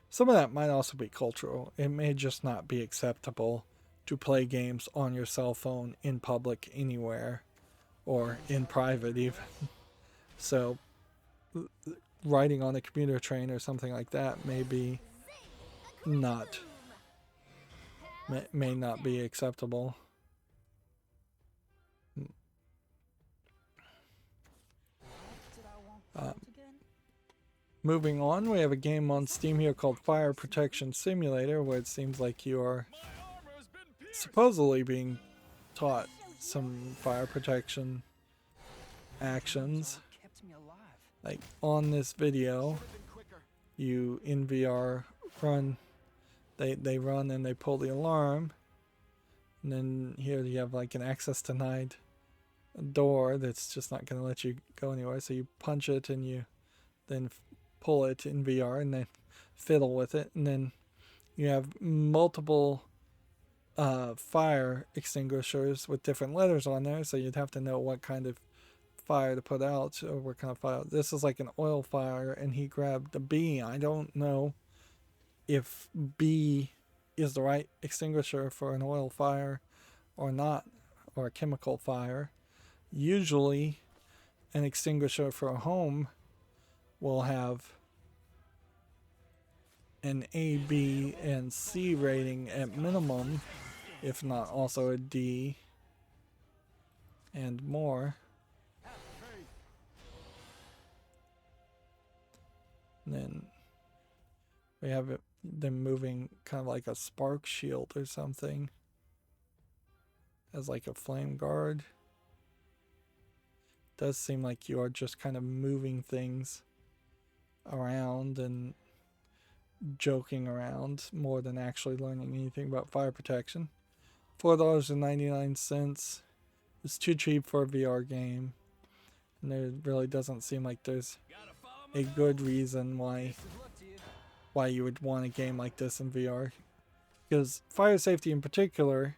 Some of that might also be cultural. It may just not be acceptable to play games on your cell phone in public anywhere, or in private even. So riding on a commuter train or something like that may be not, may not be acceptable. Moving on, we have a game on Steam here called Fire Protection Simulator, where it seems like you are supposedly being taught some fire protection actions. Like on this video, you in VR run, they run and they pull the alarm, and then here you have like an access denied door that's just not going to let you go anywhere, so you punch it and you then pull it in VR and then fiddle with it, and then you have multiple fire extinguishers with different letters on there, so you'd have to know what kind of fire to put out or what kind of fire. This is like an oil fire, and he grabbed the B. I don't know if B is the right extinguisher for an oil fire or not, or a chemical fire. Usually an extinguisher for a home will have an A, B, and C rating at minimum, if not also a D and more. And then we have them moving kind of like a spark shield or something as like a flame guard. Does seem like you are just kind of moving things around and joking around more than actually learning anything about fire protection. $4.99 is too cheap for a VR game, and there really doesn't seem like there's a good reason why you would want a game like this in VR, because fire safety in particular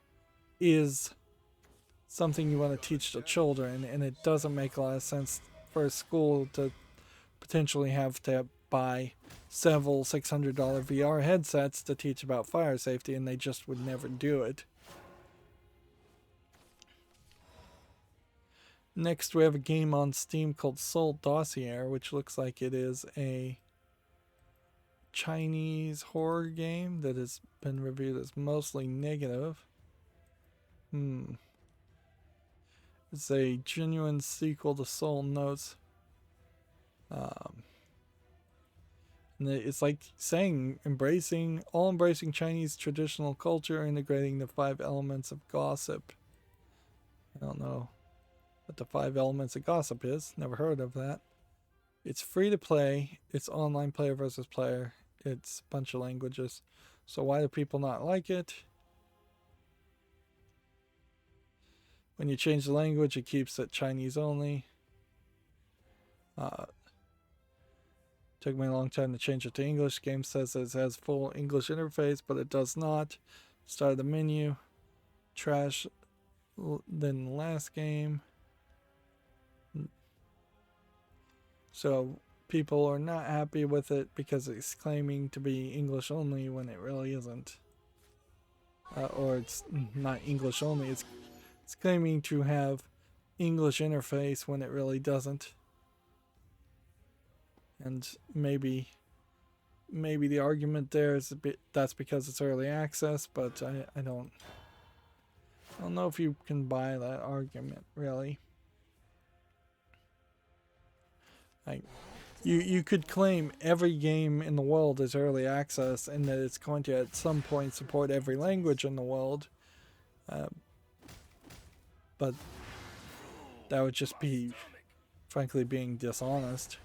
is something you want to teach to children, and it doesn't make a lot of sense for a school to potentially have to buy several $600 VR headsets to teach about fire safety, and they just would never do it. Next, we have a game on Steam called Dossier, which looks like it is a Chinese horror game that has been reviewed as mostly negative. It's a genuine sequel to Soul Notes. And it's like saying embracing Chinese traditional culture, integrating the 5 elements of gossip. I don't know what the 5 elements of gossip is. Never heard of that. It's free to play. It's online player versus player. It's a bunch of languages. So why do people not like it? When you change the language, it keeps it Chinese only. Took me a long time to change it to English. Game says it has full English interface, but it does not. Start the menu. Trash than the last game. So people are not happy with it because it's claiming to be English only when it really isn't. Or it's not English only. It's claiming to have English interface when it really doesn't. And maybe the argument there is that's because it's early access, but I don't know if you can buy that argument, really. Like, you could claim every game in the world is early access and that it's going to at some point support every language in the world, but that would just be, frankly, being dishonest.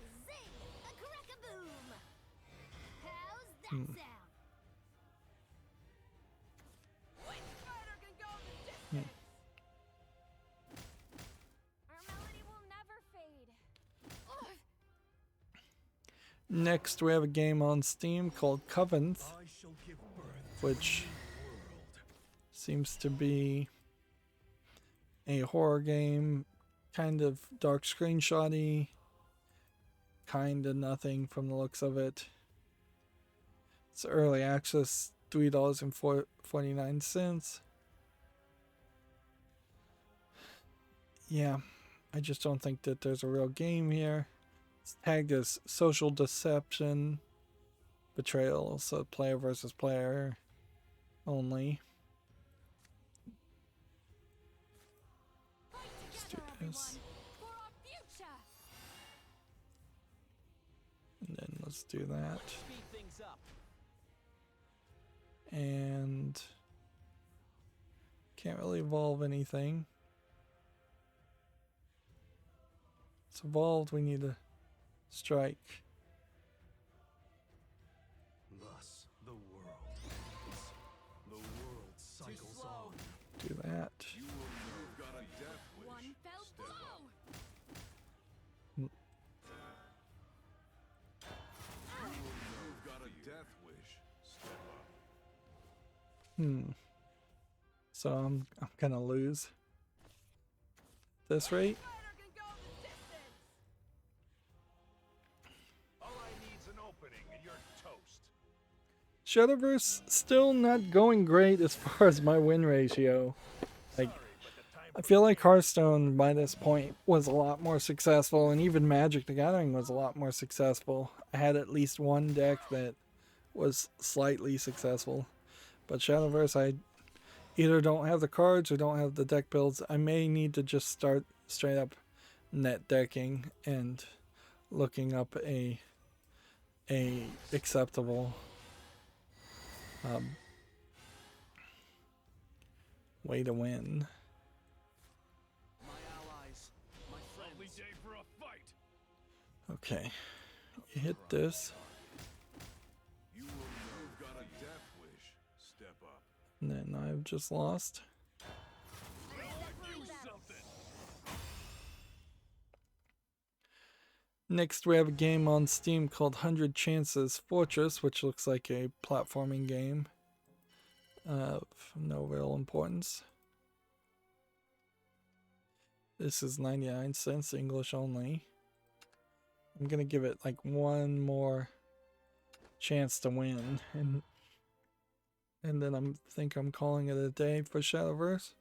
Next, we have a game on Steam called Covenant, which seems to be a horror game kind of dark screenshotty, kind of nothing from the looks of it. It's early access, $3.49. Yeah, I just don't think that there's a real game here. It's tagged as social deception, betrayal, so player versus player only. Let's do this. And then let's do that. Speed things up. And can't really evolve anything. It's evolved, we need to strike. Thus, the world cycles on. Do that. You've got a death wish. One fell Step blow. up. You've got a death wish. Step up. So I'm gonna lose. This rate. All I need's an opening and you're toast. Shadowverse still not going great as far as my win ratio. Like, I feel like Hearthstone by this point was a lot more successful, and even Magic the Gathering was a lot more successful. I had at least one deck that was slightly successful, but Shadowverse, I either don't have the cards or don't have the deck builds. I may need to just start straight up net decking and looking up a acceptable way to win. My allies, my Lovely friends. day for a fight. Okay, you hit this, You've got a death wish. Step up. and then I've just lost. Do something. Next, we have a game on Steam called 100 Chances Fortress, which looks like a platforming game of no real importance. This is 99 cents, English only. I'm gonna give it like one more chance to win, and then I'm calling it a day for Shadowverse.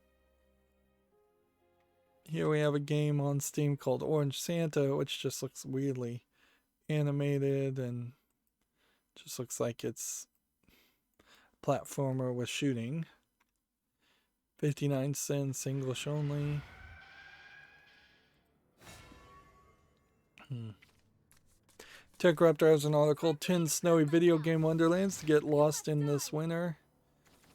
Here we have a game on Steam called Orange Santa, which just looks weirdly animated and just looks like it's a platformer with shooting. 59 cents, English only. Tech Raptor has an article, 10 snowy video game wonderlands to get lost in this winter.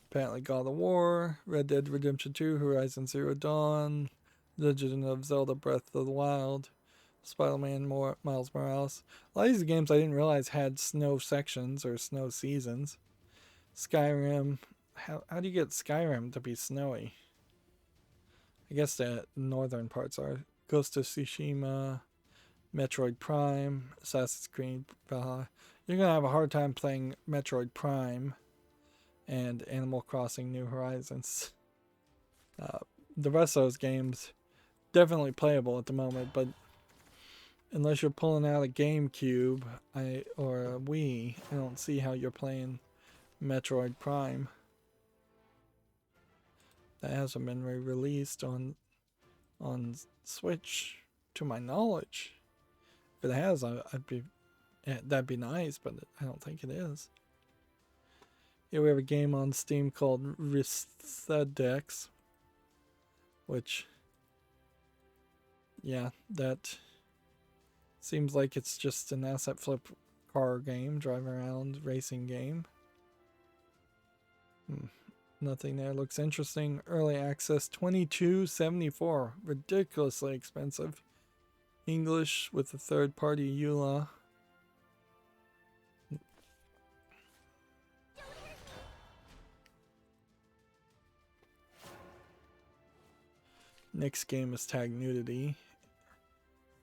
Apparently God of War, Red Dead Redemption 2, Horizon Zero Dawn, Legend of Zelda Breath of the Wild, Spider-Man, Miles Morales. A lot of these games I didn't realize had snow sections or snow seasons. Skyrim. How do you get Skyrim to be snowy? I guess the northern parts are. Ghost of Tsushima, Metroid Prime, Assassin's Creed Valhalla. You're going to have a hard time playing Metroid Prime and Animal Crossing New Horizons. The rest of those games definitely playable at the moment, but unless you're pulling out a GameCube or a Wii, I don't see how you're playing Metroid Prime. That hasn't been released on Switch, to my knowledge. If it has, that'd be nice, but I don't think it is. Here we have a game on Steam called Ristedex, which, yeah, that seems like it's just an asset flip car game, driving around racing game. Nothing there looks interesting. Early access, $22.74, ridiculously expensive. English with a third party EULA. Next game is Tag Nudity.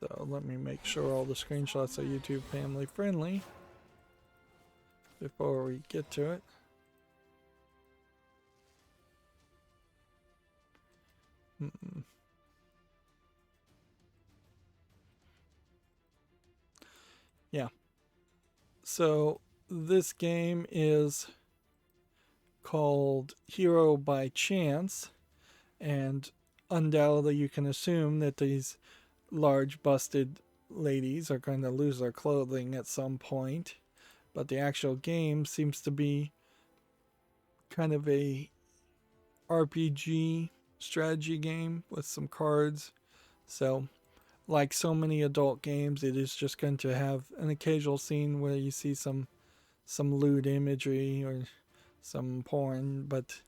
So let me make sure all the screenshots are YouTube family friendly before we get to it. yeah. So this game is called Hero by Chance, and undoubtedly you can assume that these large busted ladies are going to lose their clothing at some point, but the actual game seems to be kind of a RPG strategy game with some cards. So like so many adult games, it is just going to have an occasional scene where you see some lewd imagery or some porn, but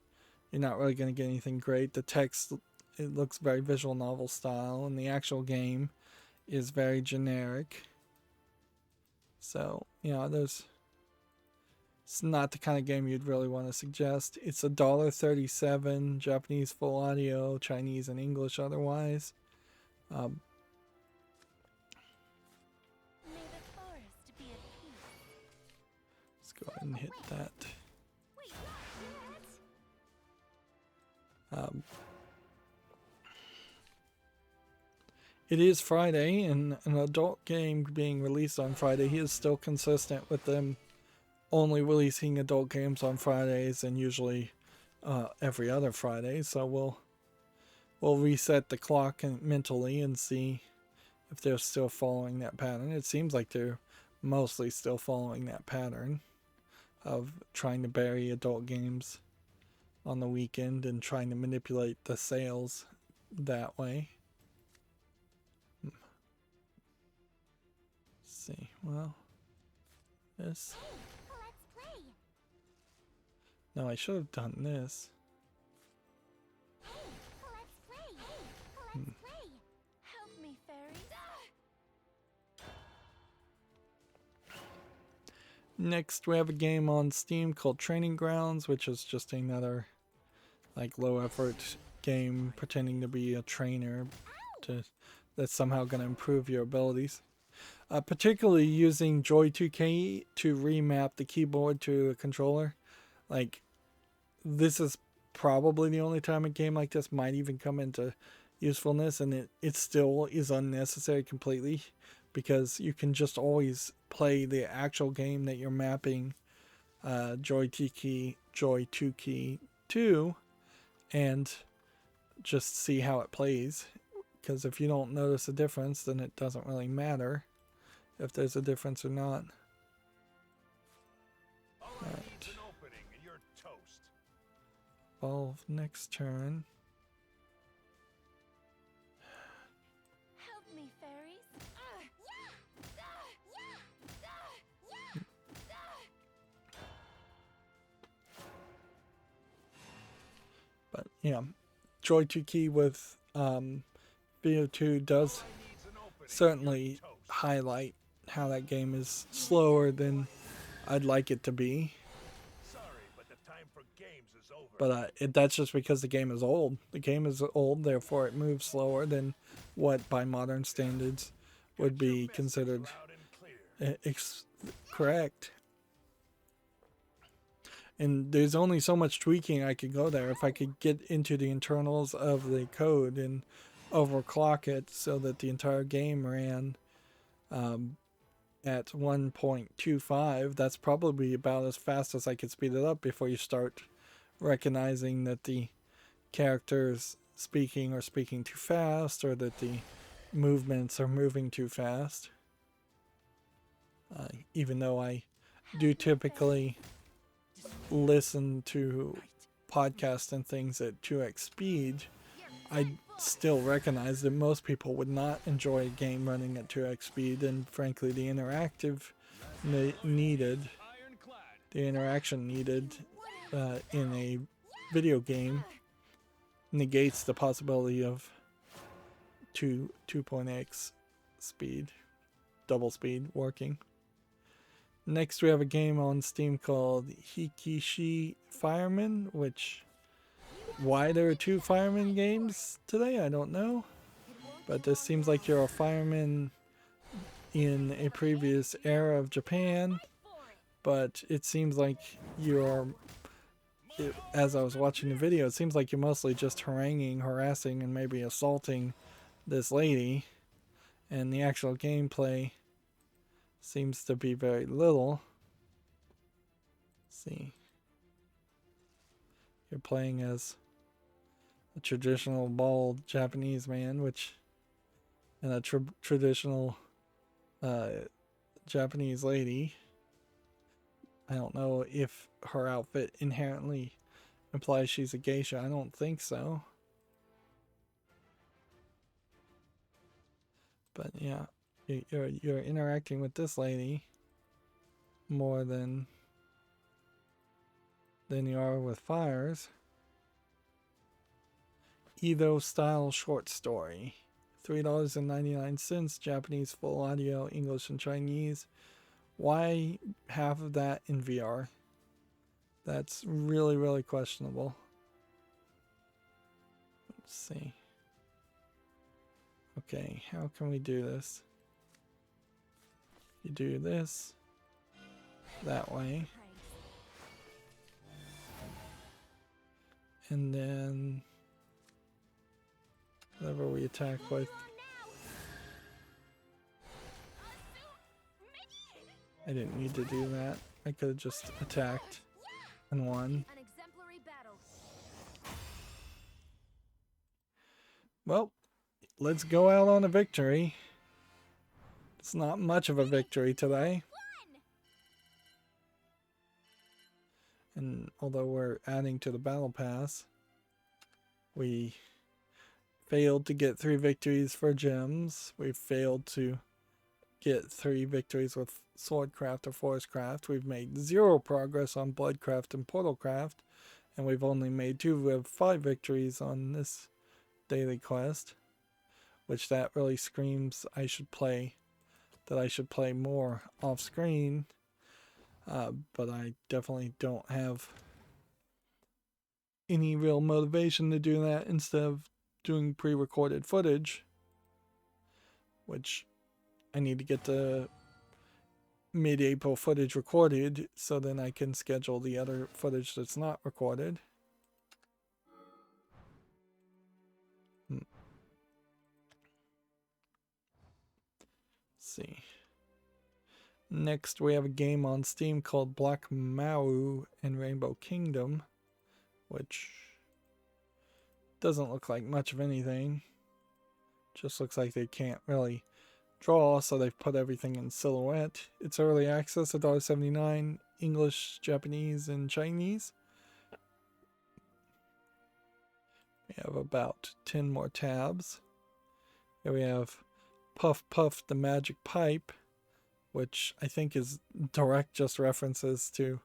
you're not really going to get anything great. The text, it looks very visual novel style, and the actual game is very generic. So, you know, it's not the kind of game you'd really want to suggest. It's $1.37, Japanese full audio, Chinese and English otherwise. May the forest be at peace. Let's go ahead and hit that. Wait, what? It is Friday, and an adult game being released on Friday, he is still consistent with them only releasing adult games on Fridays and usually every other Friday. So we'll reset the clock mentally and see if they're still following that pattern. It seems like they're mostly still following that pattern of trying to bury adult games on the weekend and trying to manipulate the sales that way. Let's see. Well, this. Let's play. No, I should have done this. Let's play. Let's play. Help me, fairies. Next, we have a game on Steam called Training Grounds, which is just another like low effort game pretending to be a trainer that's somehow going to improve your abilities. Particularly using Joy 2K to remap the keyboard to a controller. Like, this is probably the only time a game like this might even come into usefulness, and it still is unnecessary completely, because you can just always play the actual game that you're mapping Joy 2K to and just see how it plays. Because if you don't notice a difference, then it doesn't really matter if there's a difference or not. Alright. Evolve next turn. Help me, fairies. But yeah, Joy 2Key with VO2 does certainly highlight how that game is slower than I'd like it to be. But that's just because the game is old. The game is old, therefore it moves slower than what by modern standards would be considered correct. And there's only so much tweaking I could go there. If I could get into the internals of the code and overclock it so that the entire game ran at 1.25, that's probably about as fast as I could speed it up before you start recognizing that the characters speaking are speaking too fast, or that the movements are moving too fast. Even though I do typically listen to podcasts and things at 2x speed, I still recognize that most people would not enjoy a game running at 2x speed, and frankly the interaction needed in a video game negates the possibility of 2.x speed, double speed working. Next we have a game on Steam called Hikishi Fireman, which, why there are 2 fireman games today, I don't know. But this seems like you're a fireman in a previous era of Japan, but it seems like you're, as I was watching the video, it seems like you're mostly just haranguing, harassing, and maybe assaulting this lady. And the actual gameplay seems to be very little. Let's see. You're playing as a traditional bald Japanese man, and a traditional Japanese lady. I don't know if her outfit inherently implies she's a geisha. I don't think so. But yeah, you're interacting with this lady more than you are with Fires. Edo style short story. $3.99, Japanese full audio, English and Chinese. Why half of that in VR? That's really, really questionable. Let's see. Okay, how can we do this? You do this that way. And then whatever we attack with. I didn't need to do that. I could have just attacked and won. Well, let's go out on a victory. It's not much of a victory today. And although we're adding to the battle pass, we failed to get 3 victories for gems. We failed to get 3 victories with swordcraft or forestcraft. We've made 0 progress on bloodcraft and portalcraft, and we've only made 2 of 5 victories on this daily quest, which that really screams I should play more off screen. But I definitely don't have any real motivation to do that instead of doing pre-recorded footage, which I need to get the mid-April footage recorded so then I can schedule the other footage that's not recorded. Let's see. Next, we have a game on Steam called Black Mau and Rainbow Kingdom, which doesn't look like much of anything. Just looks like they can't really draw, so they've put everything in silhouette. It's early access, $1.79, English, Japanese, and Chinese. We have about 10 more tabs. Here we have Puff Puff the Magic Pipe, which I think is direct just references to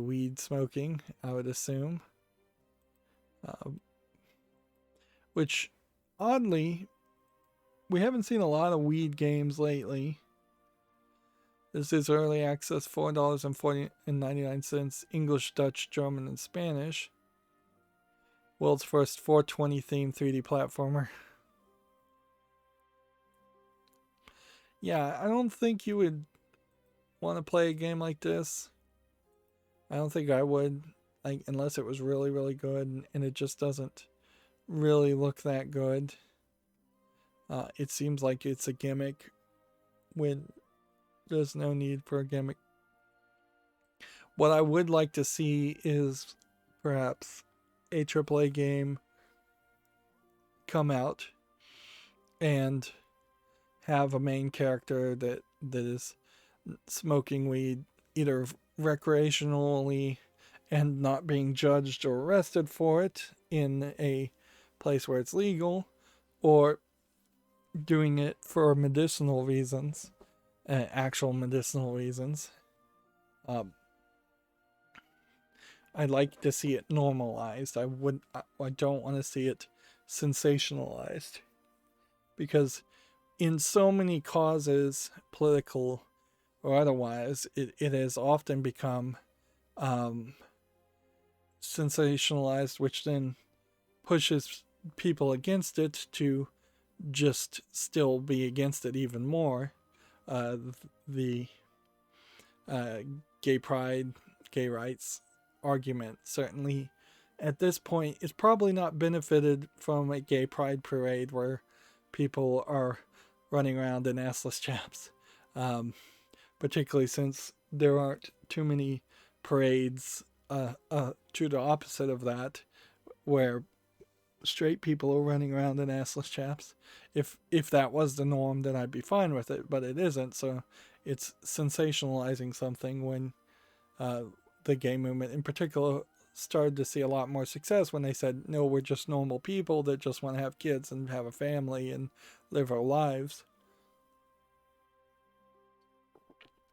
weed smoking, I would assume. Which, oddly, we haven't seen a lot of weed games lately. This is early access, $4.99, English, Dutch, German, and Spanish. World's first 420 themed 3D platformer. Yeah, I don't think you would want to play a game like this. I don't think I would, like, unless it was really, really good, and it just doesn't really look that good. It seems like it's a gimmick when there's no need for a gimmick. What I would like to see is perhaps a AAA game come out and have a main character that is smoking weed either recreationally and not being judged or arrested for it in a place where it's legal, or doing it for medicinal reasons, actual medicinal reasons. I'd like to see it normalized. I don't want to see it sensationalized, because in so many causes, political or otherwise, it has often become sensationalized, which then pushes people against it to just still be against it even more. The gay pride, gay rights argument certainly at this point is probably not benefited from a gay pride parade where people are running around in assless chaps. Particularly since there aren't too many parades to the opposite of that, where straight people are running around in assless chaps. If that was the norm, then I'd be fine with it, but it isn't. So it's sensationalizing something when the gay movement in particular started to see a lot more success when they said, no, we're just normal people that just want to have kids and have a family and live our lives.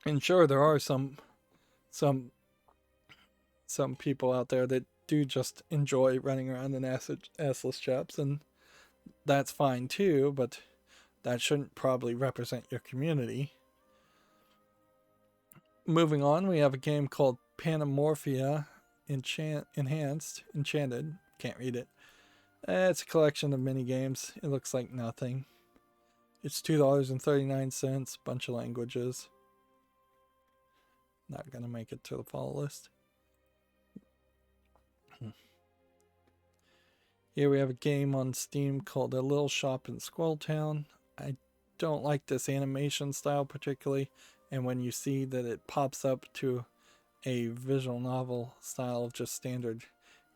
And sure, there are some people out there that do just enjoy running around in assless chaps, and that's fine too, but that shouldn't probably represent your community. Moving on, we have a game called Panamorphia Enchanted. Can't read it. It's a collection of mini games. It looks like nothing. It's $2.39, bunch of languages. Not gonna make it to the follow list. Here we have a game on Steam called A Little Shop in Squirrel Town. I don't like this animation style particularly, and when you see that it pops up to a visual novel style of just standard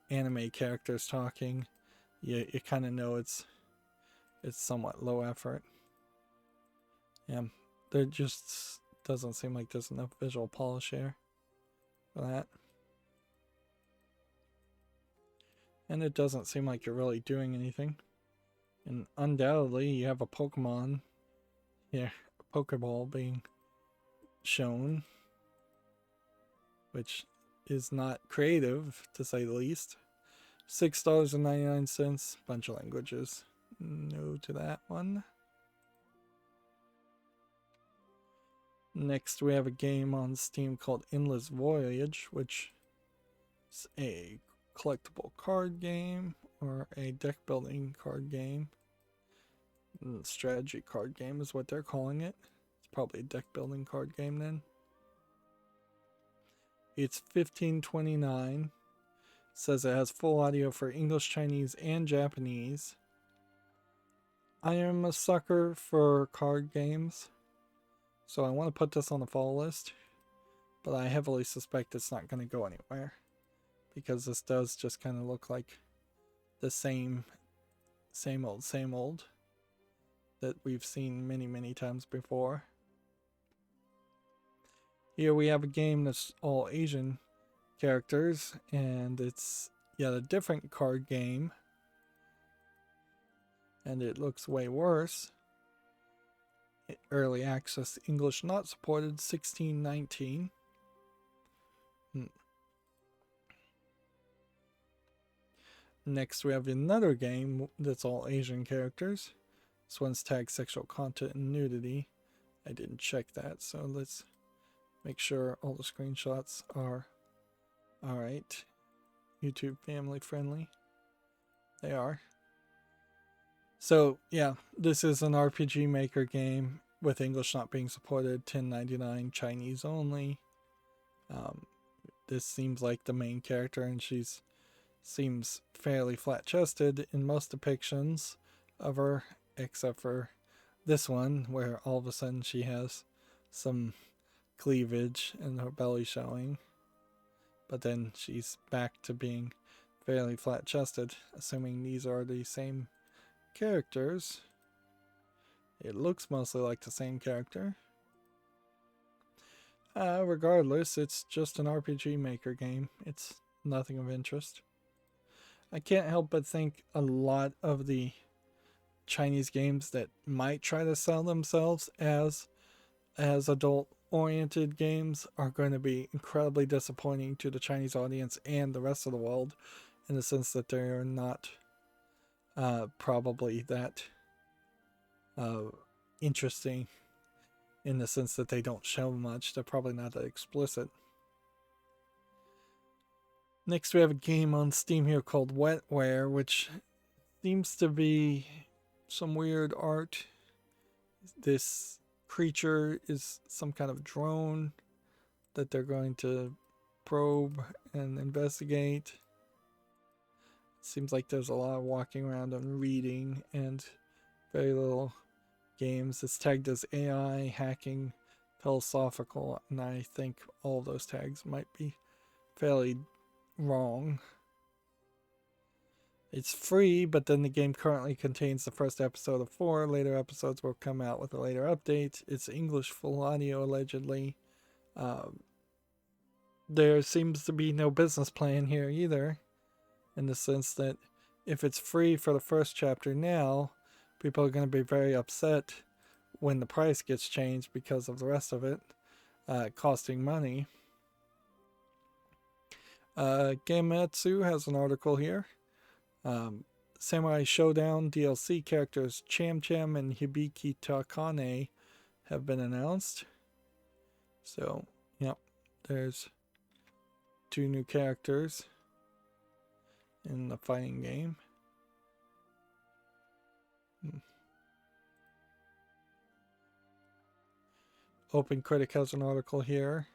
anime characters talking, you kind of know it's somewhat low effort. Yeah, there just doesn't seem like there's enough visual polish here for that. And it doesn't seem like you're really doing anything. And undoubtedly you have a Pokemon here, a Pokeball being shown, which is not creative to say the least. $6.99, bunch of languages. No to that one. Next we have a game on Steam called Endless Voyage, which is a collectible card game or a deck building card game. Strategy card game is what they're calling it. It's probably a deck building card game then. It's $15.29. Says it has full audio for English, Chinese, and Japanese. I am a sucker for card games, so I want to put this on the follow list, but I heavily suspect it's not going to go anywhere, because this does just kind of look like the same old that we've seen many times before. Here we have a game that's all Asian characters, and it's yet a different card game, and it looks way worse. Early access, English not supported, $16.19. Next we have another game that's all Asian characters. This one's tagged sexual content and nudity. I didn't check that, so let's make sure all the screenshots are alright. YouTube family friendly. They are. So yeah, this is an RPG Maker game with English not being supported, $10.99, Chinese only. This seems like the main character, and she's seems fairly flat-chested in most depictions of her, except for this one where all of a sudden she has some cleavage and her belly showing, but then she's back to being fairly flat-chested, assuming these are the same characters. It looks mostly like the same character. Regardless, it's just an RPG Maker game. It's nothing of interest. I can't help but think a lot of the Chinese games that might try to sell themselves as adult-oriented games are going to be incredibly disappointing to the Chinese audience and the rest of the world, in the sense that they are not probably that interesting, in the sense that they don't show much. They're probably not that explicit. Next we have a game on Steam here called Wetware, which seems to be some weird art. This creature is some kind of drone that they're going to probe and investigate. Seems like there's a lot of walking around and reading and very little games. It's tagged as AI hacking philosophical, and I think all of those tags might be fairly wrong. It's free, but then the game currently contains the first episode of 4. Later episodes will come out with a later update. It's English full audio, allegedly. There seems to be no business plan here either, in the sense that if it's free for the first chapter now, people are going to be very upset when the price gets changed because of the rest of it costing money. Gametsu has an article here. Samurai Showdown DLC characters Cham Cham and Hibiki Takane have been announced. So, yep, there's 2 new characters in the fighting game. Open Critic has an article here.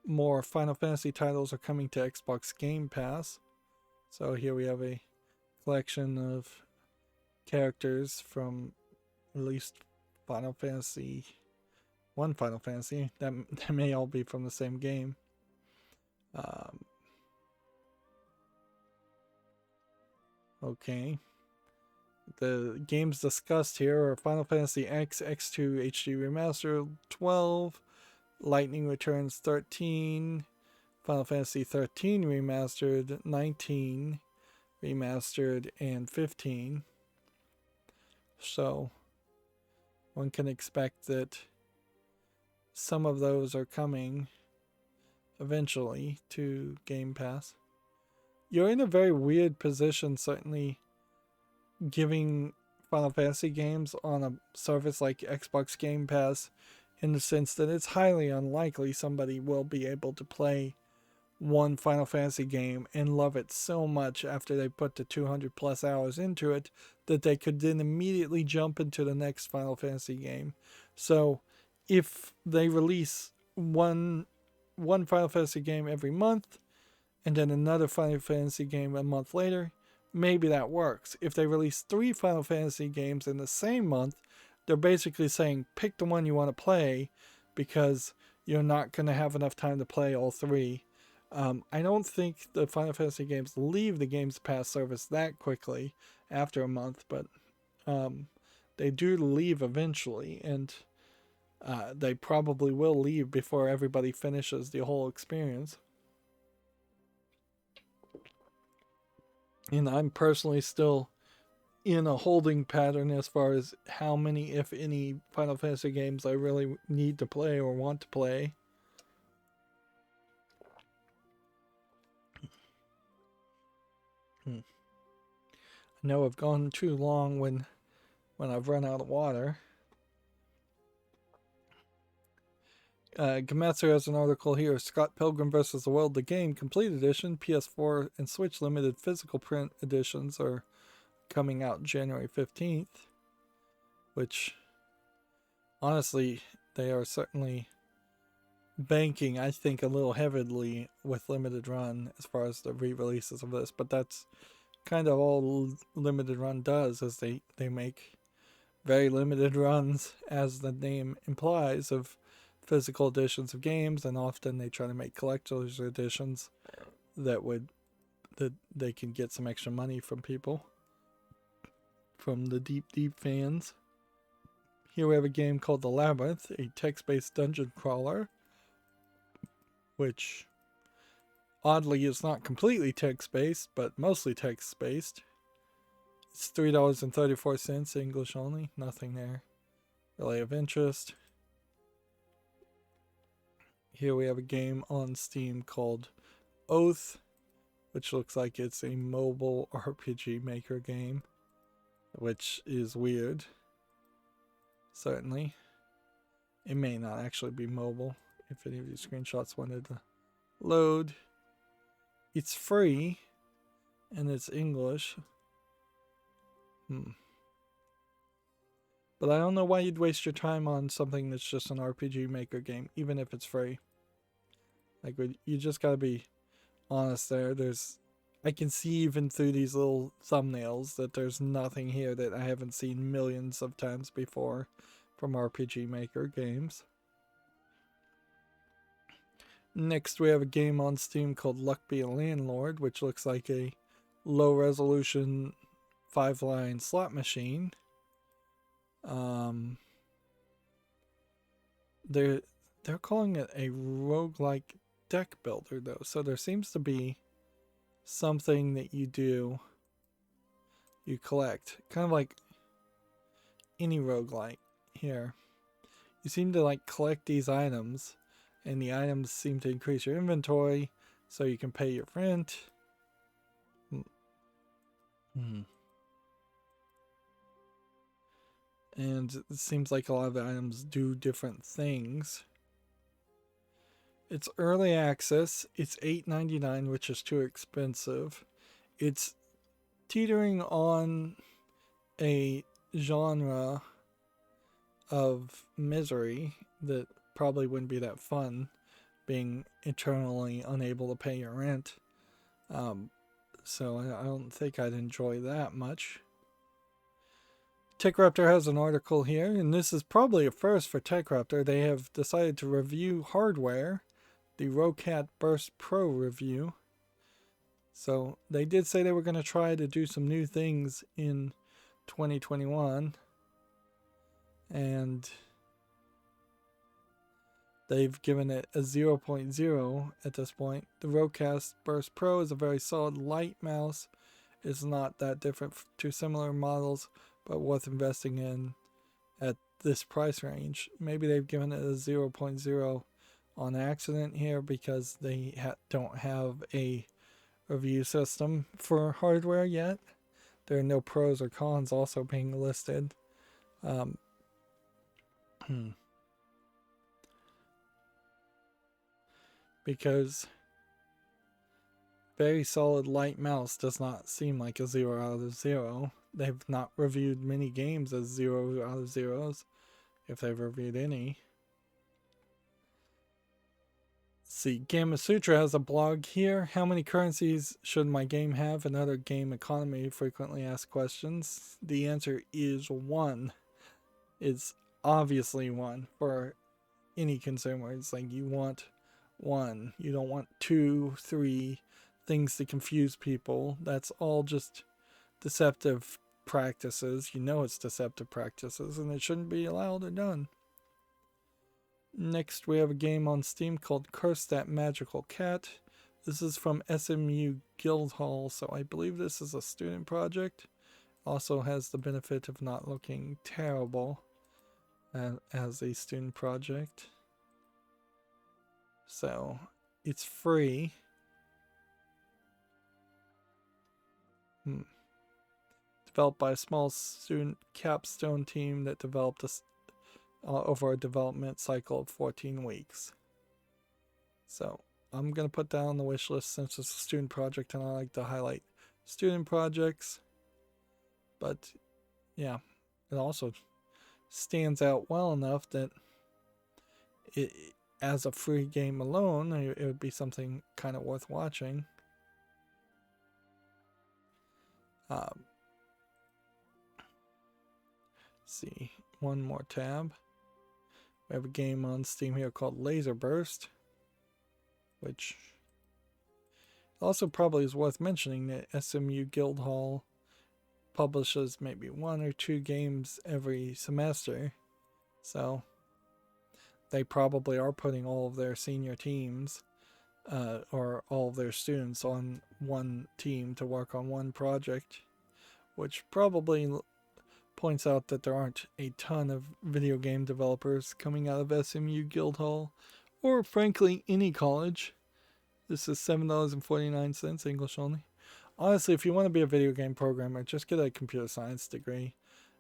More Final Fantasy titles are coming to Xbox Game Pass. So here we have a collection of characters from at least Final Fantasy, one Final Fantasy. That may all be from the same game. Okay. The games discussed here are Final Fantasy X, X2 HD Remastered 12, Lightning Returns 13, Final Fantasy 13 Remastered 19, Remastered, and 15. So one can expect that some of those are coming eventually to Game Pass. You're in a very weird position, certainly, giving Final Fantasy games on a service like Xbox Game Pass, in the sense that it's highly unlikely somebody will be able to play one Final Fantasy game and love it so much after they put the 200 plus hours into it that they could then immediately jump into the next Final Fantasy game. So if they release one Final Fantasy game every month and then another Final Fantasy game a month later, maybe that works. If they release 3 Final Fantasy games in the same month, they're basically saying pick the one you want to play because you're not going to have enough time to play all 3. I don't think the Final Fantasy games leave the Games Pass service that quickly after a month, but they do leave eventually, and they probably will leave before everybody finishes the whole experience. And I'm personally still in a holding pattern as far as how many, if any, Final Fantasy games I really need to play or want to play. I know I've gone too long when I've run out of water. Gametsu has an article here. Scott Pilgrim vs. the World, the game, complete edition, PS4 and Switch limited physical print editions are coming out January 15th. Which, honestly, they are certainly banking, I think, a little heavily with limited run as far as the re-releases of this. But that's kind of all limited run does, is they make very limited runs, as the name implies, of physical editions of games, and often they try to make collector's editions that they can get some extra money from people, from the deep fans. Here we have a game called The Labyrinth, a text-based dungeon crawler, which oddly is not completely text-based, but mostly text-based. It's $3.34, English only, nothing there really of interest. Here we have a game on Steam called Oath, which looks like it's a mobile RPG Maker game, which is weird. Certainly. It may not actually be mobile, if any of these screenshots wanted to load. It's free, and it's English. But I don't know why you'd waste your time on something that's just an RPG Maker game, even if it's free. Like, you just gotta be honest there. I can see even through these little thumbnails that there's nothing here that I haven't seen millions of times before from RPG Maker games. Next, we have a game on Steam called Luck Be a Landlord, which looks like a low-resolution 5-line slot machine. They're calling it a roguelike deck builder, though, so there seems to be something that you do. You collect, kind of like any roguelike here. You seem to like collect these items, and the items seem to increase your inventory so you can pay your rent. And it seems like a lot of the items do different things. It's early access. It's $8.99, which is too expensive. It's teetering on a genre of misery that probably wouldn't be that fun, being eternally unable to pay your rent. So I don't think I'd enjoy that much. TechRaptor has an article here, and this is probably a first for TechRaptor. They have decided to review hardware, the Rocat Burst Pro review. So they did say they were going to try to do some new things in 2021. And they've given it a 0.0 at this point. The Rocat Burst Pro is a very solid light mouse. It's not that different to similar models, but worth investing in at this price range. Maybe they've given it a 0.0 on accident here because they don't have a review system for hardware yet. There are no pros or cons also being listed. Because very solid light mouse does not seem like a 0 out of 0. They've not reviewed many games as 0 out of 0s, if they've reviewed any. Let's see, Gamma Sutra has a blog here. How many currencies should my game have? Another game economy frequently asked questions. The answer is 1. It's obviously 1 for any consumer. It's like you want 1. You don't want 2, 3 things to confuse people. That's all just deceptive practices. You know it's deceptive practices, and it shouldn't be allowed or done. Next, we have a game on Steam called Curse That Magical Cat. This is from SMU Guildhall, so I believe this is a student project. Also has the benefit of not looking terrible as a student project. So, it's free. Developed by a small student capstone team that developed over a development cycle of 14 weeks. So I'm going to put that on the wish list since it's a student project and I like to highlight student projects. But yeah, it also stands out well enough that it, as a free game alone, it would be something kind of worth watching. See, one more tab. We have a game on Steam here called Laser Burst, which also probably is worth mentioning that SMU Guildhall publishes maybe 1 or 2 games every semester. So they probably are putting all of their senior teams or all of their students on one team to work on one project, which probably points out that there aren't a ton of video game developers coming out of SMU Guildhall, or frankly any college. This is $7.49, English only. Honestly, if you want to be a video game programmer, just get a computer science degree.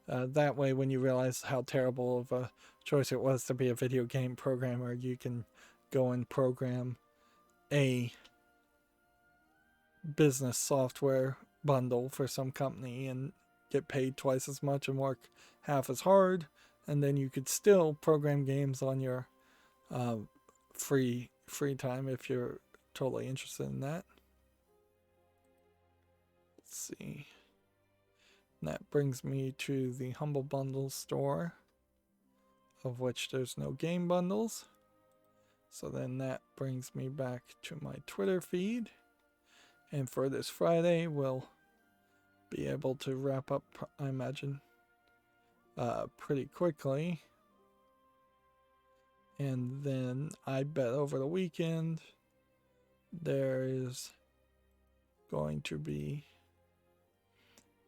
That way, when you realize how terrible of a choice it was to be a video game programmer, you can go and program a business software bundle for some company and get paid twice as much and work half as hard, and then you could still program games on your free time if you're totally interested in that. Let's see. And that brings me to the Humble Bundle store, of which there's no game bundles. So then that brings me back to my Twitter feed. And for this Friday, we'll be able to wrap up, I imagine, pretty quickly. And then I bet over the weekend there is going to be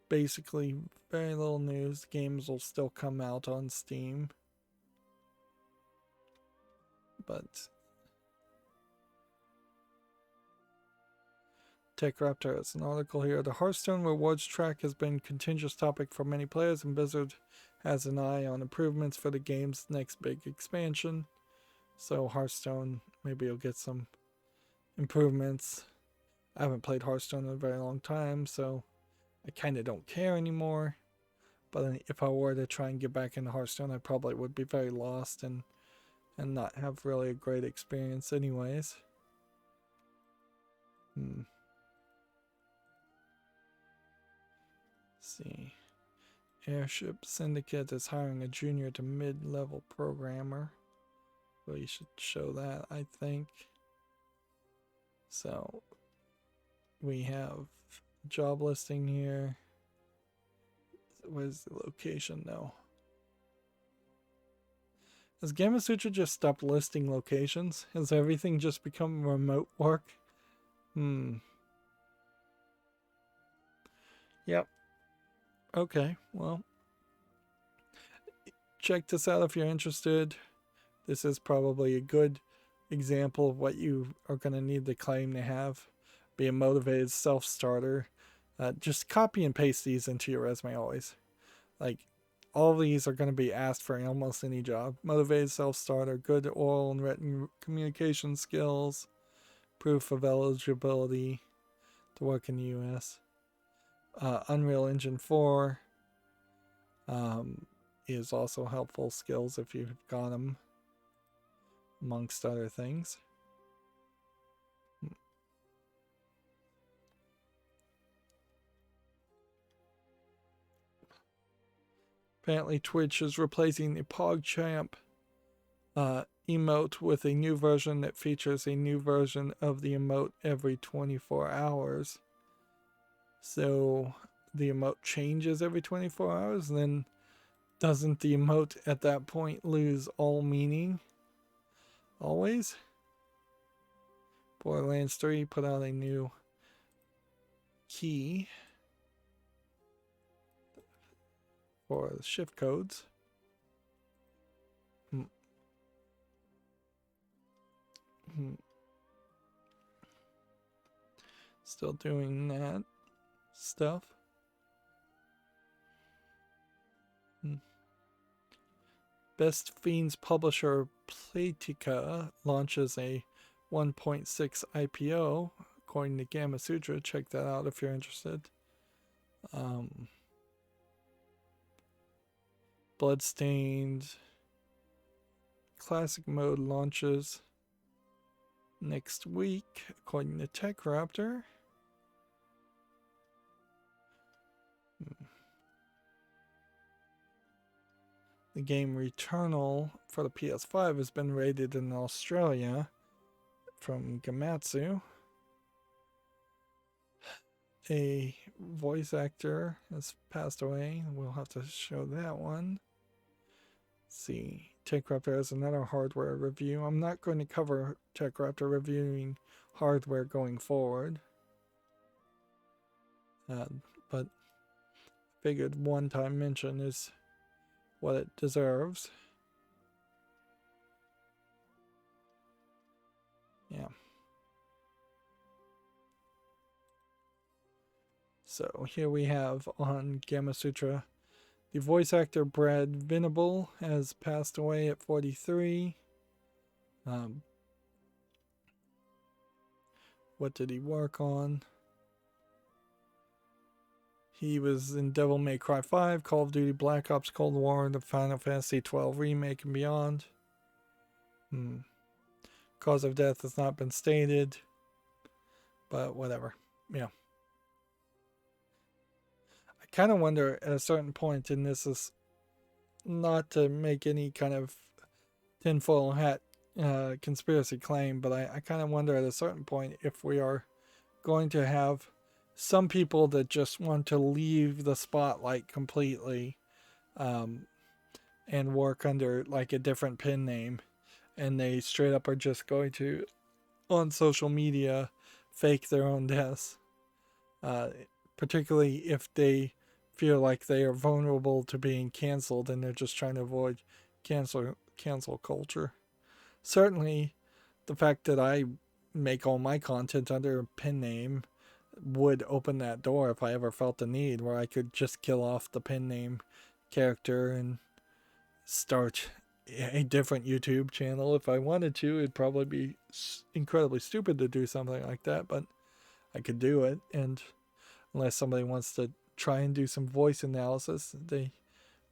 basically very little news. Games will still come out on Steam. But TechRaptor has an article here. The Hearthstone rewards track has been a contentious topic for many players, and Blizzard has an eye on improvements for the game's next big expansion. So Hearthstone, maybe you'll get some improvements. I haven't played Hearthstone in a very long time, so I kind of don't care anymore. But if I were to try and get back into Hearthstone, I probably would be very lost and not have really a great experience anyways. Let's see. Airship Syndicate is hiring a junior to mid-level programmer. Well, you should show that, I think. So, we have job listing here. Where's the location though? Has Gamasutra just stopped listing locations? Has everything just become remote work? Yep. Okay, well. Check this out if you're interested. This is probably a good example of what you are going to need to claim to have. Be a motivated self-starter. Just copy and paste these into your resume always. Like, all these are going to be asked for in almost any job. Motivated self-starter, good oral and written communication skills, proof of eligibility to work in the U.S. Unreal Engine 4 is also helpful skills if you've got them, amongst other things. Apparently Twitch is replacing the PogChamp emote with a new version that features a new version of the emote every 24 hours. So the emote changes every 24 hours, and then doesn't the emote at that point lose all meaning? Always? Borderlands 3 put out a new key for the shift codes. Still doing that stuff. Best Fiends publisher Playtika launches a 1.6 IPO, according to Gamasutra. Check that out if you're interested. Bloodstained Classic Mode launches next week, according to TechRaptor. The game Returnal for the PS5 has been rated in Australia from Gamatsu. A voice actor has passed away. We'll have to show that one. Let's see. TechRaptor has another hardware review. I'm not going to cover TechRaptor reviewing hardware going forward. But figured one-time mention is what it deserves. Yeah. So here we have on Gamasutra, the voice actor Brad Venable has passed away at 43. What did he work on? He was in Devil May Cry 5, Call of Duty Black Ops Cold War, the Final Fantasy 12 Remake, and beyond. Cause of death has not been stated, but whatever. Yeah. I kind of wonder at a certain point, and this is not to make any kind of tinfoil hat conspiracy claim, but I kind of wonder at a certain point if we are going to have some people that just want to leave the spotlight completely, and work under like a different pen name, and they straight up are just going to, on social media, fake their own deaths, particularly if they feel like they are vulnerable to being canceled and they're just trying to avoid cancel culture. Certainly, the fact that I make all my content under a pen name would open that door if I ever felt the need, where I could just kill off the pen name character and start a different YouTube channel if I wanted to. It'd probably be incredibly stupid to do something like that, but I could do it. And unless somebody wants to try and do some voice analysis, they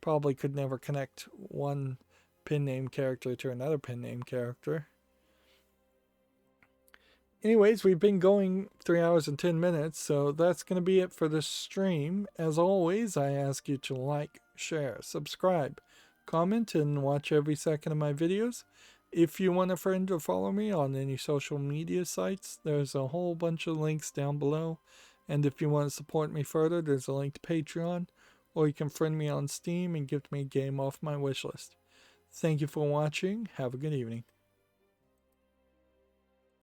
probably could never connect one pen name character to another pen name character. Anyways, we've been going 3 hours and 10 minutes, so that's going to be it for this stream. As always, I ask you to like, share, subscribe, comment, and watch every second of my videos. If you want a friend to follow me on any social media sites, there's a whole bunch of links down below. And if you want to support me further, there's a link to Patreon, or you can friend me on Steam and gift me a game off my wishlist. Thank you for watching. Have a good evening.